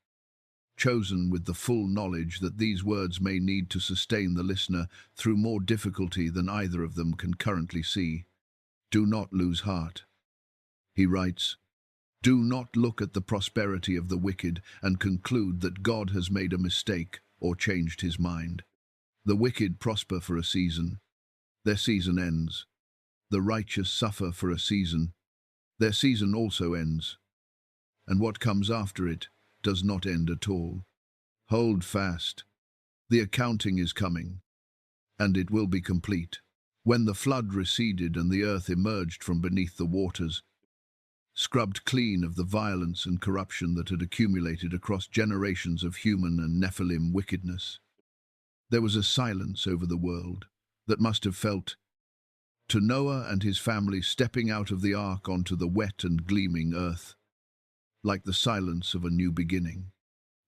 chosen with the full knowledge that these words may need to sustain the listener through more difficulty than either of them can currently see. Do not lose heart, he writes. Do not look at the prosperity of the wicked and conclude that God has made a mistake or changed his mind. The wicked prosper for a season. Their season ends. The righteous suffer for a season. Their season also ends. And what comes after it does not end at all. Hold fast. The accounting is coming, and it will be complete. When the flood receded and the earth emerged from beneath the waters, scrubbed clean of the violence and corruption that had accumulated across generations of human and Nephilim wickedness, there was a silence over the world that must have felt, to Noah and his family stepping out of the ark onto the wet and gleaming earth, like the silence of a new beginning.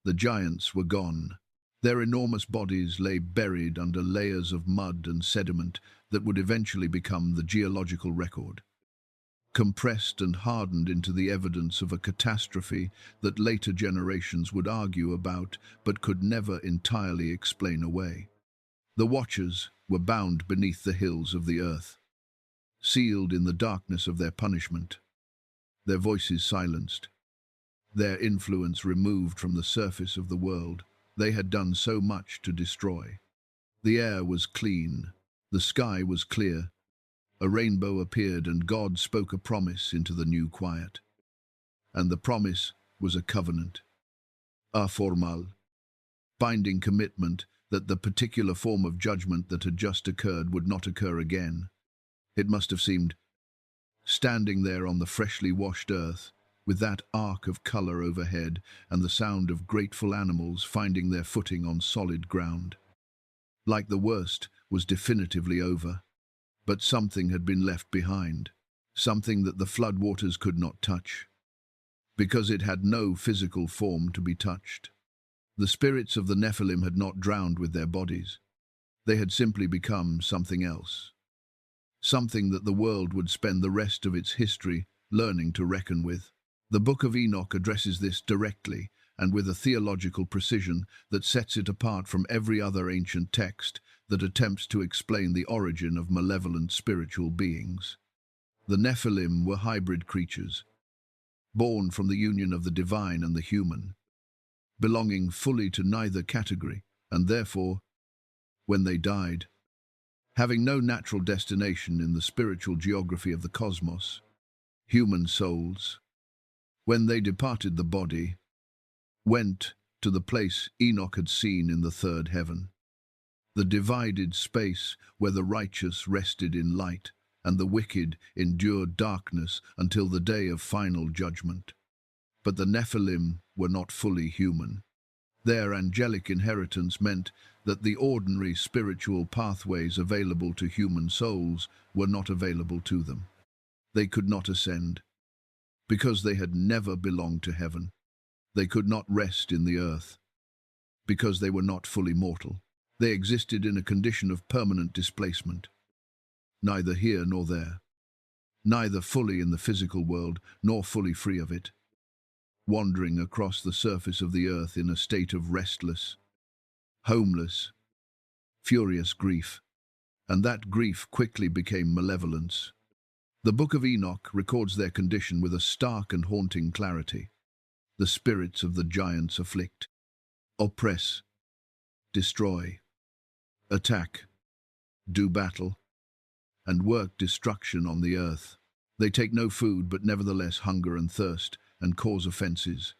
The giants were gone. Their enormous bodies lay buried under layers of mud and sediment that would eventually become the geological record, compressed and hardened into the evidence of a catastrophe that later generations would argue about but could never entirely explain away. The watchers were bound beneath the hills of the earth, sealed in the darkness of their punishment, their voices silenced, their influence removed from the surface of the world they had done so much to destroy. The air was clean, the sky was clear, a rainbow appeared and God spoke a promise into the new quiet. And the promise was a covenant, a formal, binding commitment that the particular form of judgment that had just occurred would not occur again. It must have seemed, standing there on the freshly washed earth, with that arc of color overhead and the sound of grateful animals finding their footing on solid ground, like the worst was definitively over. But something had been left behind, something that the floodwaters could not touch, because it had no physical form to be touched. The spirits of the Nephilim had not drowned with their bodies. They had simply become something else, something that the world would spend the rest of its history learning to reckon with. The Book of Enoch addresses this directly and with a theological precision that sets it apart from every other ancient text that attempts to explain the origin of malevolent spiritual beings. The Nephilim were hybrid creatures, born from the union of the divine and the human, belonging fully to neither category, and therefore, when they died, having no natural destination in the spiritual geography of the cosmos, human souls, when they departed the body, went to the place Enoch had seen in the third heaven, the divided space where the righteous rested in light and the wicked endured darkness until the day of final judgment. But the Nephilim were not fully human. Their angelic inheritance meant that the ordinary spiritual pathways available to human souls were not available to them. They could not ascend, because they had never belonged to heaven. They could not rest in the earth, because they were not fully mortal. They existed in a condition of permanent displacement. neither here nor there, neither fully in the physical world nor fully free of it, wandering across the surface of the earth in a state of restless, homeless, furious grief, and that grief quickly became malevolence. The Book of Enoch records their condition with a stark and haunting clarity. The spirits of the giants afflict, oppress, destroy, attack, do battle, and work destruction on the earth. They take no food, but nevertheless hunger and thirst, and cause offences.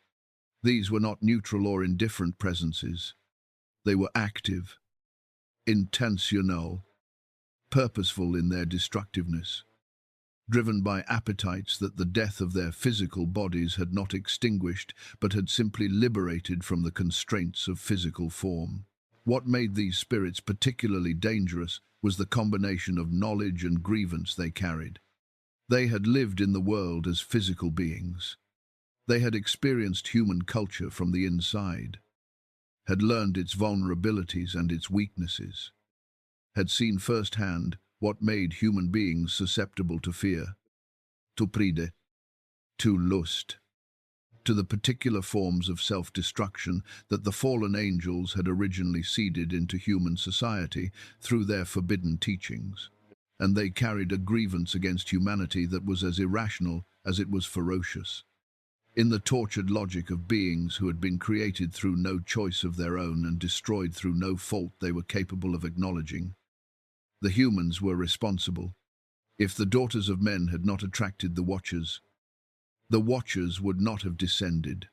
These were not neutral or indifferent presences. They were active, intentional, purposeful in their destructiveness, driven by appetites that the death of their physical bodies had not extinguished, but had simply liberated from the constraints of physical form. What made these spirits particularly dangerous was the combination of knowledge and grievance they carried. They had lived in the world as physical beings. They had experienced human culture from the inside, had learned its vulnerabilities and its weaknesses, had seen firsthand what made human beings susceptible to fear, to pride, to lust, to the particular forms of self-destruction that the fallen angels had originally seeded into human society through their forbidden teachings. And they carried a grievance against humanity that was as irrational as it was ferocious. In the tortured logic of beings who had been created through no choice of their own and destroyed through no fault they were capable of acknowledging, the humans were responsible. If the daughters of men had not attracted the Watchers would not have descended.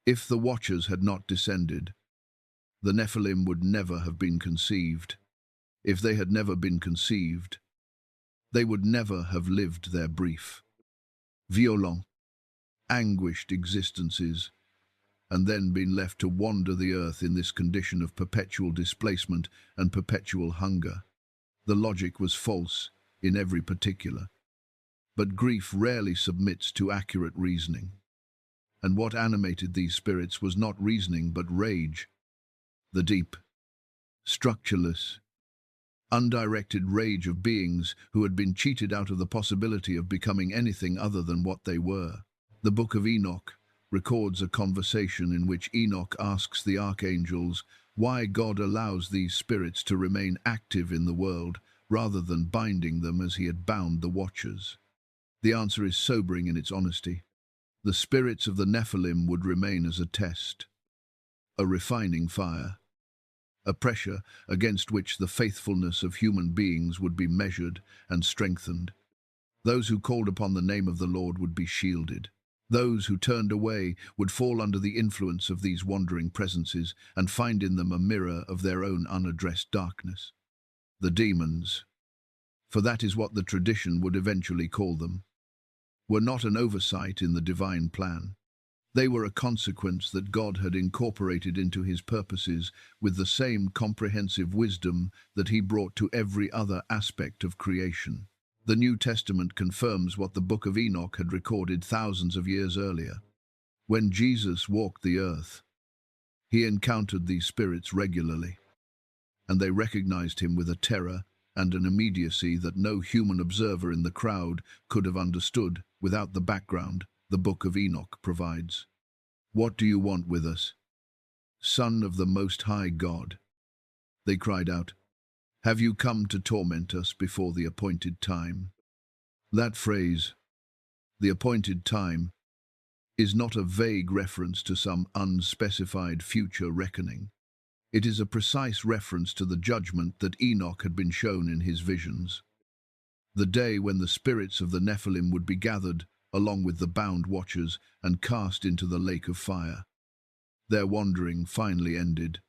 If the Watchers had not descended, the Nephilim would never have been conceived. If they had never been conceived, they would never have lived their brief, violent, anguished existences, and then been left to wander the earth in this condition of perpetual displacement and perpetual hunger. The logic was false in every particular. But grief rarely submits to accurate reasoning. And what animated these spirits was not reasoning but rage, the deep, structureless, undirected rage of beings who had been cheated out of the possibility of becoming anything other than what they were. The Book of Enoch records a conversation in which Enoch asks the archangels why God allows these spirits to remain active in the world rather than binding them as he had bound the Watchers. The answer is sobering in its honesty. The spirits of the Nephilim would remain as a test, a refining fire, a pressure against which the faithfulness of human beings would be measured and strengthened. Those who called upon the name of the Lord would be shielded. Those who turned away would fall under the influence of these wandering presences and find in them a mirror of their own unaddressed darkness. The demons, for that is what the tradition would eventually call them, were not an oversight in the divine plan. They were a consequence that God had incorporated into his purposes with the same comprehensive wisdom that he brought to every other aspect of creation. The New Testament confirms what the Book of Enoch had recorded thousands of years earlier. When Jesus walked the earth, he encountered these spirits regularly, and they recognized him with a terror and an immediacy that no human observer in the crowd could have understood without the background the Book of Enoch provides. "What do you want with us, Son of the Most High God?" they cried out. "Have you come to torment us before the appointed time?" That phrase, the appointed time, is not a vague reference to some unspecified future reckoning. It is a precise reference to the judgment that Enoch had been shown in his visions. The day when the spirits of the Nephilim would be gathered along with the bound Watchers and cast into the lake of fire. Their wandering finally ended,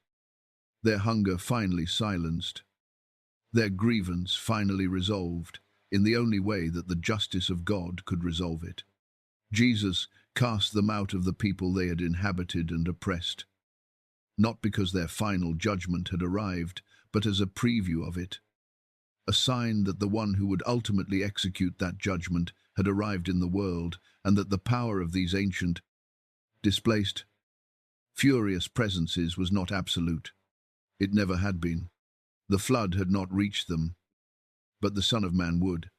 their hunger finally silenced, their grievance finally resolved in the only way that the justice of God could resolve it. Jesus cast them out of the people they had inhabited and oppressed, not because their final judgment had arrived, but as a preview of it, a sign that the one who would ultimately execute that judgment had arrived in the world, and that the power of these ancient, displaced, furious presences was not absolute. It never had been. The flood had not reached them. but the Son of Man would.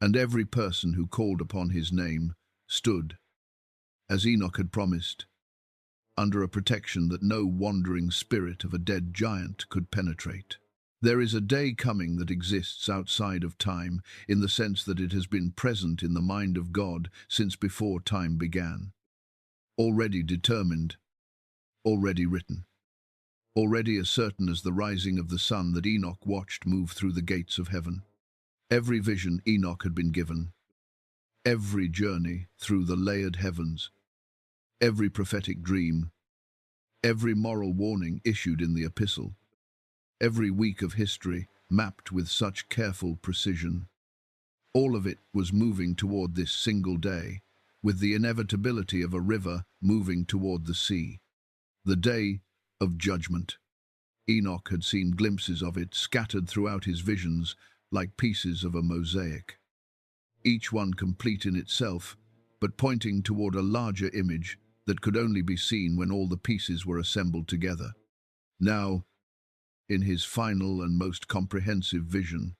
And every person who called upon his name stood, as Enoch had promised, under a protection that no wandering spirit of a dead giant could penetrate. There is a day coming that exists outside of time, in the sense that it has been present in the mind of God since before time began. Already determined, already written, already as certain as the rising of the sun that Enoch watched move through the gates of heaven. Every vision Enoch had been given, every journey through the layered heavens, every prophetic dream, every moral warning issued in the epistle, every week of history mapped with such careful precision. All of it was moving toward this single day, with the inevitability of a river moving toward the sea. The day of judgment. Enoch had seen glimpses of it scattered throughout his visions like pieces of a mosaic, each one complete in itself, but pointing toward a larger image that could only be seen when all the pieces were assembled together. Now, in his final and most comprehensive vision,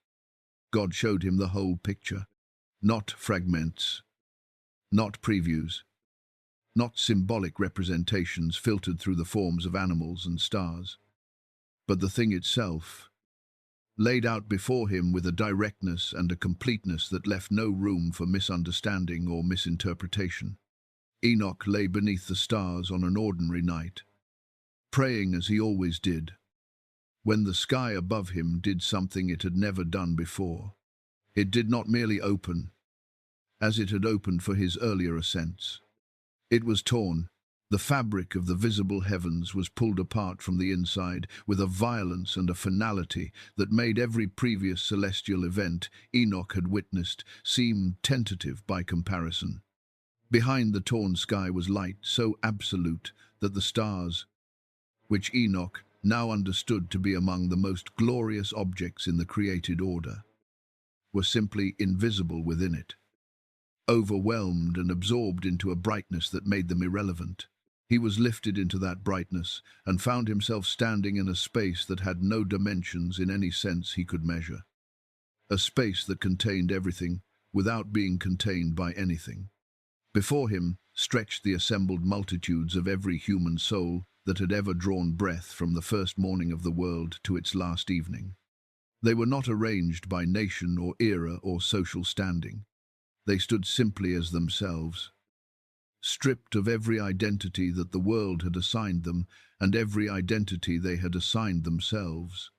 God showed him the whole picture, not fragments, not previews, not symbolic representations filtered through the forms of animals and stars, but the thing itself, laid out before him with a directness and a completeness that left no room for misunderstanding or misinterpretation. Enoch lay beneath the stars on an ordinary night, praying as he always did, when the sky above him did something it had never done before. It did not merely open, as it had opened for his earlier ascents. It was torn. The fabric of the visible heavens was pulled apart from the inside with a violence and a finality that made every previous celestial event Enoch had witnessed seem tentative by comparison. Behind the torn sky was light so absolute that the stars, which Enoch now understood to be among the most glorious objects in the created order, were simply invisible within it, overwhelmed and absorbed into a brightness that made them irrelevant. He was lifted into that brightness and found himself standing in a space that had no dimensions in any sense he could measure. A space that contained everything without being contained by anything. Before him stretched the assembled multitudes of every human soul that had ever drawn breath from the first morning of the world to its last evening. They were not arranged by nation or era or social standing. They stood simply as themselves, stripped of every identity that the world had assigned them and every identity they had assigned themselves,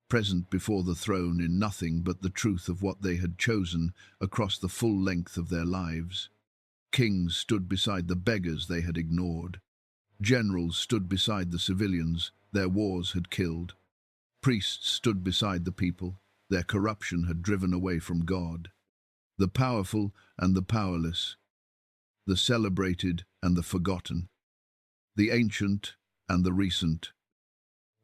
present before the throne in nothing but the truth of what they had chosen across the full length of their lives. Kings stood beside the beggars they had ignored. Generals stood beside the civilians their wars had killed. Priests stood beside the people their corruption had driven away from God. The powerful and the powerless, the celebrated and the forgotten, the ancient and the recent,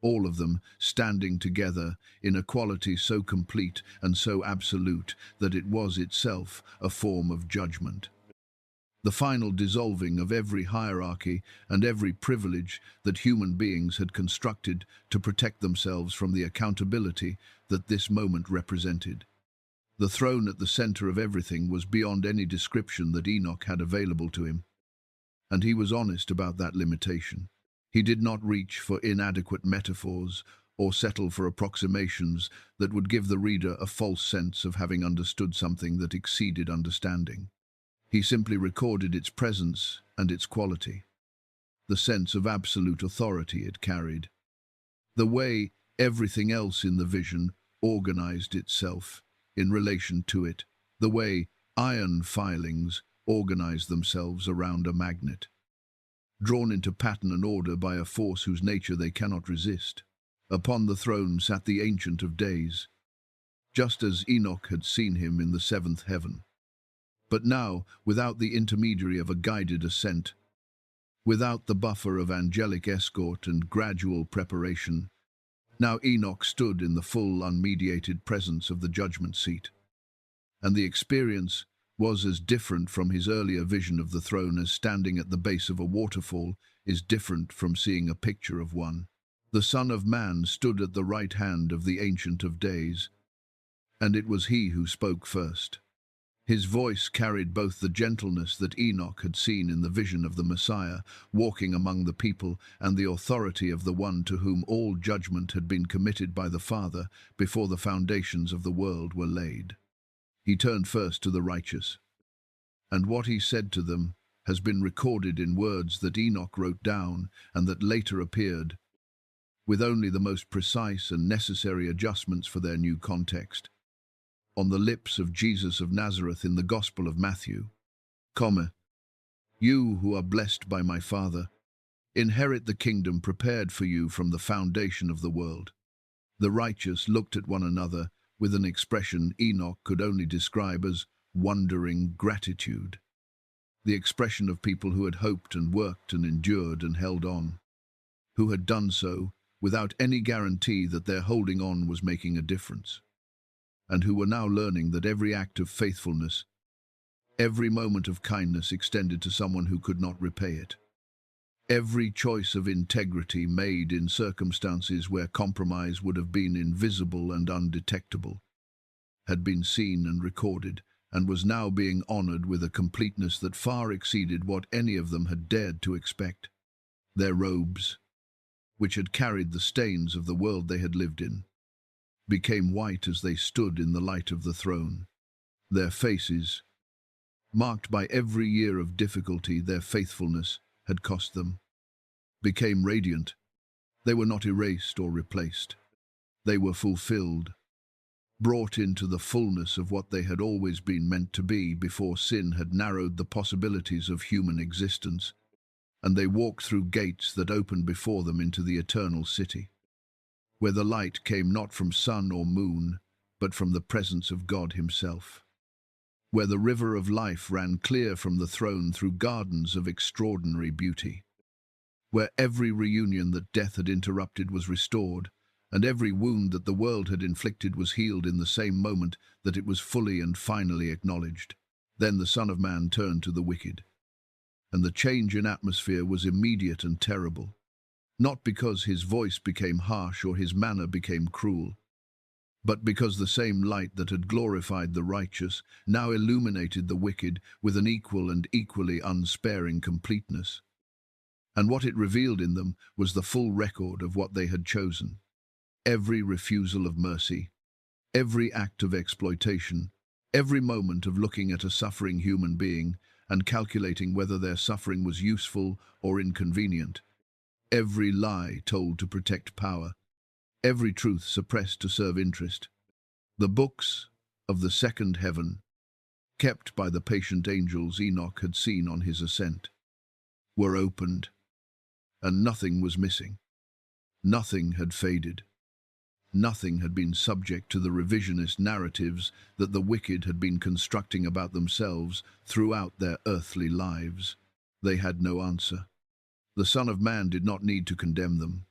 all of them standing together in a quality so complete and so absolute that it was itself a form of judgment. The final dissolving of every hierarchy and every privilege that human beings had constructed to protect themselves from the accountability that this moment represented. The throne at the center of everything was beyond any description that Enoch had available to him, and he was honest about that limitation. He did not reach for inadequate metaphors or settle for approximations that would give the reader a false sense of having understood something that exceeded understanding. He simply recorded its presence and its quality, the sense of absolute authority it carried, the way everything else in the vision organized itself in relation to it, the way iron filings organize themselves around a magnet, drawn into pattern and order by a force whose nature they cannot resist. Upon the throne sat the Ancient of Days, just as Enoch had seen him in the seventh heaven. But now, without the intermediary of a guided ascent, without the buffer of angelic escort and gradual preparation, now Enoch stood in the full, unmediated presence of the judgment seat. And the experience was as different from his earlier vision of the throne as standing at the base of a waterfall is different from seeing a picture of one. The Son of Man stood at the right hand of the Ancient of Days, And it was he who spoke first. His voice carried both the gentleness that Enoch had seen in the vision of the Messiah, walking among the people, and the authority of the one to whom all judgment had been committed by the Father before the foundations of the world were laid. He turned first to the righteous, and what he said to them has been recorded in words that Enoch wrote down and that later appeared, with only the most precise and necessary adjustments for their new context, on the lips of Jesus of Nazareth in the Gospel of Matthew, "You who are blessed by my Father, inherit the kingdom prepared for you from the foundation of the world." The righteous looked at one another with an expression Enoch could only describe as wondering gratitude, the expression of people who had hoped and worked and endured and held on, who had done so without any guarantee that their holding on was making a difference, and who were now learning that every act of faithfulness, every moment of kindness extended to someone who could not repay it, every choice of integrity made in circumstances where compromise would have been invisible and undetectable, had been seen and recorded, and was now being honored with a completeness that far exceeded what any of them had dared to expect. Their robes, which had carried the stains of the world they had lived in, became white as they stood in the light of the throne. Their faces, marked by every year of difficulty their faithfulness had cost them, became radiant. They were not erased or replaced. They were fulfilled, brought into the fullness of what they had always been meant to be before sin had narrowed the possibilities of human existence, and they walked through gates that opened before them into the eternal city, where the light came not from sun or moon, but from the presence of God himself, where the river of life ran clear from the throne through gardens of extraordinary beauty, where every reunion that death had interrupted was restored, and every wound that the world had inflicted was healed in the same moment that it was fully and finally acknowledged. Then the Son of Man turned to the wicked, and the change in atmosphere was immediate and terrible, not because his voice became harsh or his manner became cruel, but because the same light that had glorified the righteous now illuminated the wicked with an equal and equally unsparing completeness. And what it revealed in them was the full record of what they had chosen. Every refusal of mercy, every act of exploitation, every moment of looking at a suffering human being and calculating whether their suffering was useful or inconvenient, every lie told to protect power, every truth suppressed to serve interest. The books of the second heaven, kept by the patient angels Enoch had seen on his ascent, were opened, and nothing was missing. Nothing had faded. Nothing had been subject to the revisionist narratives that the wicked had been constructing about themselves throughout their earthly lives. They had no answer. The Son of Man did not need to condemn them.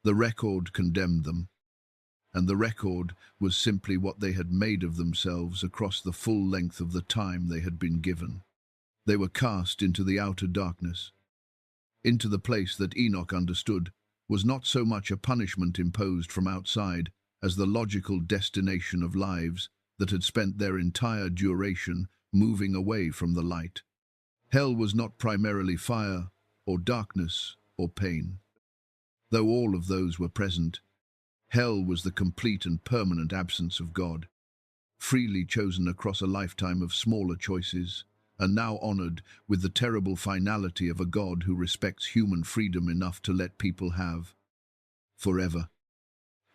The record condemned them, and the record was simply what they had made of themselves across the full length of the time they had been given. They were cast into the outer darkness, into the place that Enoch understood was not so much a punishment imposed from outside as the logical destination of lives that had spent their entire duration moving away from the light. Hell was not primarily fire or darkness or pain. Though all of those were present, hell was the complete and permanent absence of God, freely chosen across a lifetime of smaller choices, and now honored with the terrible finality of a God who respects human freedom enough to let people have, forever,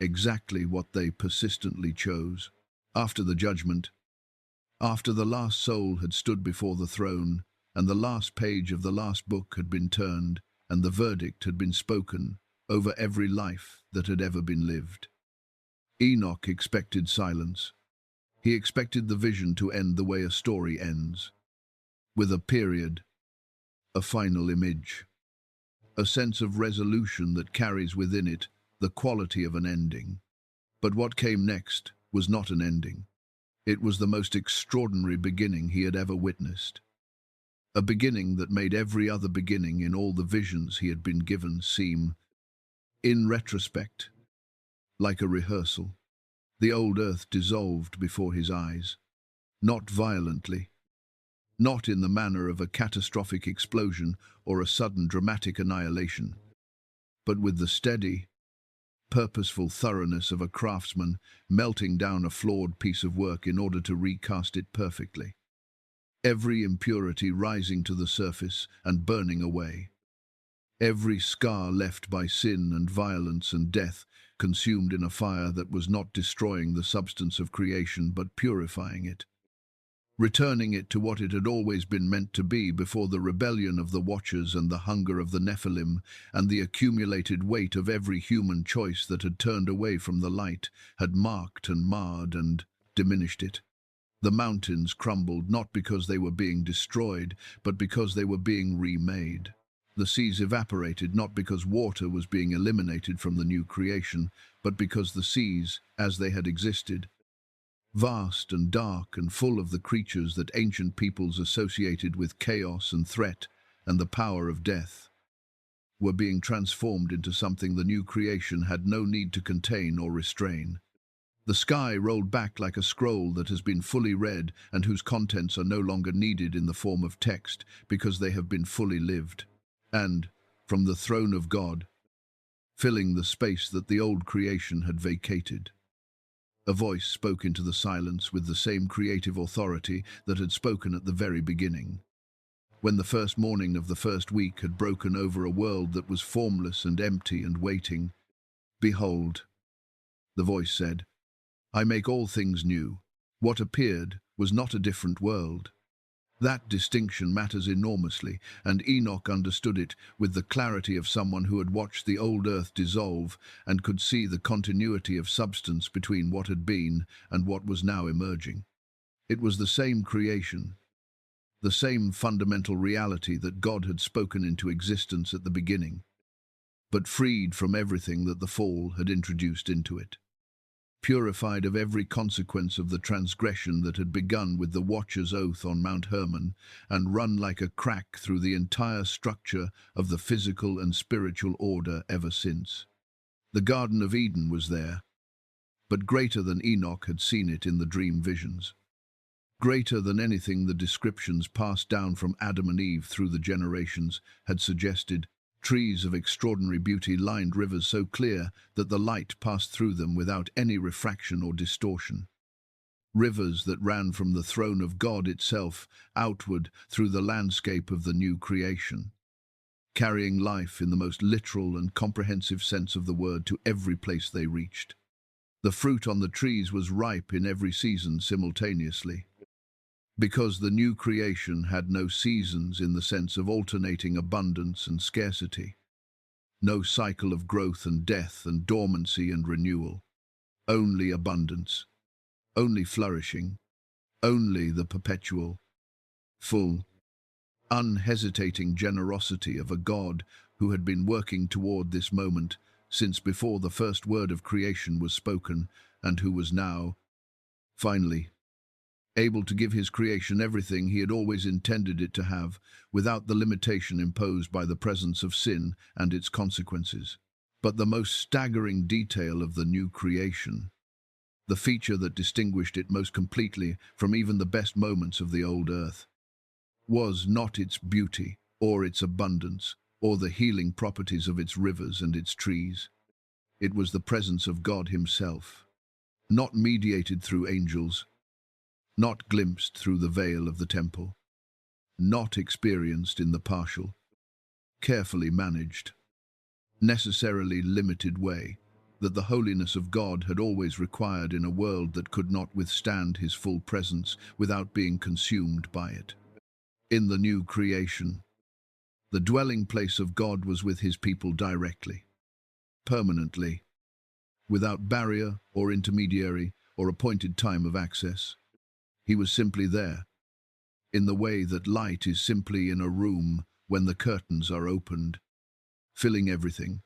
exactly what they persistently chose. After the judgment, after the last soul had stood before the throne, and the last page of the last book had been turned, and the verdict had been spoken over every life that had ever been lived, Enoch expected silence. He expected the vision to end the way a story ends, with a period, a final image, a sense of resolution that carries within it the quality of an ending. But what came next was not an ending. It was the most extraordinary beginning he had ever witnessed. A beginning that made every other beginning in all the visions he had been given seem, in retrospect, like a rehearsal. The old earth dissolved before his eyes, not violently, not in the manner of a catastrophic explosion or a sudden dramatic annihilation, but with the steady, purposeful thoroughness of a craftsman melting down a flawed piece of work in order to recast it perfectly. Every impurity rising to the surface and burning away. Every scar left by sin and violence and death consumed in a fire that was not destroying the substance of creation but purifying it, returning it to what it had always been meant to be before the rebellion of the Watchers and the hunger of the Nephilim and the accumulated weight of every human choice that had turned away from the light had marked and marred and diminished it. The mountains crumbled not because they were being destroyed, but because they were being remade. The seas evaporated not because water was being eliminated from the new creation, but because the seas, as they had existed, vast and dark and full of the creatures that ancient peoples associated with chaos and threat and the power of death, were being transformed into something the new creation had no need to contain or restrain. The sky rolled back like a scroll that has been fully read and whose contents are no longer needed in the form of text because they have been fully lived. And, from the throne of God, filling the space that the old creation had vacated, a voice spoke into the silence with the same creative authority that had spoken at the very beginning. When the first morning of the first week had broken over a world that was formless and empty and waiting, "Behold," the voice said, "I make all things new." What appeared was not a different world. That distinction matters enormously, and Enoch understood it with the clarity of someone who had watched the old earth dissolve and could see the continuity of substance between what had been and what was now emerging. It was the same creation, the same fundamental reality that God had spoken into existence at the beginning, but freed from everything that the fall had introduced into it. Purified of every consequence of the transgression that had begun with the Watcher's oath on Mount Hermon and run like a crack through the entire structure of the physical and spiritual order ever since. The Garden of Eden was there, but greater than Enoch had seen it in the dream visions. Greater than anything the descriptions passed down from Adam and Eve through the generations had suggested. Trees of extraordinary beauty lined rivers so clear that the light passed through them without any refraction or distortion. Rivers that ran from the throne of God itself outward through the landscape of the new creation, carrying life in the most literal and comprehensive sense of the word to every place they reached. The fruit on the trees was ripe in every season simultaneously, because the new creation had no seasons in the sense of alternating abundance and scarcity, no cycle of growth and death and dormancy and renewal, only abundance, only flourishing, only the perpetual, full, unhesitating generosity of a God who had been working toward this moment since before the first word of creation was spoken, and who was now, finally, able to give his creation everything he had always intended it to have, without the limitation imposed by the presence of sin and its consequences. But the most staggering detail of the new creation, the feature that distinguished it most completely from even the best moments of the old earth, was not its beauty, or its abundance, or the healing properties of its rivers and its trees. It was the presence of God himself, not mediated through angels, not glimpsed through the veil of the temple, not experienced in the partial, carefully managed, necessarily limited way that the holiness of God had always required in a world that could not withstand his full presence without being consumed by it. In the new creation, the dwelling place of God was with his people directly, permanently, without barrier or intermediary or appointed time of access. He was simply there, in the way that light is simply in a room when the curtains are opened, filling everything,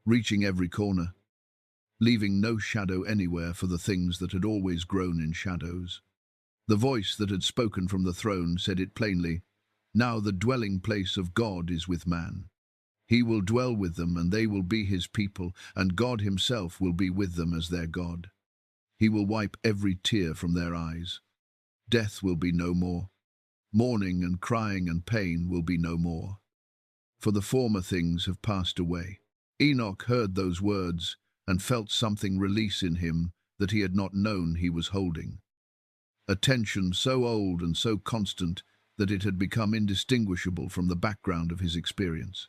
reaching every corner, leaving no shadow anywhere for the things that had always grown in shadows. The voice that had spoken from the throne said it plainly, "Now the dwelling place of God is with man. He will dwell with them, and they will be his people, and God himself will be with them as their God." He will wipe every tear from their eyes. Death will be no more. Mourning and crying and pain will be no more. For the former things have passed away. Enoch heard those words and felt something release in him that he had not known he was holding. A tension so old and so constant that it had become indistinguishable from the background of his experience.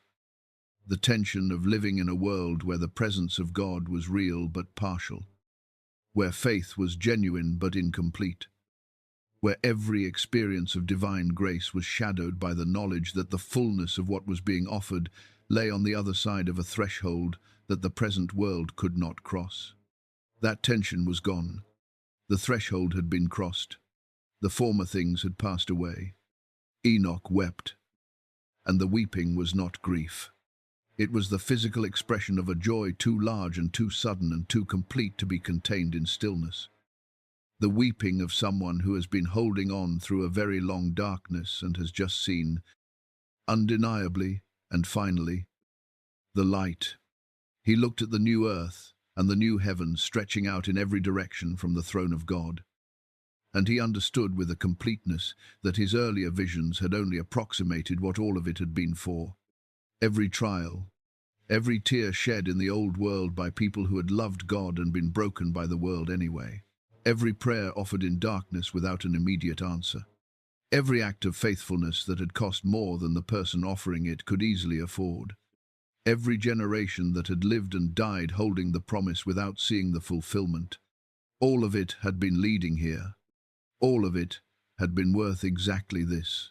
The tension of living in a world where the presence of God was real but partial, where faith was genuine but incomplete, where every experience of divine grace was shadowed by the knowledge that the fullness of what was being offered lay on the other side of a threshold that the present world could not cross. That tension was gone. The threshold had been crossed. The former things had passed away. Enoch wept, and the weeping was not grief. It was the physical expression of a joy too large and too sudden and too complete to be contained in stillness. The weeping of someone who has been holding on through a very long darkness and has just seen, undeniably and finally, the light. He looked at the new earth and the new heavens stretching out in every direction from the throne of God. And he understood with a completeness that his earlier visions had only approximated what all of it had been for. Every trial, every tear shed in the old world by people who had loved God and been broken by the world anyway. Every prayer offered in darkness without an immediate answer. Every act of faithfulness that had cost more than the person offering it could easily afford. Every generation that had lived and died holding the promise without seeing the fulfillment. All of it had been leading here. All of it had been worth exactly this.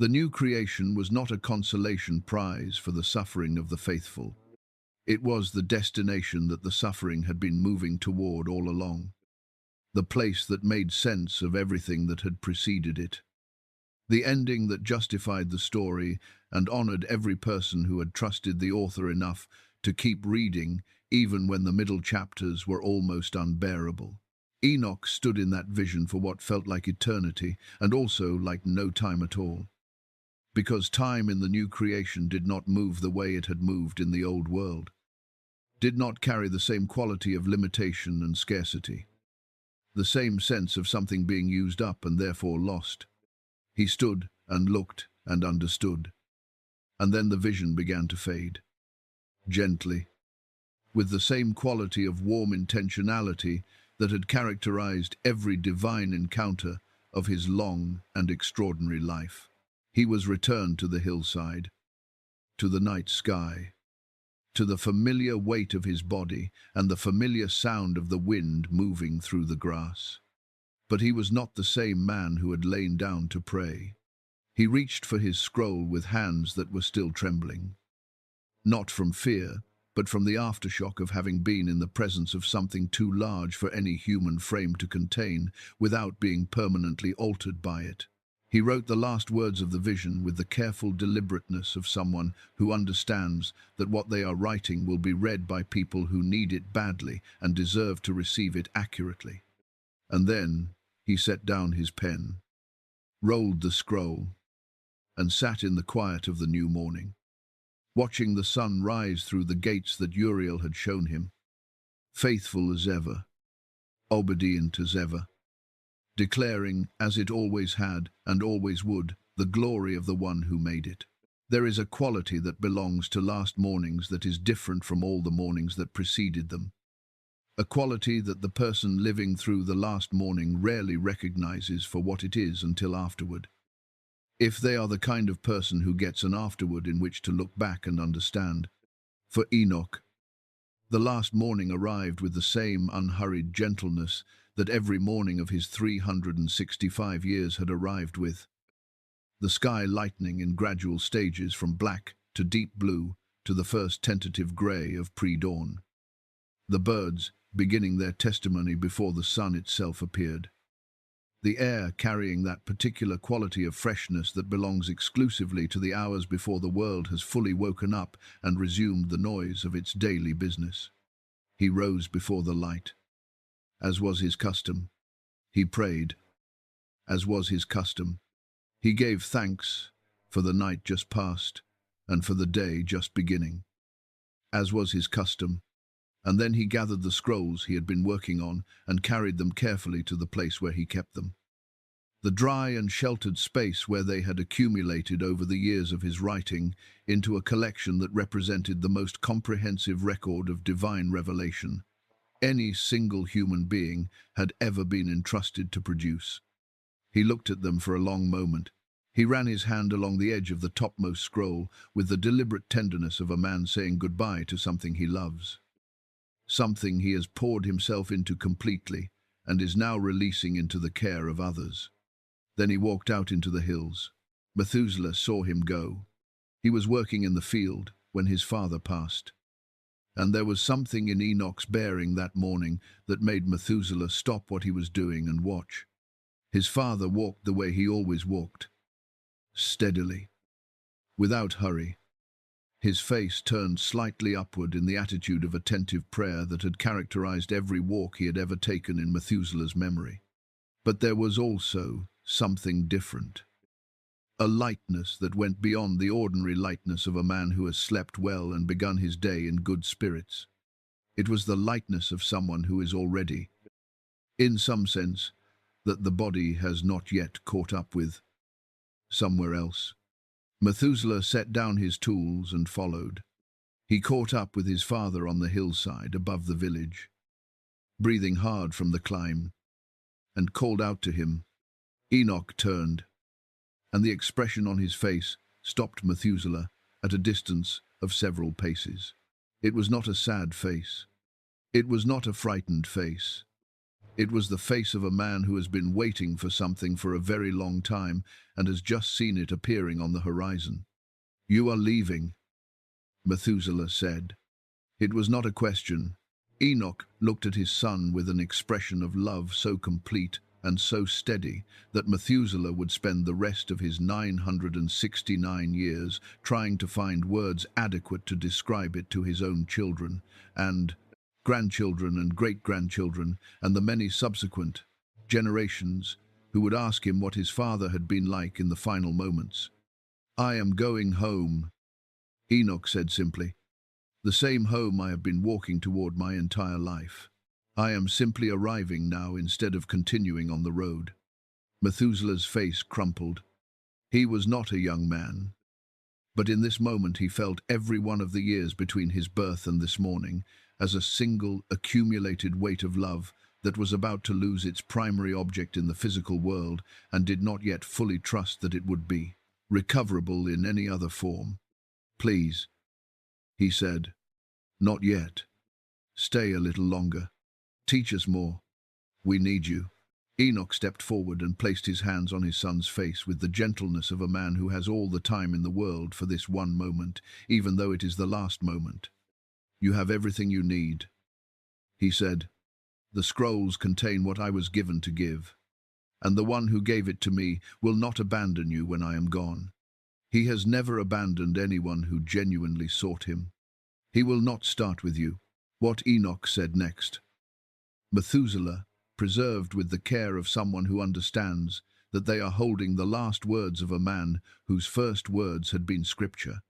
The new creation was not a consolation prize for the suffering of the faithful. It was the destination that the suffering had been moving toward all along. The place that made sense of everything that had preceded it. The ending that justified the story and honored every person who had trusted the author enough to keep reading even when the middle chapters were almost unbearable. Enoch stood in that vision for what felt like eternity and also like no time at all. Because time in the new creation did not move the way it had moved in the old world, did not carry the same quality of limitation and scarcity, the same sense of something being used up and therefore lost. He stood and looked and understood, and then the vision began to fade, gently, with the same quality of warm intentionality that had characterized every divine encounter of his long and extraordinary life. He was returned to the hillside, to the night sky, to the familiar weight of his body and the familiar sound of the wind moving through the grass. But he was not the same man who had lain down to pray. He reached for his scroll with hands that were still trembling, not from fear, but from the aftershock of having been in the presence of something too large for any human frame to contain without being permanently altered by it. He wrote the last words of the vision with the careful deliberateness of someone who understands that what they are writing will be read by people who need it badly and deserve to receive it accurately. And then he set down his pen, rolled the scroll, and sat in the quiet of the new morning, watching the sun rise through the gates that Uriel had shown him, faithful as ever, obedient as ever, declaring, as it always had and always would, the glory of the one who made it. There is a quality that belongs to last mornings that is different from all the mornings that preceded them. A quality that the person living through the last morning rarely recognizes for what it is until afterward. If they are the kind of person who gets an afterward in which to look back and understand. For Enoch, the last morning arrived with the same unhurried gentleness that every morning of his 365 years had arrived with. The sky lightening in gradual stages from black to deep blue to the first tentative grey of pre-dawn. The birds beginning their testimony before the sun itself appeared. The air carrying that particular quality of freshness that belongs exclusively to the hours before the world has fully woken up and resumed the noise of its daily business. He rose before the light. As was his custom, he prayed. As was his custom, he gave thanks for the night just past and for the day just beginning. As was his custom, And then he gathered the scrolls he had been working on and carried them carefully to the place where he kept them. The dry and sheltered space where they had accumulated over the years of his writing into a collection that represented the most comprehensive record of divine revelation any single human being had ever been entrusted to produce. He looked at them for a long moment. He ran his hand along the edge of the topmost scroll with the deliberate tenderness of a man saying goodbye to something he loves. Something he has poured himself into completely and is now releasing into the care of others. Then he walked out into the hills. Methuselah saw him go. He was working in the field when his father passed. And there was something in Enoch's bearing that morning that made Methuselah stop what he was doing and watch. His father walked the way he always walked, steadily, without hurry. His face turned slightly upward in the attitude of attentive prayer that had characterized every walk he had ever taken in Methuselah's memory. But there was also something different. A lightness that went beyond the ordinary lightness of a man who has slept well and begun his day in good spirits. It was the lightness of someone who is already, in some sense, that the body has not yet caught up with, somewhere else. Methuselah set down his tools and followed. He caught up with his father on the hillside above the village, breathing hard from the climb, and called out to him. Enoch turned, and the expression on his face stopped Methuselah at a distance of several paces. It was not a sad face. It was not a frightened face. It was the face of a man who has been waiting for something for a very long time and has just seen it appearing on the horizon. "You are leaving," Methuselah said. It was not a question. Enoch looked at his son with an expression of love so complete and so steady that Methuselah would spend the rest of his 969 years trying to find words adequate to describe it to his own children and grandchildren and great-grandchildren and the many subsequent generations who would ask him what his father had been like in the final moments. "I am going home," Enoch said simply. "The same home I have been walking toward my entire life. I am simply arriving now instead of continuing on the road." Methuselah's face crumpled. He was not a young man, but in this moment he felt every one of the years between his birth and this morning as a single accumulated weight of love that was about to lose its primary object in the physical world and did not yet fully trust that it would be recoverable in any other form. "Please," he said. "Not yet. Stay a little longer. Teach us more. We need you." Enoch stepped forward and placed his hands on his son's face with the gentleness of a man who has all the time in the world for this one moment, even though it is the last moment. "You have everything you need," he said. "The scrolls contain what I was given to give, and the one who gave it to me will not abandon you when I am gone. He has never abandoned anyone who genuinely sought him. He will not start with you." What Enoch said next. Methuselah, preserved with the care of someone who understands that they are holding the last words of a man whose first words had been scripture.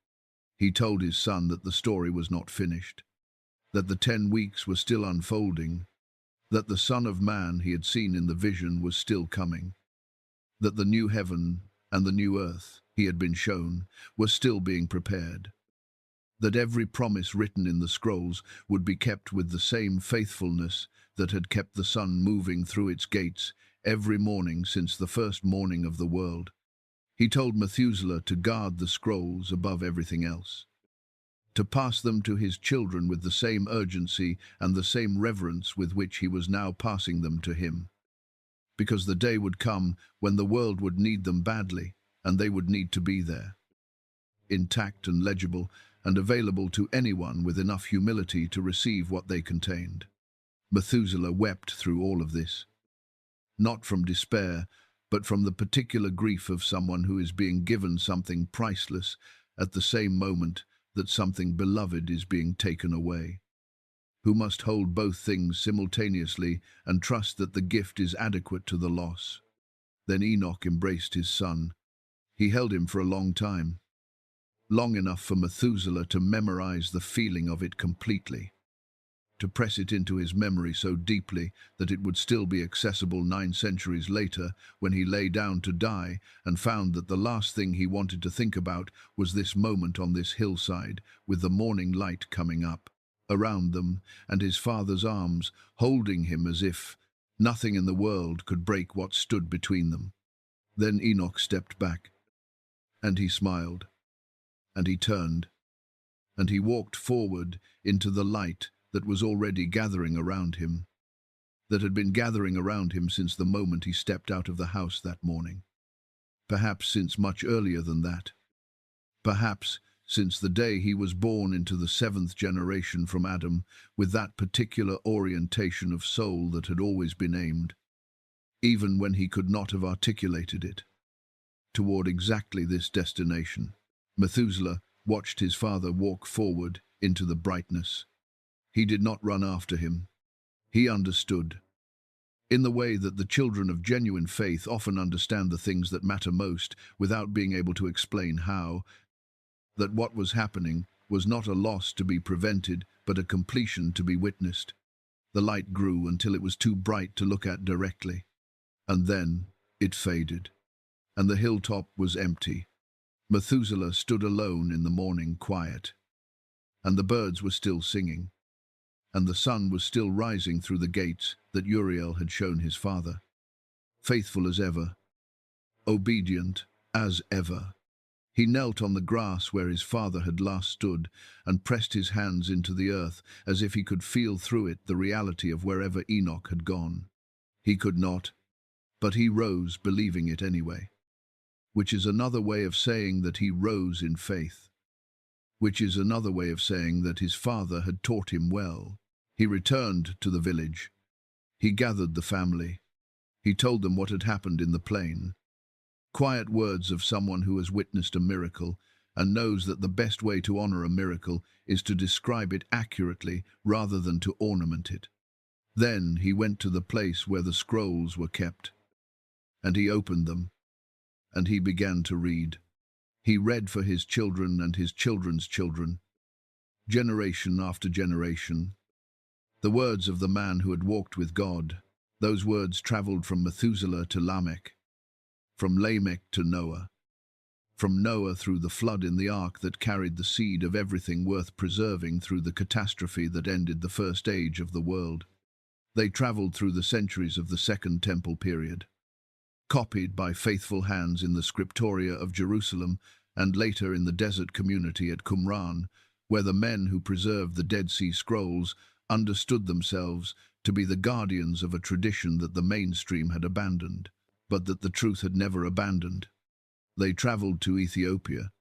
He told his son that the story was not finished, that the 10 weeks were still unfolding, that the Son of Man he had seen in the vision was still coming, that the new heaven and the new earth he had been shown were still being prepared, that every promise written in the scrolls would be kept with the same faithfulness that had kept the sun moving through its gates every morning since the first morning of the world. He told Methuselah to guard the scrolls above everything else, to pass them to his children with the same urgency and the same reverence with which he was now passing them to him, because the day would come when the world would need them badly, and they would need to be there, intact and legible, and available to anyone with enough humility to receive what they contained. Methuselah wept through all of this, not from despair, but from the particular grief of someone who is being given something priceless at the same moment that something beloved is being taken away, who must hold both things simultaneously and trust that the gift is adequate to the loss. Then Enoch embraced his son. He held him for a long time, long enough for Methuselah to memorize the feeling of it completely, to press it into his memory so deeply that it would still be accessible 9 centuries later when he lay down to die and found that the last thing he wanted to think about was this moment on this hillside with the morning light coming up around them and his father's arms holding him as if nothing in the world could break what stood between them. Then Enoch stepped back, and he smiled, and he turned, and he walked forward into the light that was already gathering around him, that had been gathering around him since the moment he stepped out of the house that morning. Perhaps since much earlier than that. Perhaps since the day he was born into the 7th generation from Adam, with that particular orientation of soul that had always been aimed, even when he could not have articulated it, toward exactly this destination. Methuselah watched his father walk forward into the brightness. He did not run after him. He understood. In the way that the children of genuine faith often understand the things that matter most without being able to explain how, that what was happening was not a loss to be prevented, but a completion to be witnessed. The light grew until it was too bright to look at directly, and then it faded, and the hilltop was empty. Methuselah stood alone in the morning quiet, and the birds were still singing, and the sun was still rising through the gates that Uriel had shown his father. Faithful as ever, obedient as ever. He knelt on the grass where his father had last stood and pressed his hands into the earth as if he could feel through it the reality of wherever Enoch had gone. He could not, but he rose believing it anyway, which is another way of saying that he rose in faith, which is another way of saying that his father had taught him well. He returned to the village. He gathered the family. He told them what had happened in the plain. Quiet words of someone who has witnessed a miracle and knows that the best way to honor a miracle is to describe it accurately rather than to ornament it. Then he went to the place where the scrolls were kept, and he opened them, and he began to read. He read for his children and his children's children, generation after generation. The words of the man who had walked with God. Those words traveled from Methuselah to Lamech, from Lamech to Noah, from Noah through the flood in the ark that carried the seed of everything worth preserving through the catastrophe that ended the first age of the world. They traveled through the centuries of the Second Temple period, copied by faithful hands in the scriptoria of Jerusalem and later in the desert community at Qumran, where the men who preserved the Dead Sea Scrolls understood themselves to be the guardians of a tradition that the mainstream had abandoned, but that the truth had never abandoned. They traveled to Ethiopia,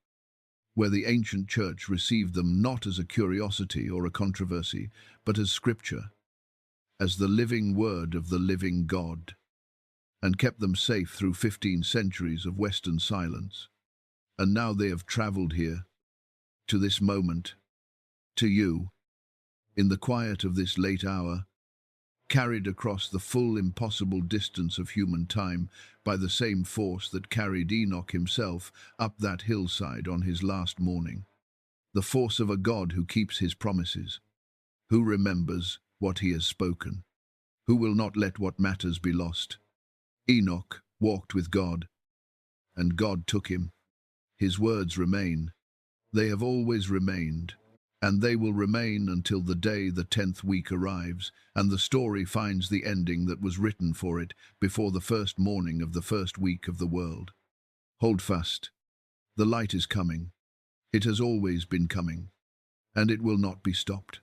where the ancient church received them not as a curiosity or a controversy, but as scripture, as the living word of the living God, and kept them safe through 15 centuries of Western silence. And now they have traveled here, to this moment, to you, in the quiet of this late hour, carried across the full impossible distance of human time by the same force that carried Enoch himself up that hillside on his last morning. The force of a God who keeps his promises, who remembers what he has spoken, who will not let what matters be lost. Enoch walked with God, and God took him. His words remain. They have always remained, and they will remain until the day the 10th week arrives, and the story finds the ending that was written for it before the first morning of the first week of the world. Hold fast. The light is coming. It has always been coming, and it will not be stopped.